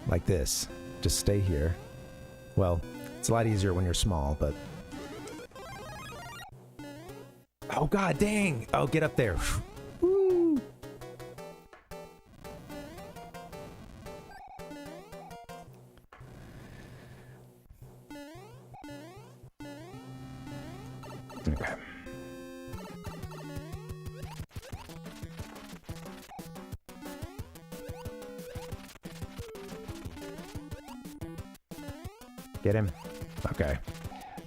Like this. Just stay here. Well, it's a lot easier when you're small, but... Oh, god dang! Oh, get up there. Woo! Okay. Get him? Okay.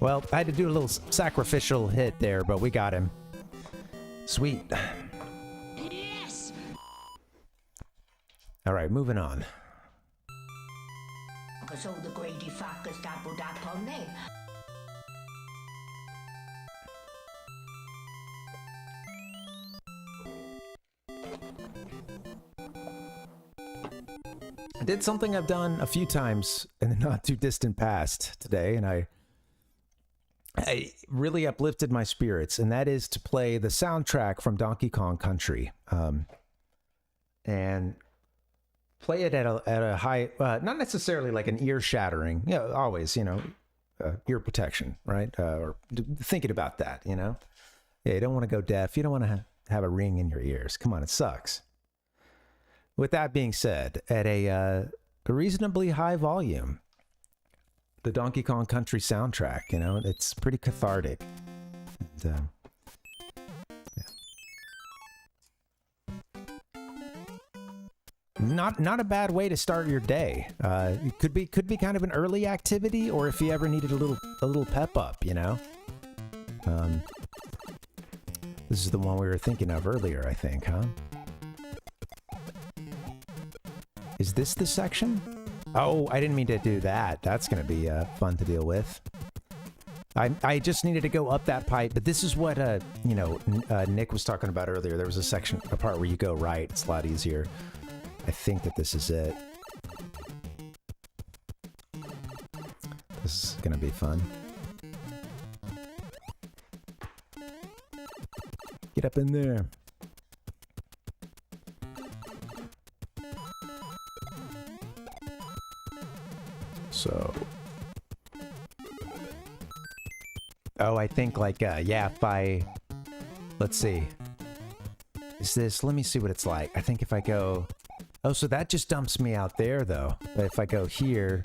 Well, I had to do a little sacrificial hit there, but we got him. Sweet. Yes! Alright, moving on. So the greedy fuckers doubled up on them. I did something I've done a few times in the not too distant past today, and I really uplifted my spirits, and that is to play the soundtrack from Donkey Kong Country, and play it at a high, not necessarily like an ear shattering, you know, always, you know, ear protection, right? Or thinking about that, you know? Yeah, you don't want to go deaf. You don't want to have a ring in your ears. Come on, it sucks. With that being said, at a reasonably high volume, the Donkey Kong Country soundtrack, you know, it's pretty cathartic. And, yeah. Not a bad way to start your day. It could be kind of an early activity, or if you ever needed a little pep up, you know. This is the one we were thinking of earlier, I think, huh? Is this the section? Oh, I didn't mean to do that. That's going to be fun to deal with. I just needed to go up that pipe, but this is what, you know, Nick was talking about earlier. There was a part where you go right. It's a lot easier. I think that this is it. This is going to be fun. Get up in there. So, oh, I think like, yeah, if I, let's see, is this, let me see what it's like. I think if I go, oh, so that just dumps me out there though. But if I go here,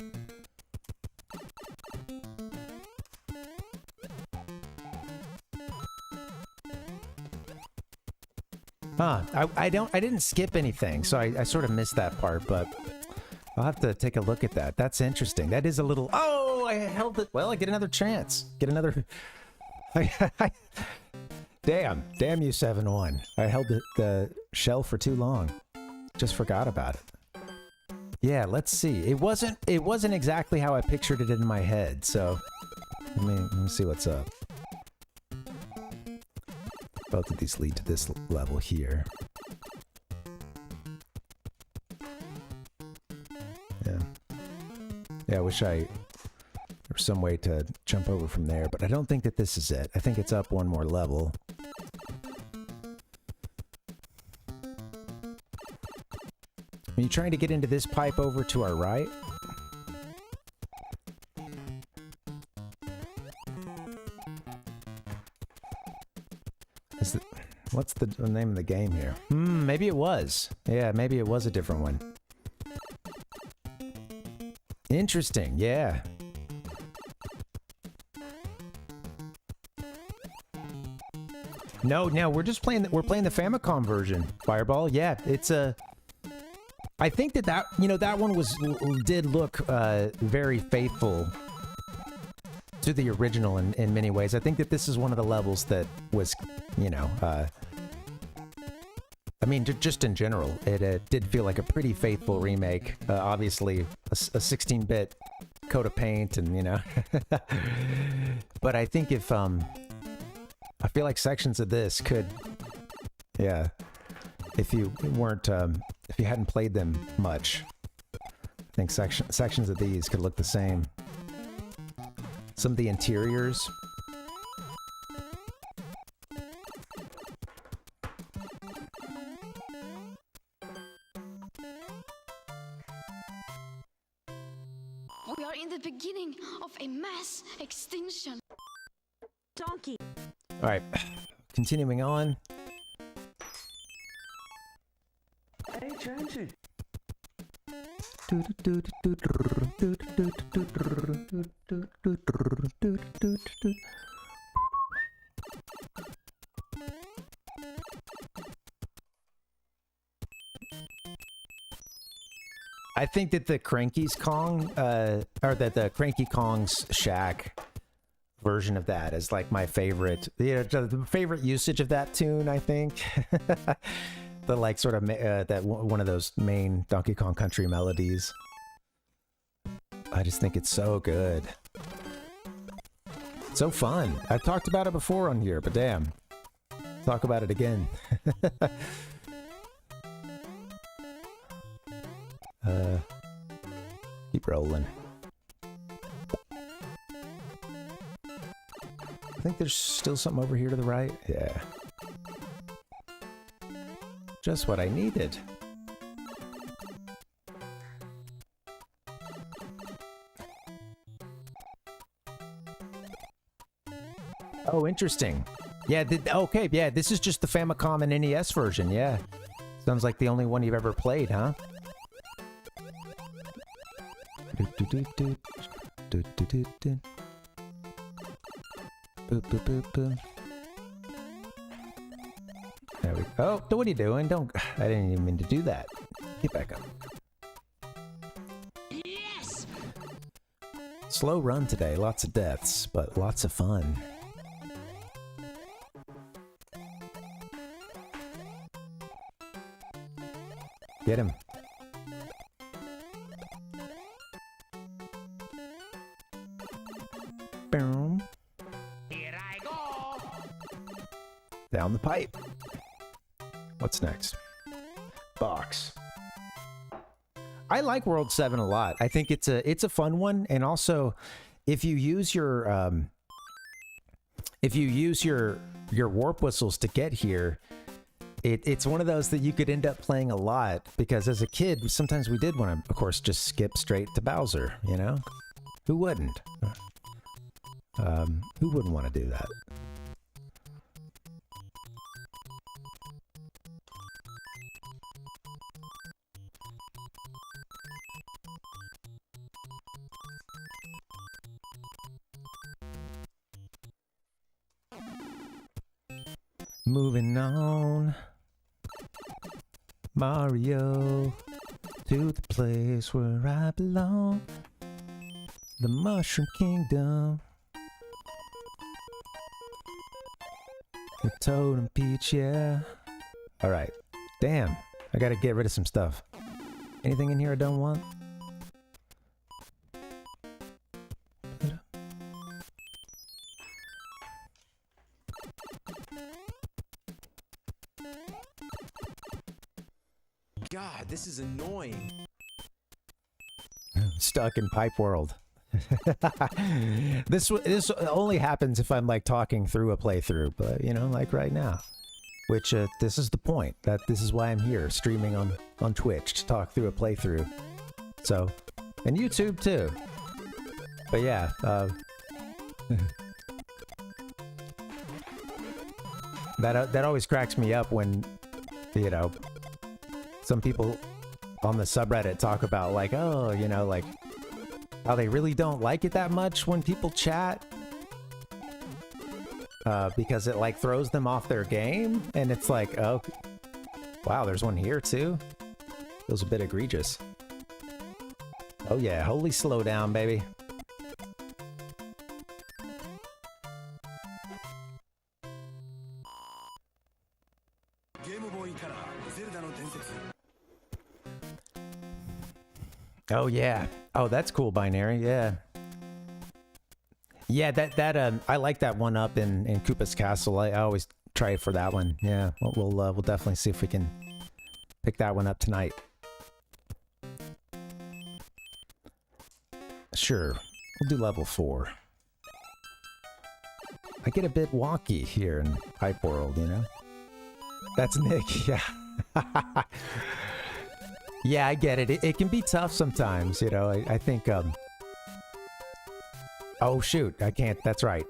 huh, I didn't skip anything, so I sort of missed that part, but I'll have to take a look at that. That's interesting. That is a little... Oh, I held it. Well, I get another chance. Get another... Damn you, 7-1. I held the shell for too long. Just forgot about it. Yeah, let's see. It wasn't exactly how I pictured it in my head, so... Let me see what's up. Both of these lead to this level here. Yeah, I wish there was some way to jump over from there, but I don't think that this is it. I think it's up one more level. Are you trying to get into this pipe over to our right? What's the name of the game here? Maybe it was. Yeah, maybe it was a different one. Interesting, yeah. No, we're just playing. We're playing the Famicom version. Fireball, yeah. It's a. I think that that one did look very faithful to the original in many ways. I think that this is one of the levels that was, I mean, just in general, it did feel like a pretty faithful remake. Obviously, a 16-bit coat of paint, and but I think if I feel like sections of this could, yeah, if you weren't, if you hadn't played them much, I think sections of these could look the same. Some of the interiors. We are in the beginning of a mass extinction. Donkey. All right, continuing on. Hey, Changey. I think that the Cranky's Kong, or that the Cranky Kong's Shack version of that is like my favorite, the favorite usage of that tune, I think. The like sort of that one of those main Donkey Kong Country melodies. I just think it's so good, so fun. I've talked about it before on here, but damn, talk about it again. Keep rolling. I think there's still something over here to the right. Yeah. Just what I needed. Oh, interesting. Yeah, okay, yeah, this is just the Famicom and NES version, yeah. Sounds like the only one you've ever played, huh? Boop, boop, boop, boop. There we go. Oh, what are you doing? Don't. I didn't even mean to do that. Get back up. Yes! Slow run today. Lots of deaths, but lots of fun. Get him. Boom. Here I go. Down the pipe. What's next? Box. I like World 7 a lot. I think it's a fun one, and also if you use your warp whistles to get here, it's one of those that you could end up playing a lot, because as a kid sometimes we did want to, of course, just skip straight to Bowser, you know? Who wouldn't? Who wouldn't want to do that? Moving on, Mario, to the place where I belong, the Mushroom Kingdom. The Toad and Peach, yeah. Alright. Damn. I gotta get rid of some stuff. Anything in here I don't want? God, this is annoying. Stuck in Pipe World. This only happens if I'm like talking through a playthrough, but you know, like right now, which this is the point, that this is why I'm here streaming on Twitch, to talk through a playthrough. So, and YouTube too. But yeah, that always cracks me up when, you know, some people on the subreddit talk about like, oh, you know, like how they really don't like it that much when people chat. Because it like throws them off their game, and it's like, oh, wow, there's one here too. Feels a bit egregious. Oh yeah, holy slowdown, baby. Oh yeah. Oh, that's cool, Binary. Yeah. Yeah, that I like that one up in Koopa's Castle. I always try for that one. Yeah, we'll definitely see if we can pick that one up tonight. Sure, we'll do level 4. I get a bit wonky here in Hype World, you know? That's Nick, yeah. Yeah, I get it. It can be tough sometimes, you know? I think, oh, shoot. I can't. That's right.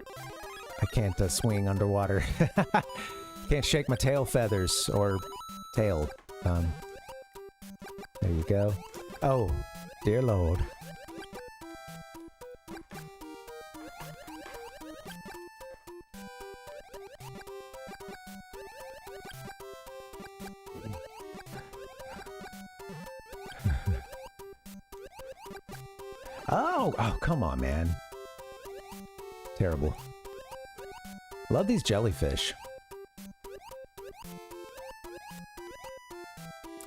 I can't swing underwater. Can't shake my tail feathers or tail. There you go. Oh, dear Lord. Oh, come on, man. Terrible. Love these jellyfish.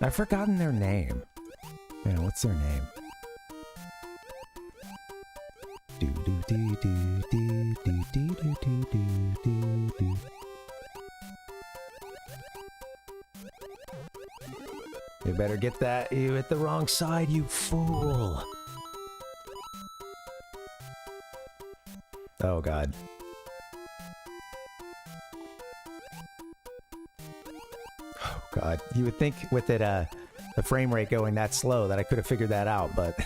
I've forgotten their name. Man, what's their name? Do do do do do do do do do do do. You better get that. You hit the wrong side, you fool. Oh God. Oh God. You would think with it the frame rate going that slow that I could have figured that out, but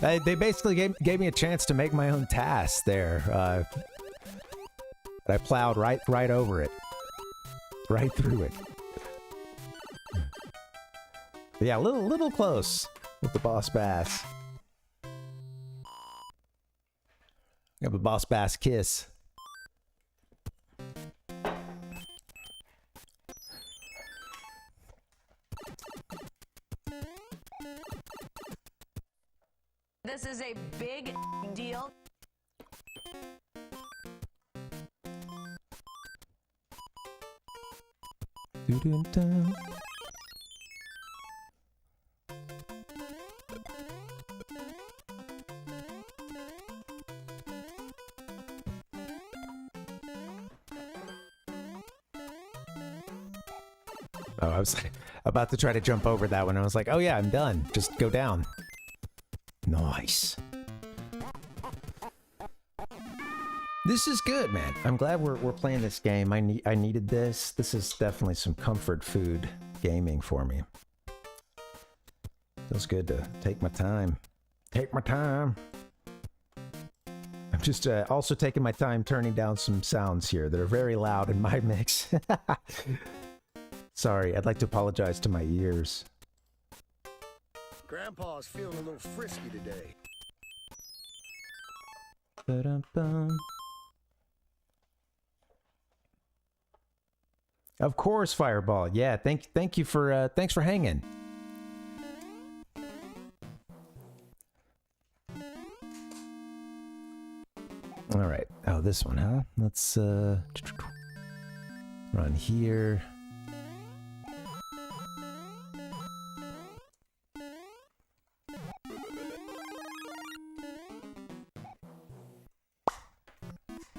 they basically gave me a chance to make my own task there. But I plowed right over it. Right through it. But yeah, a little close with the boss bass. Got the boss bass kiss. This is a big deal. Doo-doo-doo. Oh, I was about to try to jump over that one. I was like, oh yeah, I'm done. Just go down. Nice. This is good, man. I'm glad we're playing this game. I needed this. This is definitely some comfort food gaming for me. Feels good to take my time. Take my time. I'm just also taking my time turning down some sounds here that are very loud in my mix. Sorry, I'd like to apologize to my ears. Grandpa's feeling a little frisky today. Ba-dum-bum. Of course, Fireball. Yeah, thank you for thanks for hanging. All right. Oh, this one, huh? Let's run here.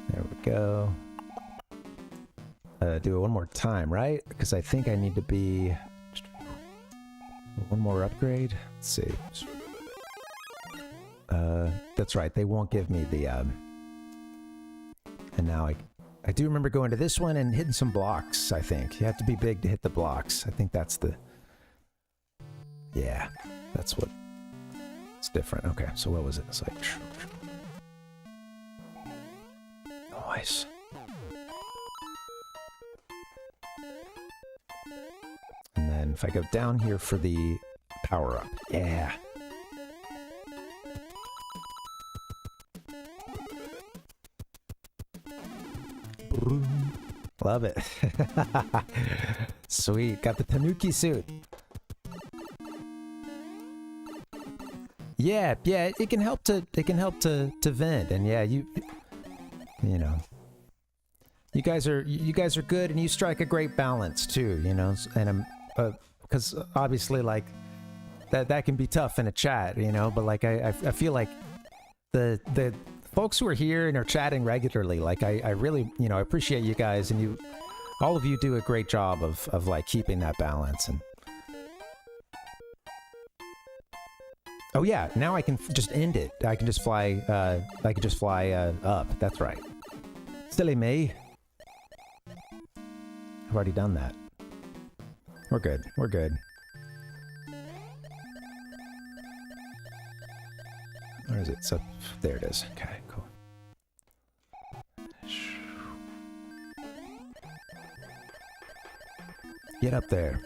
There we go. Do it one more time, right? Because I think I need to be one more upgrade. Let's see. That's right. They won't give me the and now I do remember going to this one and hitting some blocks. I think you have to be big to hit the blocks. I think that's the that's what it's different. Okay, so what was it? It's like nice. And then if I go down here for the power up, yeah. Love it. Sweet. Got the Tanuki suit. Yeah, it can help to vent, and yeah, you know, you guys are good, and you strike a great balance too, you know, and because obviously like that can be tough in a chat, you know, but like I feel like the folks who are here and are chatting regularly, like I really, you know, I appreciate you guys, and all of you do a great job of like keeping that balance. And oh yeah, now I can just end it. I can just fly up. That's right. Silly me. I've already done that. We're good. We're good. Where is it? So there it is. Okay, cool. Get up there.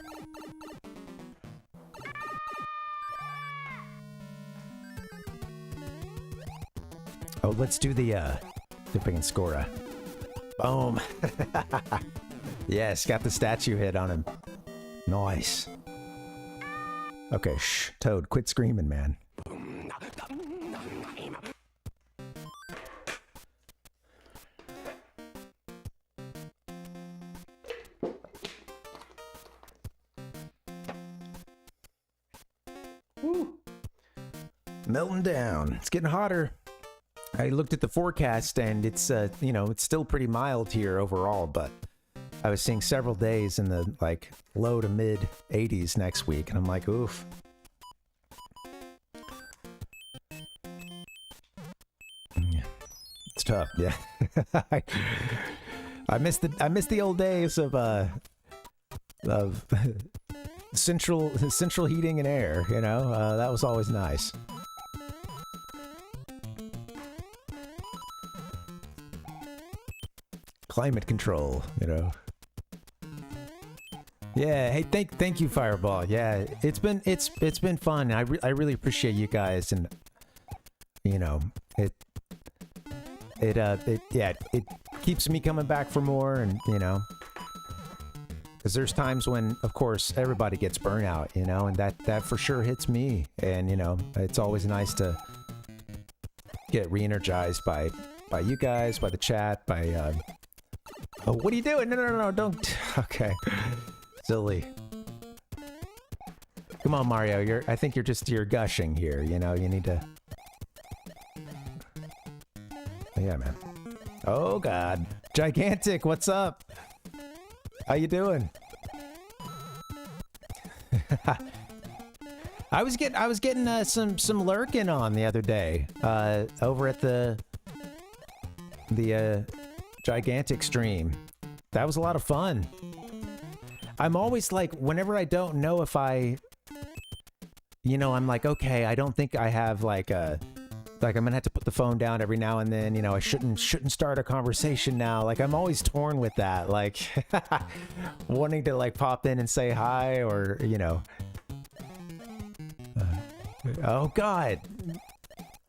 Oh, let's do the, see if I can score a... Boom! Yes, got the statue hit on him. Nice. Okay, shh. Toad, quit screaming, man. Woo. Melting down. It's getting hotter. I looked at the forecast and it's, you know, it's still pretty mild here overall, but I was seeing several days in the, like, low to mid 80s next week, and I'm like, oof. Yeah. It's tough, yeah. I miss the old days of central heating and air, you know? That was always nice. Climate control, you know. Yeah, hey, thank you, Fireball. Yeah, it's been fun. I really appreciate you guys, and you know, it keeps me coming back for more, and you know, because there's times when, of course, everybody gets burnout, you know, and that for sure hits me, and you know, it's always nice to get re-energized by you guys, by the chat, by oh, what are you doing? No, don't. Okay. Silly. Come on, Mario. I think you're gushing here, you know, you need to... Yeah, man. Oh, God. Gigantic, what's up? How you doing? I was getting some lurking on the other day, over at the Gigantic stream. That was a lot of fun. I'm always like, whenever I don't know if I, you know, I'm like, okay, I don't think I have like I'm gonna have to put the phone down every now and then, you know, I shouldn't start a conversation now. Like, I'm always torn with that, like, wanting to like pop in and say hi, or, you know. Oh, God.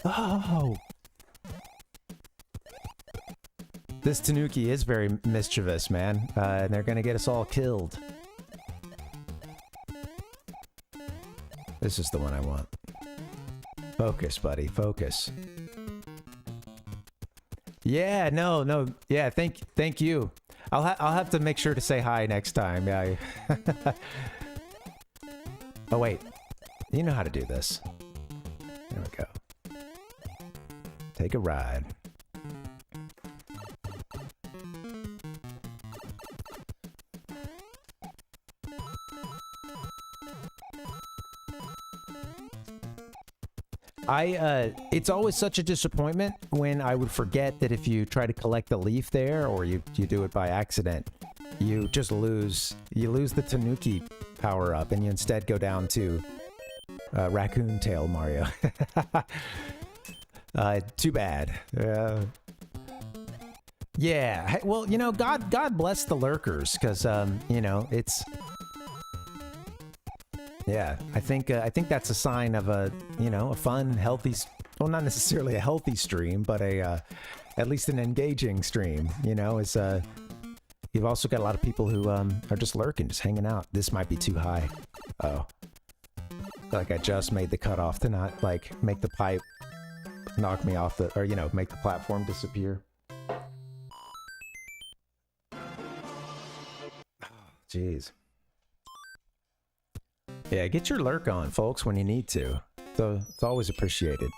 Oh. This Tanuki is very mischievous, man, and they're gonna get us all killed. This is the one I want. Focus, buddy, focus. Yeah, no, yeah, thank you. I'll have to make sure to say hi next time. Yeah. Oh wait, you know how to do this. There we go. Take a ride. It's always such a disappointment when I would forget that if you try to collect the leaf there, or you do it by accident, you just lose the Tanuki power up, and you instead go down to Raccoon Tail Mario. Too bad. Yeah, well, you know, God bless the lurkers, because you know, it's... Yeah, I think that's a sign of a, you know, a fun, healthy, well, not necessarily a healthy stream, but a at least an engaging stream, you know, is you've also got a lot of people who are just lurking, just hanging out. This might be too high. Oh. I feel like I just made the cutoff to not, like, make the pipe knock me off the, or, you know, make the platform disappear. Jeez. Yeah, get your lurk on, folks, when you need to. So it's always appreciated.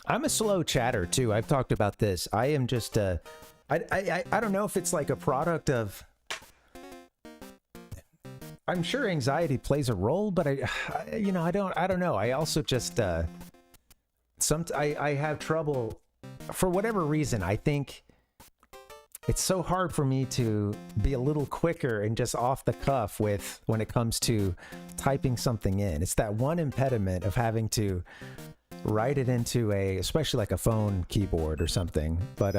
I'm a slow chatter too. I've talked about this. I am just I don't know if it's like a product of, I'm sure anxiety plays a role, but I you know, I don't know. I also just I have trouble for whatever reason. I think it's so hard for me to be a little quicker and just off the cuff with when it comes to typing something in. It's that one impediment of having to write it into especially like a phone keyboard or something. But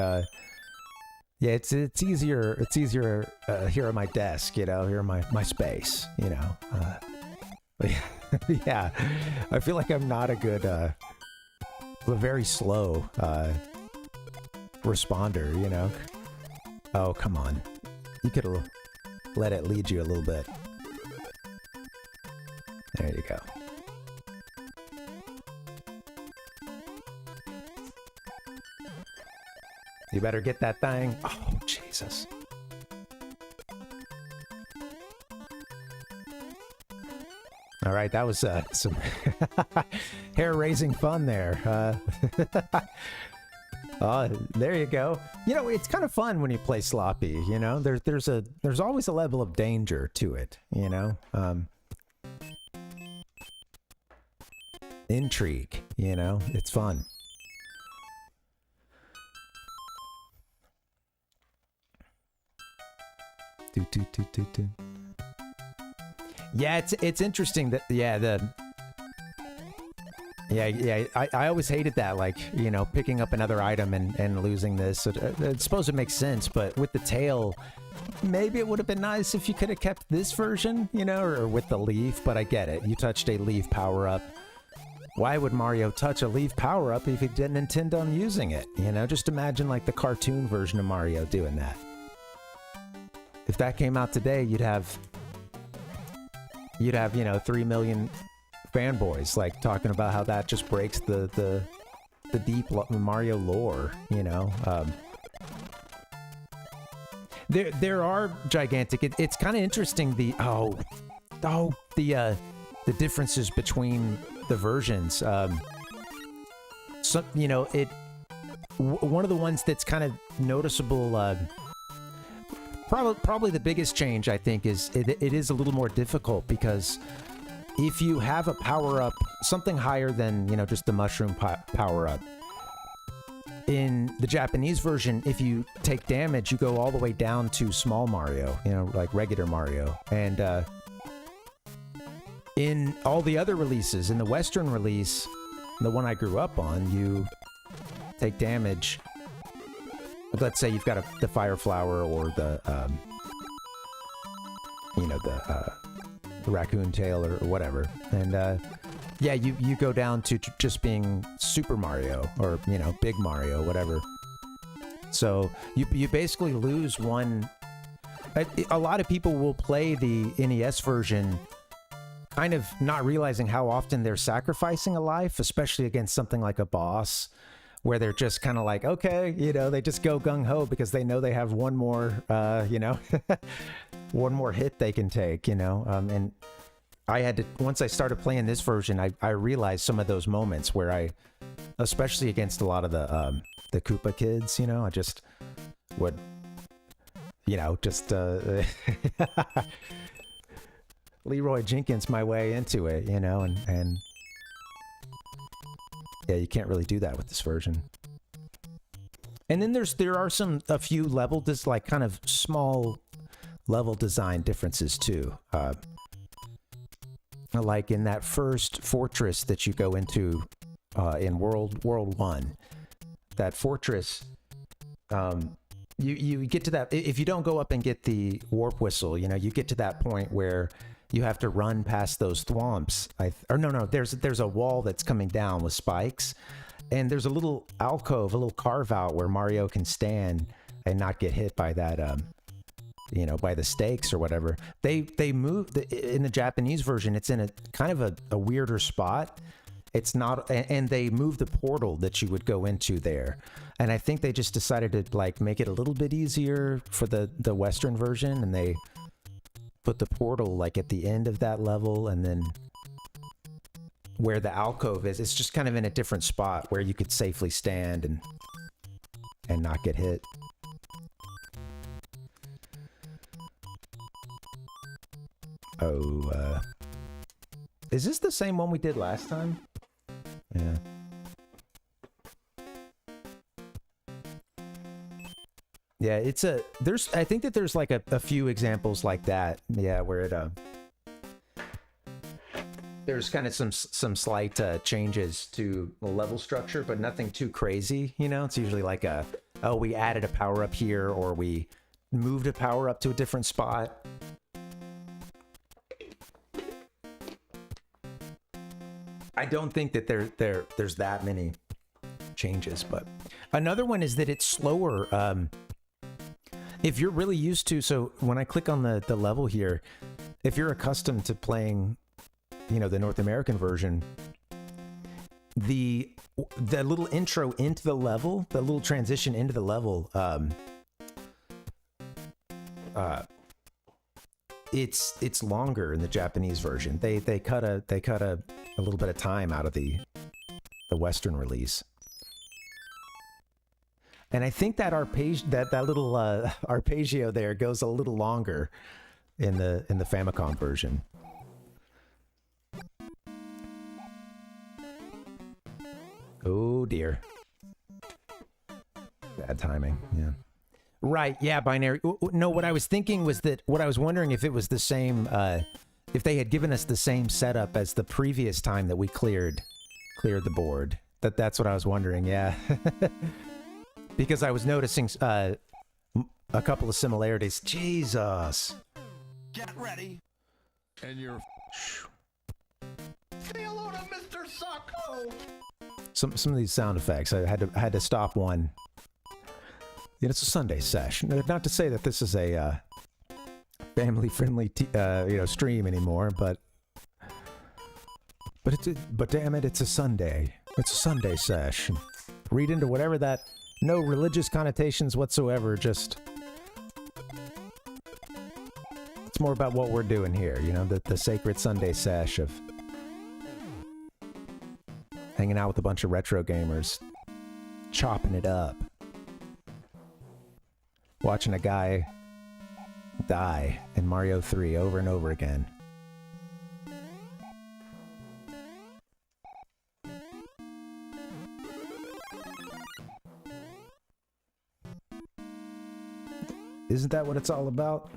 yeah, it's easier here at my desk, you know, here in my space, you know. But yeah, I feel like I'm not a good a very slow responder, you know. Oh, come on. You could have let it lead you a little bit. There you go. You better get that thing. Oh, Jesus. All right, that was some hair-raising fun there. There you go. You know, it's kind of fun when you play sloppy, you know? There's always a level of danger to it, you know? Intrigue, you know? It's fun. Yeah, it's interesting that I always hated that, like, you know, picking up another item and losing this. I suppose it makes sense, but with the tail, maybe it would have been nice if you could have kept this version, you know, or with the leaf, but I get it. You touched a leaf power-up. Why would Mario touch a leaf power-up if he didn't intend on using it? You know, just imagine, like, the cartoon version of Mario doing that. If that came out today, you'd have, you know, 3 million fanboys like talking about how that just breaks the deep Mario lore, you know. There are gigantic. It's kind of interesting the differences between the versions. So, you know, one of the ones that's kind of noticeable. Probably the biggest change, I think, is it is a little more difficult because if you have a power-up, something higher than, you know, just the mushroom power-up, in the Japanese version, if you take damage, you go all the way down to small Mario, you know, like regular Mario. And in all the other releases, in the Western release, the one I grew up on, you take damage. Let's say you've got the fire flower or the, you know, the raccoon tail or whatever. And, yeah, you go down to just being Super Mario or, you know, Big Mario, whatever. So you basically lose one. A lot of people will play the NES version kind of not realizing how often they're sacrificing a life, especially against something like a boss, where they're just kind of like, okay, you know, they just go gung-ho because they know they have one more, you know, one more hit they can take, you know. And I had to, once I started playing this version, I realized some of those moments where I, especially against a lot of the Koopa kids, you know, I just would, you know, just Leroy Jenkins my way into it, you know, and yeah, you can't really do that with this version. And then there are a few level, like kind of small level design differences too. Like in that first fortress that you go into in World 1, that fortress, you get to that, if you don't go up and get the warp whistle, you know, you get to that point where you have to run past those thwomps. No, there's a wall that's coming down with spikes, and there's a little alcove, a little carve out where Mario can stand and not get hit by that, you know, by the stakes or whatever. They moved in the Japanese version. It's in a kind of a weirder spot. It's not, and they moved the portal that you would go into there. And I think they just decided to like make it a little bit easier for the Western version, and they put the portal like at the end of that level, and then where the alcove is, it's just kind of in a different spot where you could safely stand and not get hit. Oh, is this the same one we did last time? Yeah. Yeah, it's I think that there's like a few examples like that. Yeah, where it, there's kind of some slight changes to the level structure, but nothing too crazy, you know? It's usually like oh, we added a power up here, or we moved a power up to a different spot. I don't think that there's that many changes, but another one is that it's slower. If you're really used to, so when I click on the level here, if you're accustomed to playing, you know, the North American version, the little intro into the level, the little transition into the level, it's longer in the Japanese version. They cut a little bit of time out of the Western release. And I think that that little arpeggio there goes a little longer in the Famicom version. Oh dear. Bad timing. Yeah. Right. Yeah. Binary. No, what I was thinking was that what I was wondering if it was the same, if they had given us the same setup as the previous time that we cleared the board. That's what I was wondering. Yeah. Because I was noticing a couple of similarities. Jesus. Get ready. And you're... Say hello to Mr. Socko. Some of these sound effects, I had to stop one. Yeah, it's a Sunday sesh. Not to say that this is a family-friendly stream anymore, but damn it, it's a Sunday. It's a Sunday sesh. Read into whatever that. No religious connotations whatsoever. Just it's more about what we're doing here. You know, the sacred Sunday sesh of hanging out with a bunch of retro gamers, chopping it up, watching a guy die in Mario 3 over and over again. Isn't that what it's all about?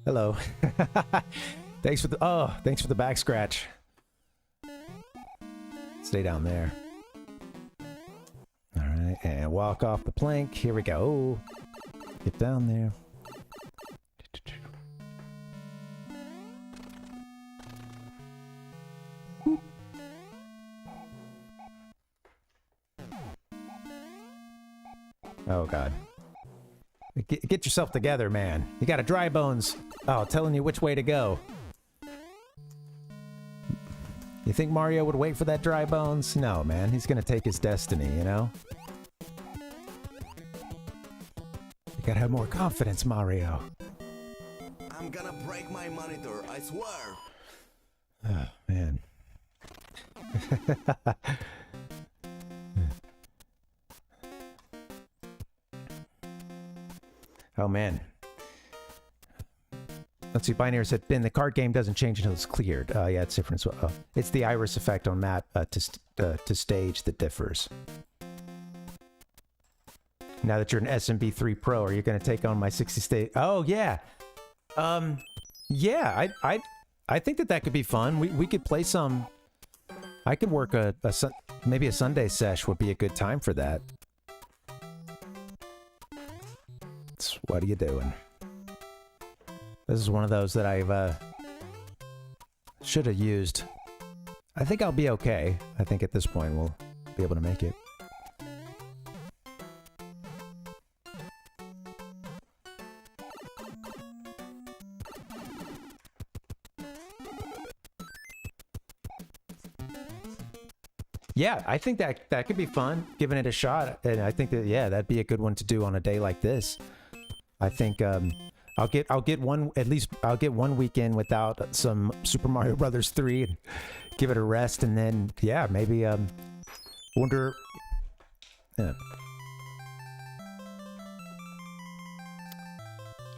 Hello. Thanks for the back scratch. Stay down there. All right, and walk off the plank. Here we go. Get down there. Oh, God. Get yourself together, man. You got a dry bones. Oh, telling you which way to go. You think Mario would wait for that dry bones? No, man. He's gonna take his destiny, you know? You gotta have more confidence, Mario. I'm gonna break my monitor, I swear. Oh, man. Oh, man. Let's see, Binary said, Ben, the card game doesn't change until it's cleared. Yeah, it's different as well. It's the iris effect on map to stage that differs. Now that you're an SMB3 Pro, are you going to take on my 60 stage? Oh, yeah. Yeah, I think that could be fun. We could play some... I could work maybe a Sunday sesh would be a good time for that. So what are you doing? This is one of those that I've should have used. I think I'll be okay. I think at this point we'll be able to make it. Yeah, I think that could be fun, giving it a shot, and I think that that'd be a good one to do on a day like this. I think I'll get one weekend without some Super Mario Brothers 3 and give it a rest, and then maybe wonder. Yeah.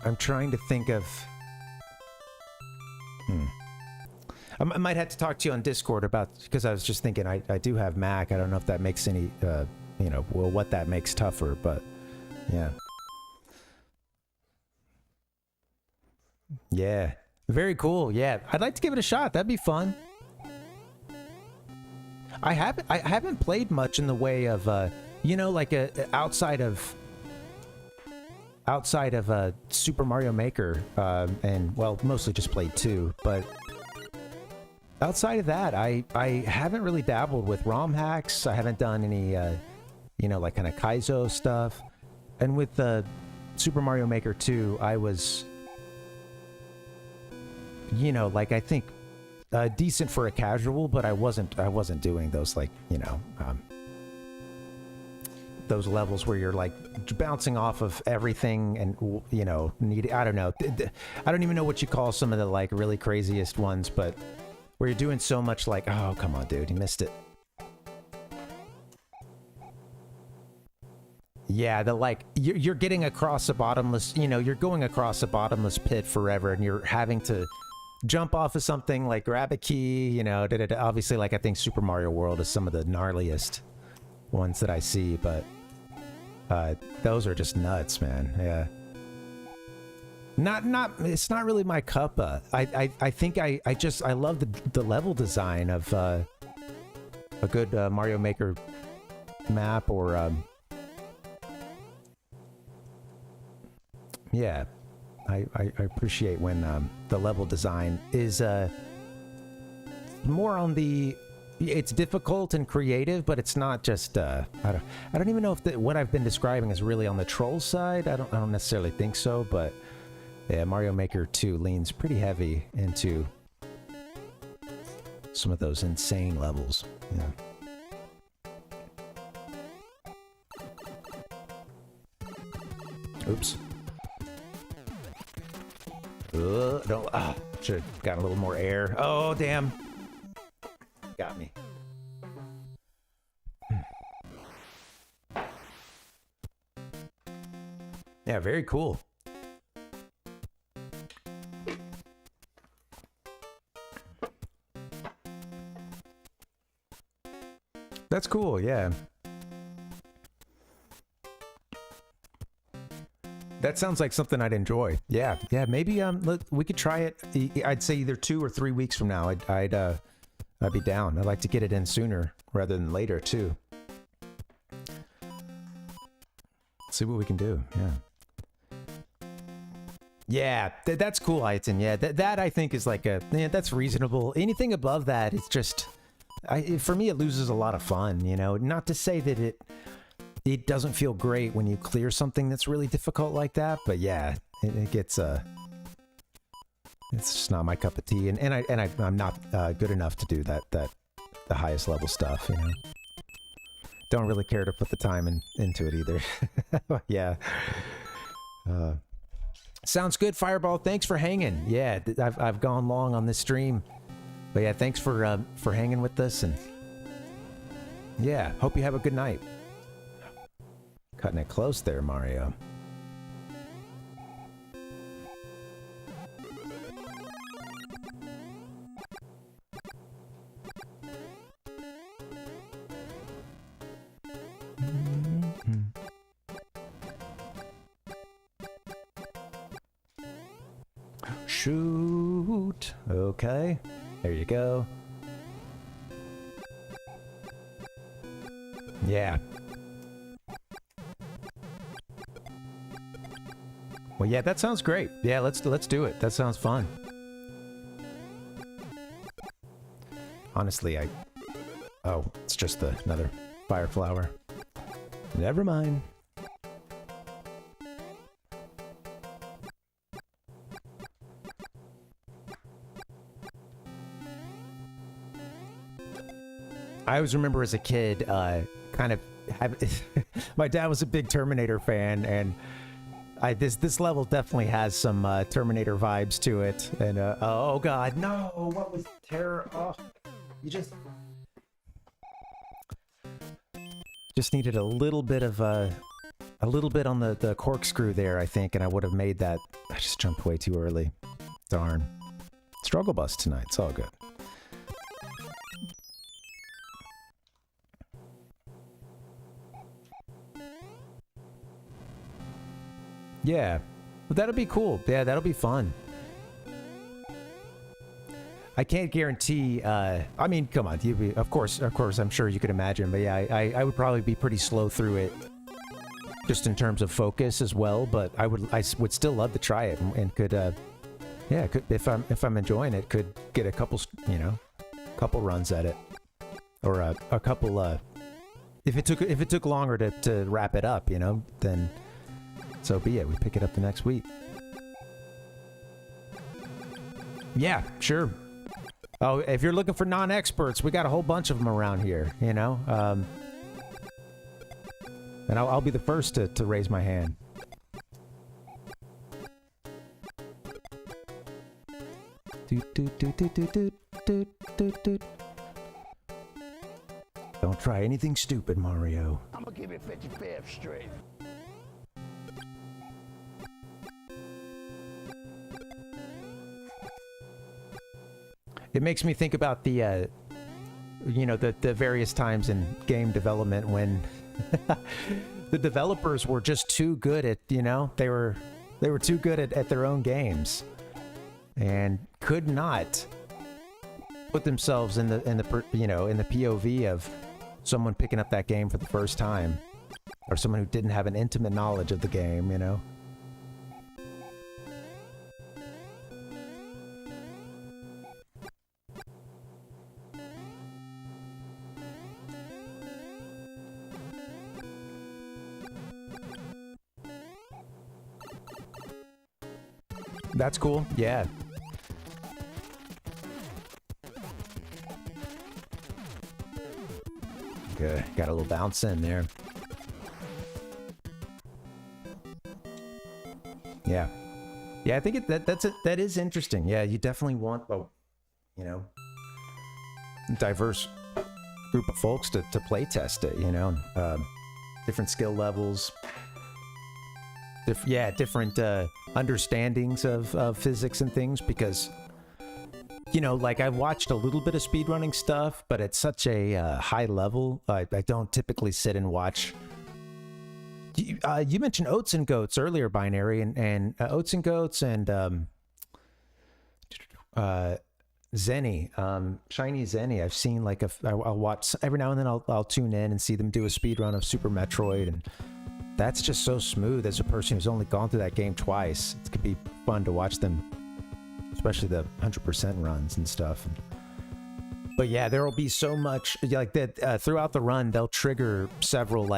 I'm trying to think of. I might have to talk to you on Discord about, because I was just thinking I do have Mac. I don't know if that makes any, what that makes tougher, but yeah. Yeah. Very cool. Yeah. I'd like to give it a shot. That'd be fun. I haven't played much in the way of, outside of Super Mario Maker, and, well, mostly just played 2, but outside of that, I haven't really dabbled with ROM hacks. I haven't done any, kind of Kaizo stuff. And with Super Mario Maker 2, I was, I think decent for a casual, but I wasn't doing those those levels where you're like bouncing off of everything and I don't know. I don't even know what you call some of the like really craziest ones, but where you're doing so much like, oh, come on, dude, you missed it. Yeah, you're getting across a bottomless, you're going across a bottomless pit forever, and you're having to jump off of something, like grab a key, obviously, like I think Super Mario World is some of the gnarliest ones that I see, but those are just nuts, man. Yeah. It's not really my cup. I think I love the level design of a good Mario Maker map, or I appreciate when the level design is more on the, it's difficult and creative, but it's not just I don't even know if what I've been describing is really on the troll side. I don't necessarily think so, but yeah, Mario Maker 2 leans pretty heavy into some of those insane levels. Yeah. Oops. Should have got a little more air. Oh, damn. Got me. Yeah, very cool. That's cool, yeah. That sounds like something I'd enjoy. Yeah, maybe we could try it. I'd say either 2 or 3 weeks from now. I'd be down. I'd like to get it in sooner rather than later too. See what we can do. Yeah, that's cool, Aiton. Yeah, that I think is like that's reasonable. Anything above that, it's just, for me, it loses a lot of fun. Not to say that it doesn't feel great when you clear something that's really difficult like that, but yeah, it gets it's just not my cup of tea, and I'm not good enough to do the highest level stuff. Don't really care to put the time into it either. Yeah. Sounds good, Fireball. Thanks for hanging. Yeah, I've gone long on this stream, but yeah, thanks for hanging with us, and yeah, hope you have a good night. Cutting it close there, Mario. Shoot. Okay. There you go. Yeah. Well, yeah, that sounds great. Yeah, let's do it. That sounds fun. Honestly, oh, it's just another fire flower. Never mind. I always remember as a kid, kind of my dad was a big Terminator fan, and this level definitely has some Terminator vibes to it. And oh god, no! What was terror? Oh, you just needed a little bit of a little bit on the corkscrew there, I think, and I would have made that. I just jumped way too early. Darn. Struggle bus tonight. It's all good. Yeah, but that'll be cool. Yeah, that'll be fun. I can't guarantee. I mean, come on. Of course. I'm sure you could imagine. But yeah, I would probably be pretty slow through it, just in terms of focus as well. But I would still love to try it, and could, yeah, could if I'm enjoying it, could get a couple, couple runs at it, or a couple. If it took longer to wrap it up, then. So be it. We pick it up the next week. Yeah, sure. Oh, if you're looking for non-experts, we got a whole bunch of them around here, And I'll be the first to raise my hand. Don't try anything stupid, Mario. I'm gonna give you 55th straight. It makes me think about the various times in game development when the developers were just too good at, they were too good at their own games and could not put themselves in the POV of someone picking up that game for the first time, or someone who didn't have an intimate knowledge of the game, That's cool. Yeah. Good. Got a little bounce in there. Yeah. Yeah, I think that is interesting. Yeah, you definitely want diverse group of folks to play test it, different skill levels. Different understandings of physics and things, because I've watched a little bit of speedrunning stuff, but at such a high level, I don't typically sit and watch. You mentioned Oats and Goats earlier, Binary, and Oats and Goats and Zenny, Shiny Zenny. I've seen I'll watch every now and then. I'll tune in and see them do a speedrun of Super Metroid, and that's just so smooth. As a person who's only gone through that game twice, it could be fun to watch them, especially the 100% runs and stuff. But yeah, there will be so much like that throughout the run. They'll trigger several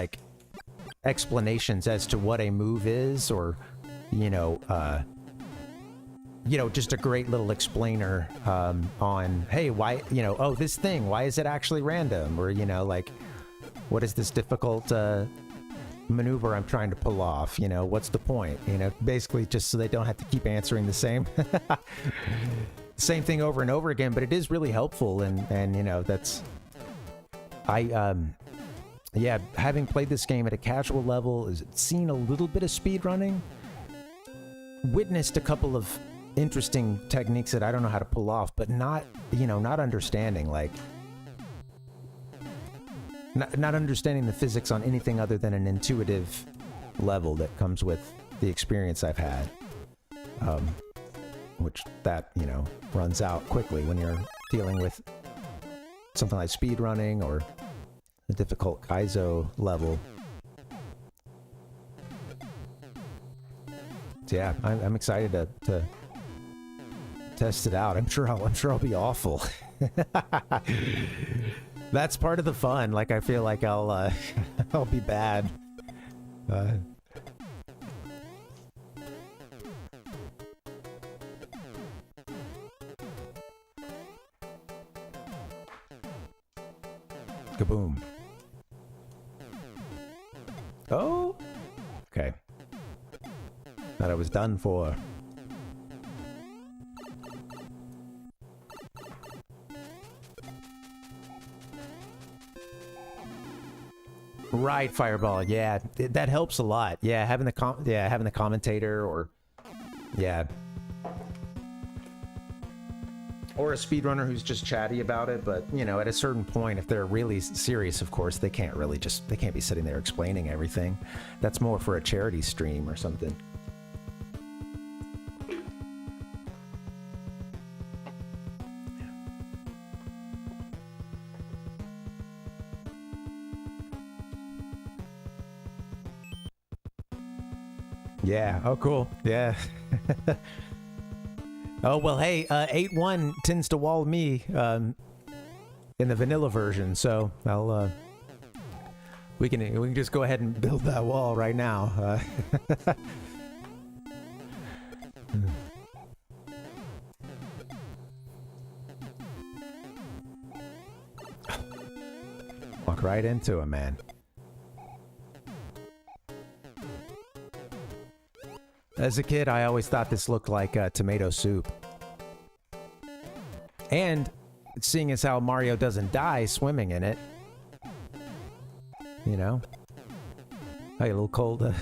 explanations as to what a move is, or just a great little explainer on, hey, why, oh, this thing, why is it actually random, or what is this difficult maneuver I'm trying to pull off, what's the point, basically just so they don't have to keep answering the same thing over and over again. But it is really helpful, and that's having played this game at a casual level, seen a little bit of speedrunning, witnessed a couple of interesting techniques that I don't know how to pull off, but not understanding, not understanding the physics on anything other than an intuitive level that comes with the experience I've had, which that runs out quickly when you're dealing with something like speedrunning or a difficult Kaizo level. So yeah, I'm excited to test it out. I'm sure I'll be awful. That's part of the fun. Like, I feel like I'll I'll be bad. Kaboom. Oh, okay. Thought I was done for. Right, Fireball. Yeah, that helps a lot. Yeah, having the commentator, or yeah, or a speedrunner who's just chatty about it. But you know, at a certain point, if they're really serious, of course, they can't be sitting there explaining everything. That's more for a charity stream or something. Yeah. Oh, cool. Yeah. Oh, well, hey, 8.1 tends to wall me in the vanilla version, so I'll we can just go ahead and build that wall right now. Walk right into him, man. As a kid, I always thought this looked like tomato soup. And seeing as how Mario doesn't die swimming in it, you know, hey, a little cold.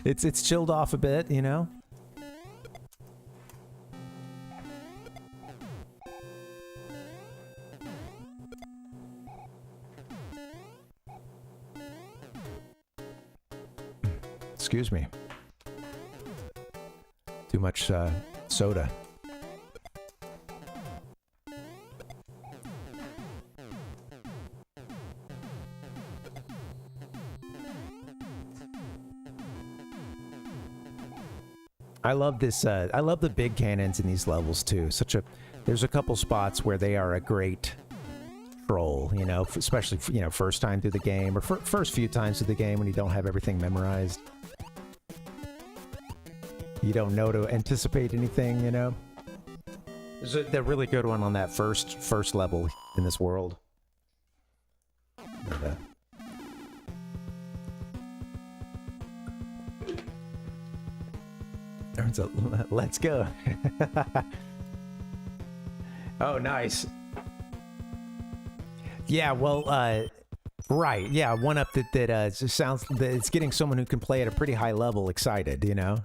It's chilled off a bit, you know. Excuse me. Too much soda. I love this. I love the big cannons in these levels too. There's a couple spots where they are a great troll. You know, especially first time through the game or first few times through the game when you don't have everything memorized. You don't know to anticipate anything, you know? There's a really good one on that first level in this world. Let's go. Oh, nice. Yeah, well, right, yeah, one up that sounds that it's getting someone who can play at a pretty high level excited, you know.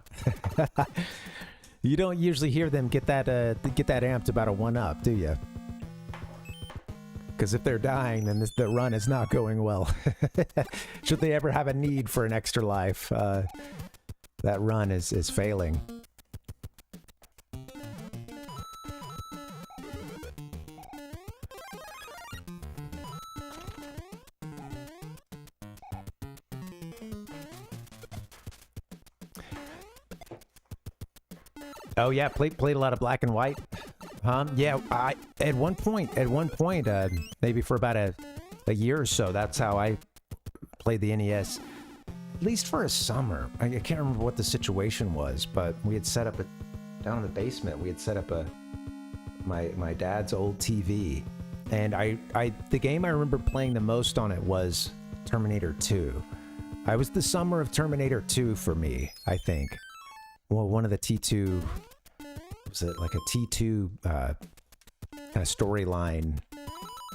You don't usually hear them get that amped about a 1-up, do you? Because if they're dying, then the run is not going well. Should they ever have a need for an extra life, that run is failing. Oh yeah, played a lot of black and white. Yeah, at one point, maybe for about a year or so, that's how I played the NES. At least for a summer. I can't remember what the situation was, but we had set up down in the basement. We had set up my dad's old TV, and the game I remember playing the most on it was Terminator 2. It was the summer of Terminator 2 for me, I think. Well, one of the T2, was it like a T2 kind of storyline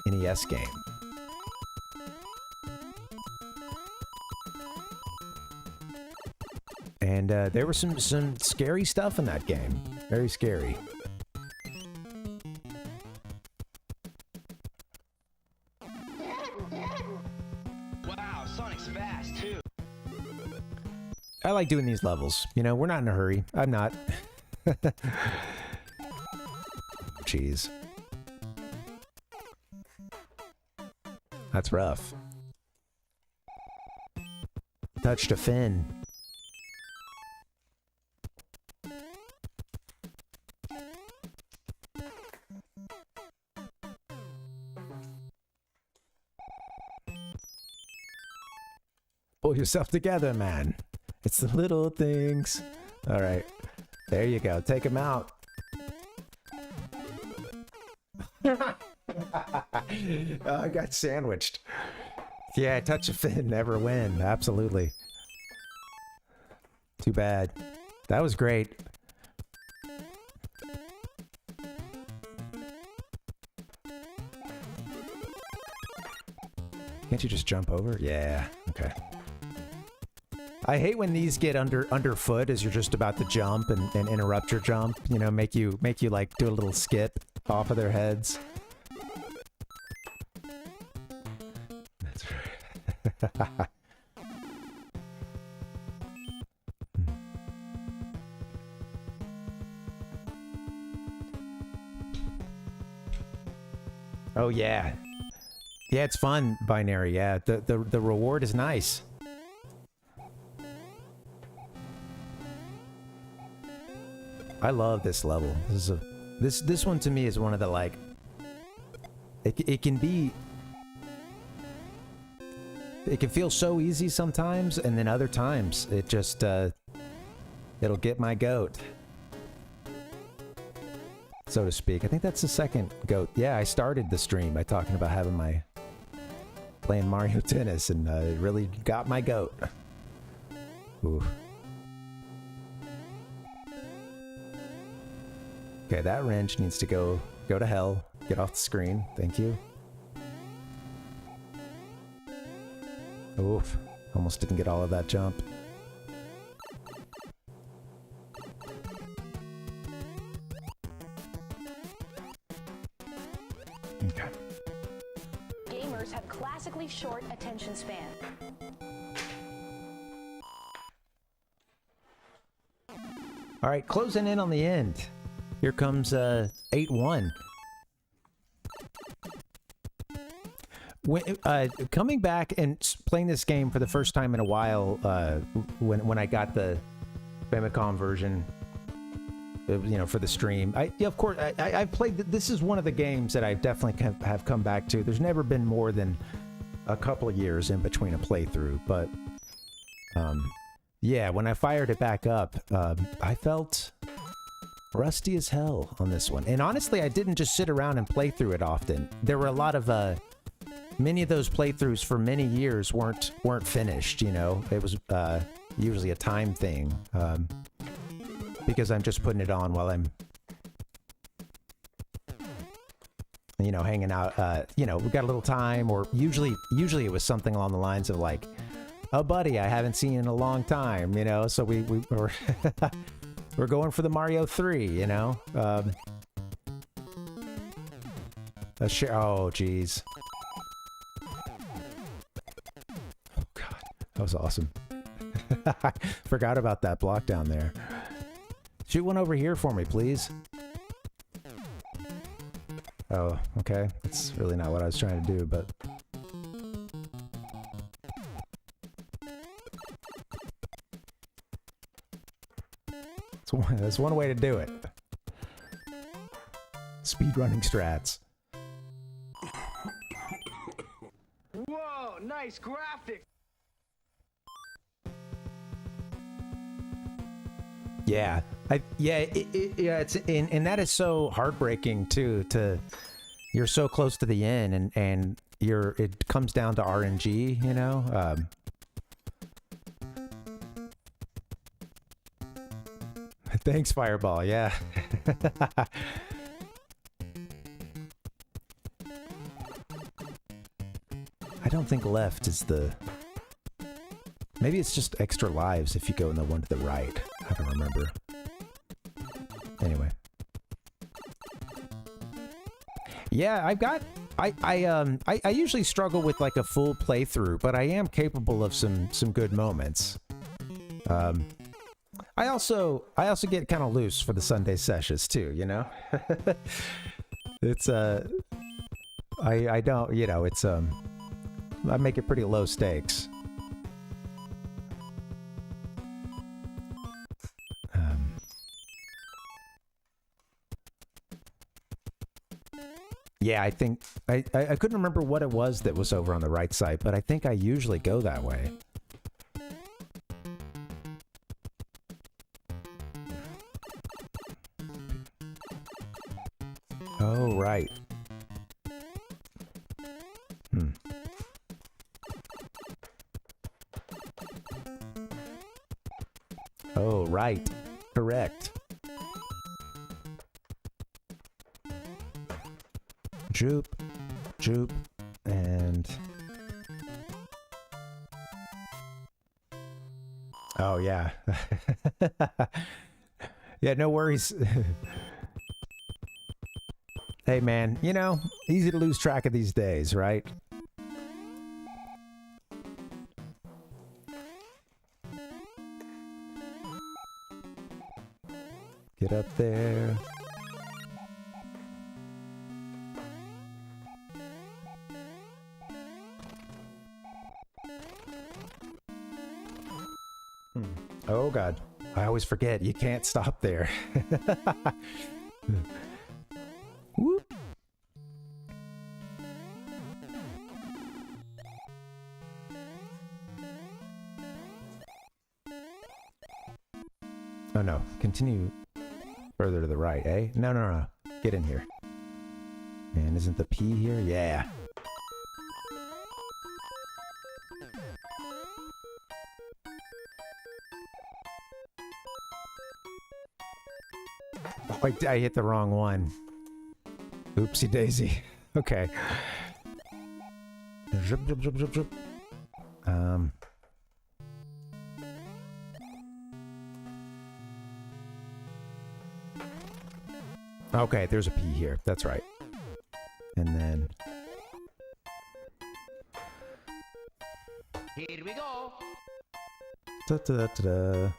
NES game? And there was some scary stuff in that game. Very scary. Wow, Sonic's fast too. I like doing these levels. You know, we're not in a hurry. I'm not. Jeez. That's rough. Touched a fin. Pull yourself together, man. It's the little things. All right. There you go. Take him out. Oh, I got sandwiched. Yeah, touch a fin, never win. Absolutely. Too bad. That was great. Can't you just jump over? Yeah. Okay. I hate when these get underfoot as you're just about to jump and interrupt your jump. You know, make you like do a little skip off of their heads. That's right. Oh yeah. Yeah, it's fun, Binary. Yeah, the reward is nice. I love this level. This one to me is one of the like. It can be. It can feel so easy sometimes, and then other times it just it'll get my goat, so to speak. I think that's the second goat. Yeah, I started the stream by talking about having my playing Mario Tennis, and it really got my goat. Ooh. Okay, that wrench needs to go to hell. Get off the screen. Thank you. Oof. Almost didn't get all of that jump. Okay. Gamers have classically short attention span. All right, closing in on the end. Here comes 8-1. Coming back and playing this game for the first time in a while, when I got the famicom version, you know, for the stream. Of course, I've played. This is one of the games that I definitely have come back to. There's never been more than a couple of years in between a playthrough, but yeah, when I fired it back up, I felt rusty as hell on this one. And honestly, I didn't just sit around and play through it often. There were a lot of many of those playthroughs for many years weren't finished, you know. It was usually a time thing, because I'm just putting it on while I'm, you know, hanging out. You know, we got a little time, or usually it was something along the lines of like, oh buddy, I haven't seen in a long time, you know, so we were we're going for the Mario 3, you know. Oh jeez. Oh god, that was awesome. Forgot about that block down there. Shoot one over here for me, please. Oh, okay. That's really not what I was trying to do, but... That's one way to do it. Speedrunning strats. Whoa, nice graphic. Yeah, it's and that is so heartbreaking too. You're so close to the end, and it comes down to RNG, you know. Thanks, Fireball. Yeah. I don't think left is the... Maybe it's just extra lives if you go in the one to the right. I don't remember. Anyway. Yeah, I've got... I usually struggle with like a full playthrough, but I am capable of some good moments. I also get kind of loose for the Sunday sessions too, you know. It's I don't, you know, it's I make it pretty low stakes. Yeah, I think I couldn't remember what it was that was over on the right side, but I think I usually go that way. Oh, right. Oh, right. Correct. Joop, joop, and... Oh, yeah. Yeah, no worries. Hey, man, you know, easy to lose track of these days, right? Get up there. Oh god, I always forget, you can't stop there. Whoop. Oh no, continue further to the right, eh? No, no, no, get in here. And isn't the P here? Yeah. Oh, I hit the wrong one. Oopsie daisy. Okay. Zip, zip, zip, zip, zip. Okay, there's a P here. That's right. And then... Here we go. Da, da, da, da.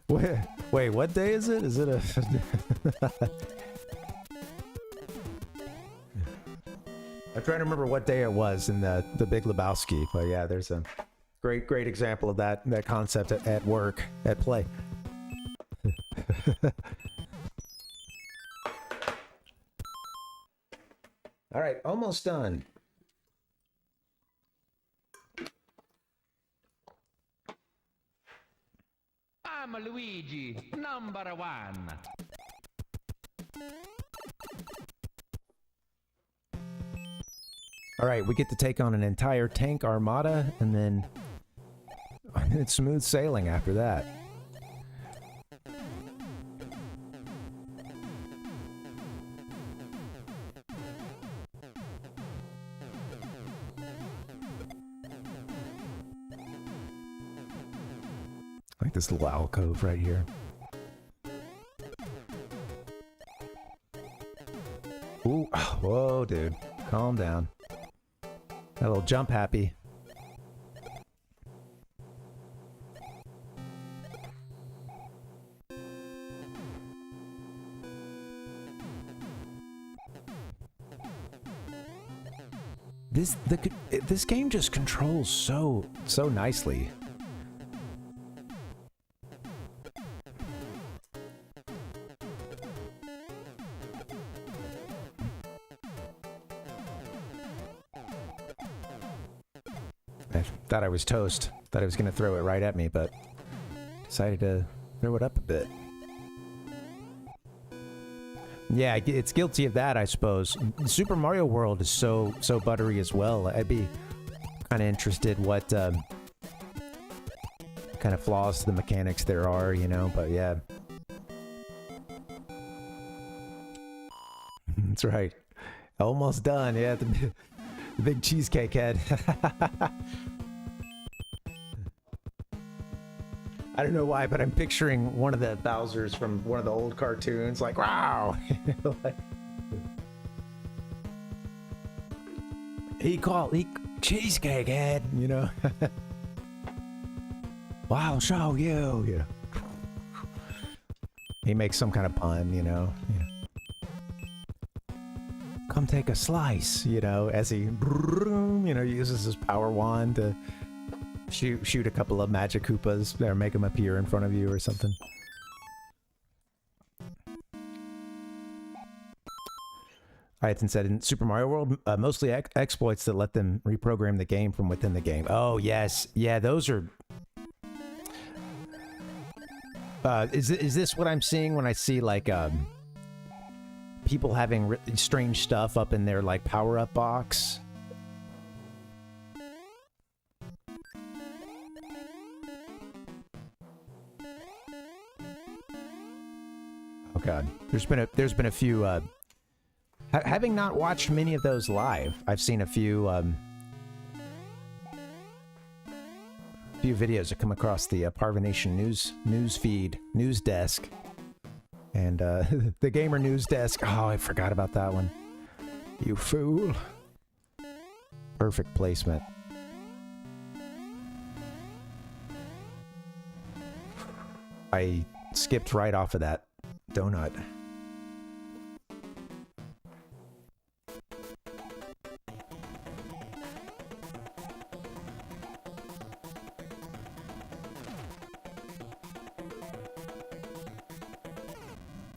Fire! Wait, what day is it? Is it a... I'm trying to remember what day it was in the Big Lebowski, but yeah, there's a great example of that concept at work, at play. All right, almost done. I'm Luigi, number one. All right, we get to take on an entire tank armada, and then it's smooth sailing after that. Like this little alcove right here. Ooh, whoa, dude. Calm down. That little jump happy. This game just controls so nicely. I thought I was toast. Thought I was gonna throw it right at me, but decided to throw it up a bit. Yeah, it's guilty of that, I suppose. Super Mario World is so buttery as well. I'd be kind of interested what kind of flaws to the mechanics there are, you know, but yeah. That's right. Almost done, yeah, the big cheesecake head. I don't know why, but I'm picturing one of the Bowsers from one of the old cartoons, like, wow! he cheesecake head, you know? Wow, show you! Yeah. He makes some kind of pun, you know. Yeah. Come take a slice, you know, as he, you know, uses his power wand to shoot a couple of magic Koopas or make them appear in front of you or something. Ayatin said in Super Mario World, mostly exploits that let them reprogram the game from within the game. Oh, yes. Yeah, those are... is this what I'm seeing when I see, like, people having strange stuff up in their, like, power-up box? Oh, God. There's been a few, having not watched many of those live, I've seen a few videos that come across the Parvination news feed, news desk, and the gamer news desk. Oh, I forgot about that one. You fool! Perfect placement. I skipped right off of that donut.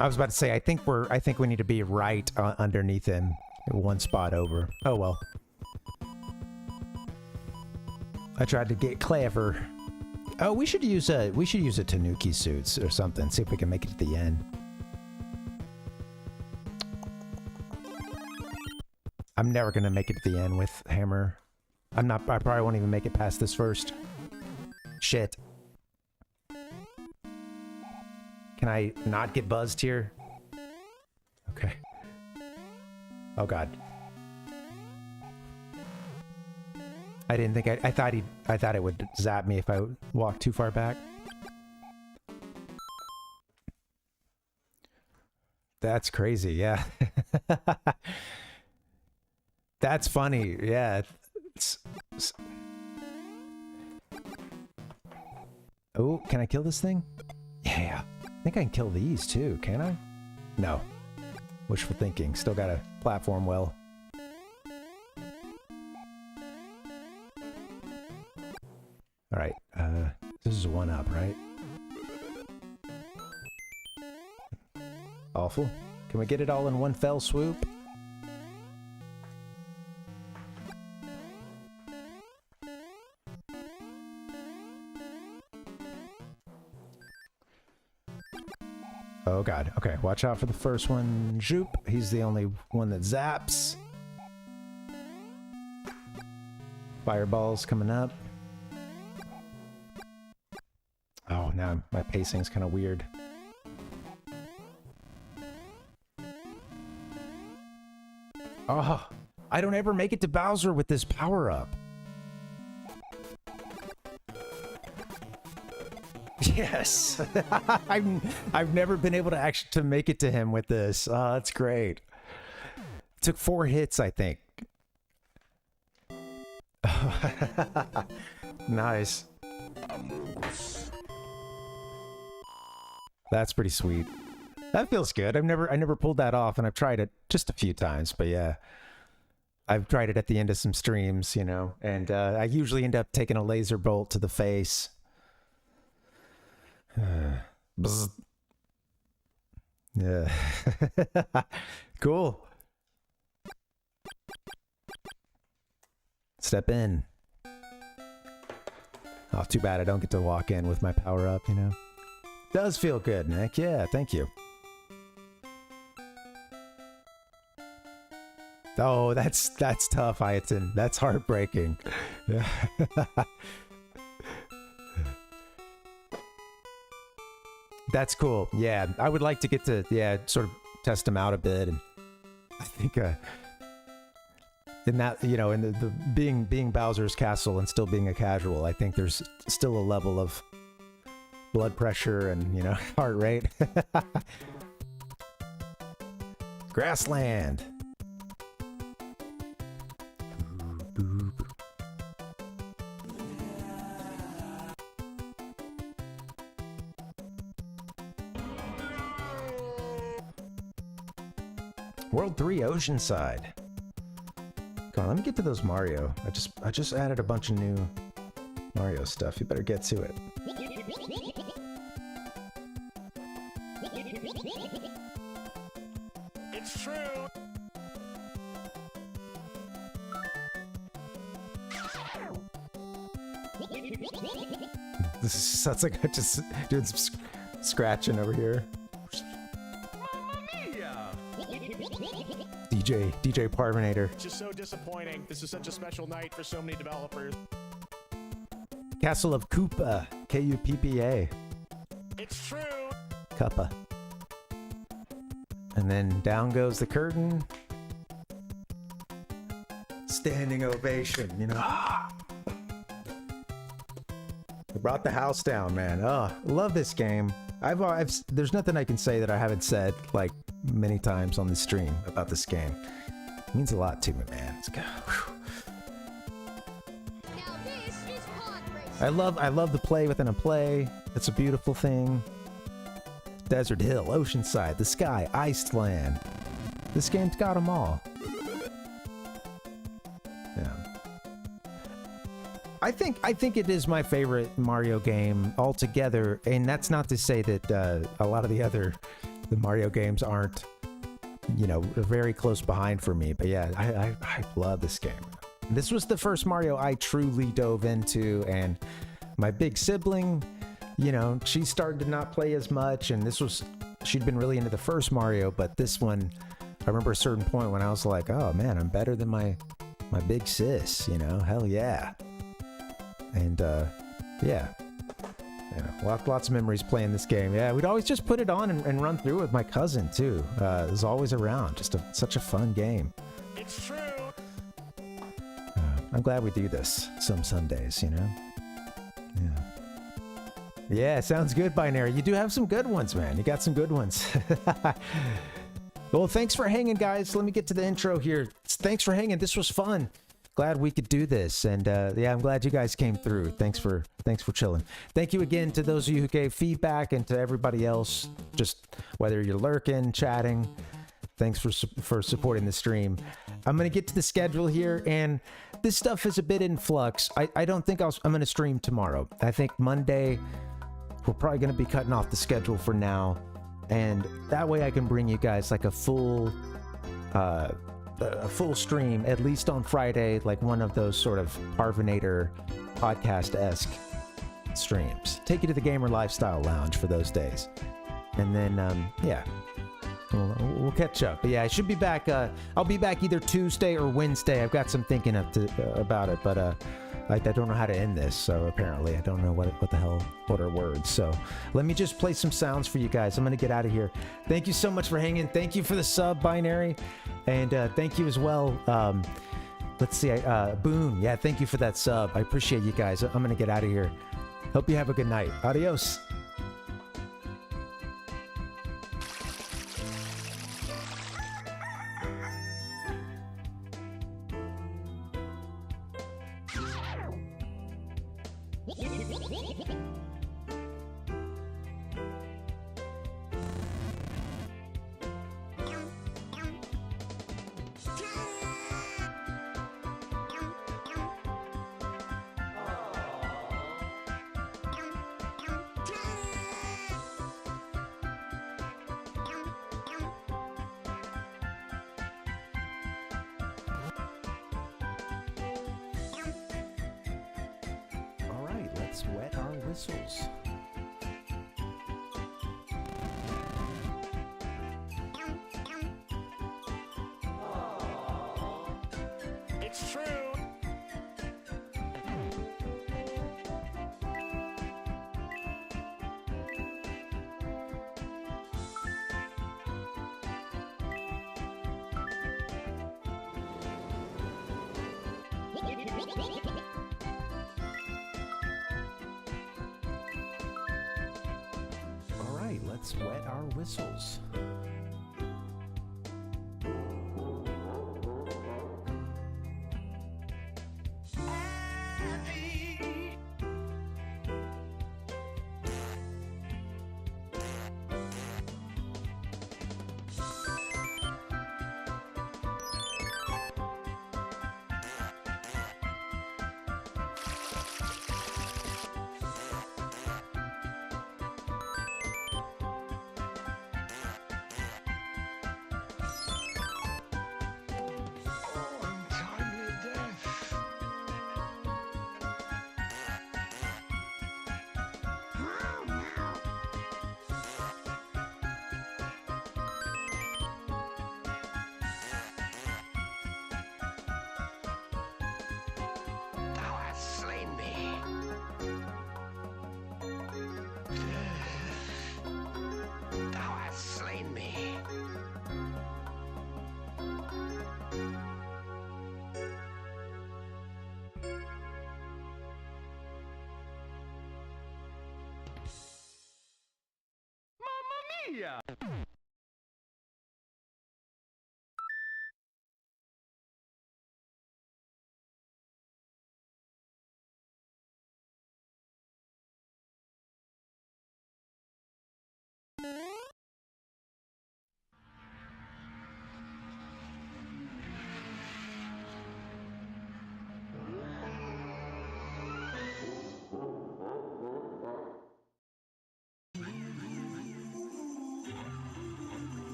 I was about to say, I think we need to be right underneath him, one spot over. Oh well. I tried to get clever. Oh, we should use a Tanuki suits or something. See if we can make it to the end. I'm never gonna make it to the end with Hammer. I probably won't even make it past this first. Shit. Can I not get buzzed here? Okay. Oh God. I didn't think I thought it would zap me if I walked too far back. That's crazy, yeah. That's funny, yeah. Oh, can I kill this thing? Yeah. I think I can kill these too, can I? No. Wishful thinking. Still gotta platform well. Alright, this is a 1-up, right? Awful. Can we get it all in one fell swoop? Oh God. Okay, watch out for the first one. Zoop. He's the only one that zaps. Fireballs coming up. Oh, now my pacing's kind of weird. Oh, I don't ever make it to Bowser with this power-up. Yes, I've never been able to make it to him with this. Oh, that's great. It took 4 hits, I think. Nice. That's pretty sweet. That feels good. I never pulled that off, and I've tried it just a few times. But yeah, I've tried it at the end of some streams, you know, and I usually end up taking a laser bolt to the face. Yeah. Cool. Step in. Oh, too bad I don't get to walk in with my power up, you know. Does feel good, Nick. Yeah, thank you. Oh, that's tough, Ayatin. That's heartbreaking. Yeah. That's cool. Yeah, I would like to get to, yeah, sort of test him out a bit, and I think in that, you know, in the being Bowser's Castle and still being a casual, I think there's still a level of blood pressure and, you know, heart rate. Grassland. World 3 Oceanside. Come on, let me get to those Mario. I just added a bunch of new Mario stuff. You better get to it. It's true. This sounds like I'm just doing some scratching over here. DJ Parvinator. It's just so disappointing. This is such a special night for so many developers. Castle of Koopa. K-U-P-P-A. It's true. Kuppa. And then down goes the curtain. Standing ovation, you know. They brought the house down, man. Oh, love this game. There's nothing I can say that I haven't said like many times on the stream about this game. It means a lot to me, man. Let's go. I love the play within a play. It's a beautiful thing. Desert Hill, Oceanside, the sky, Iceland. This game's got them all. Yeah. I think it is my favorite Mario game altogether, and that's not to say that a lot of the Mario games aren't, you know, very close behind for me. But yeah, I love this game. This was the first Mario I truly dove into, and my big sibling, you know, she started to not play as much, and she'd been really into the first Mario, but this one, I remember a certain point when I was like, oh man, I'm better than my big sis, you know, hell yeah. And yeah, you know, lots of memories playing this game. Yeah, we'd always just put it on and run through it with my cousin too. It was always around, just such a fun game. It's true. I'm glad we do this some Sundays, you know? Yeah. Yeah, sounds good, Binary. You do have some good ones, man. You got some good ones. Well, thanks for hanging, guys. Let me get to the intro here. Thanks for hanging. This was fun. Glad we could do this. And yeah, I'm glad you guys came through. Thanks for chilling. Thank you again to those of you who gave feedback, and to everybody else, just whether you're lurking, chatting. Thanks for supporting the stream. I'm going to get to the schedule here, and this stuff is a bit in flux. I don't think I'm going to stream tomorrow. I think Monday, we're probably going to be cutting off the schedule for now, and that way I can bring you guys like a full stream, at least on Friday, like one of those sort of Parvinator podcast-esque streams. Take you to the Gamer Lifestyle Lounge for those days. And then, yeah. We'll catch up. But yeah, I should be back. I'll be back either Tuesday or Wednesday. I've got some thinking about it, but I don't know how to end this. So apparently, I don't know what are words. So let me just play some sounds for you guys. I'm gonna get out of here. Thank you so much for hanging. Thank you for the sub, Binary, and thank you as well. Let's see, Boone. Yeah, thank you for that sub. I appreciate you guys. I'm gonna get out of here. Hope you have a good night. Adios. Let's wet our whistles. It's true. All right, let's wet our whistles. Mamma mia!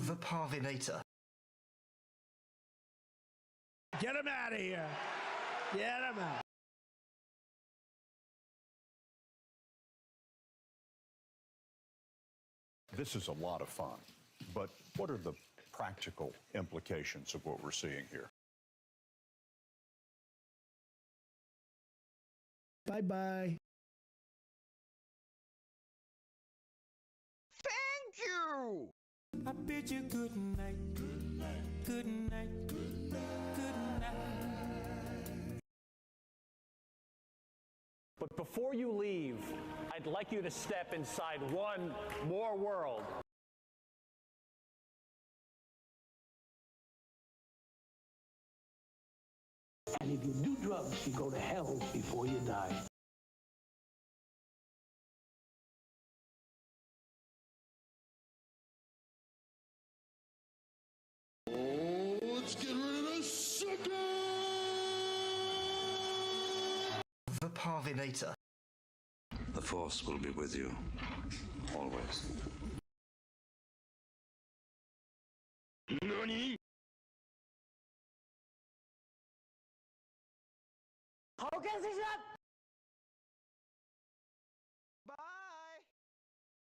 The Parvinator. Get him out of here. Get him out. This is a lot of fun, but what are the practical implications of what we're seeing here? Bye-bye. Thank you! I bid you good night, good night, good night, good night, good night. But before you leave, I'd like you to step inside one more world. And if you do drugs, you go to hell before you die. Let's get rid of this sucker! The Parvinator. The Force will be with you, always. NANI?! How can this happen?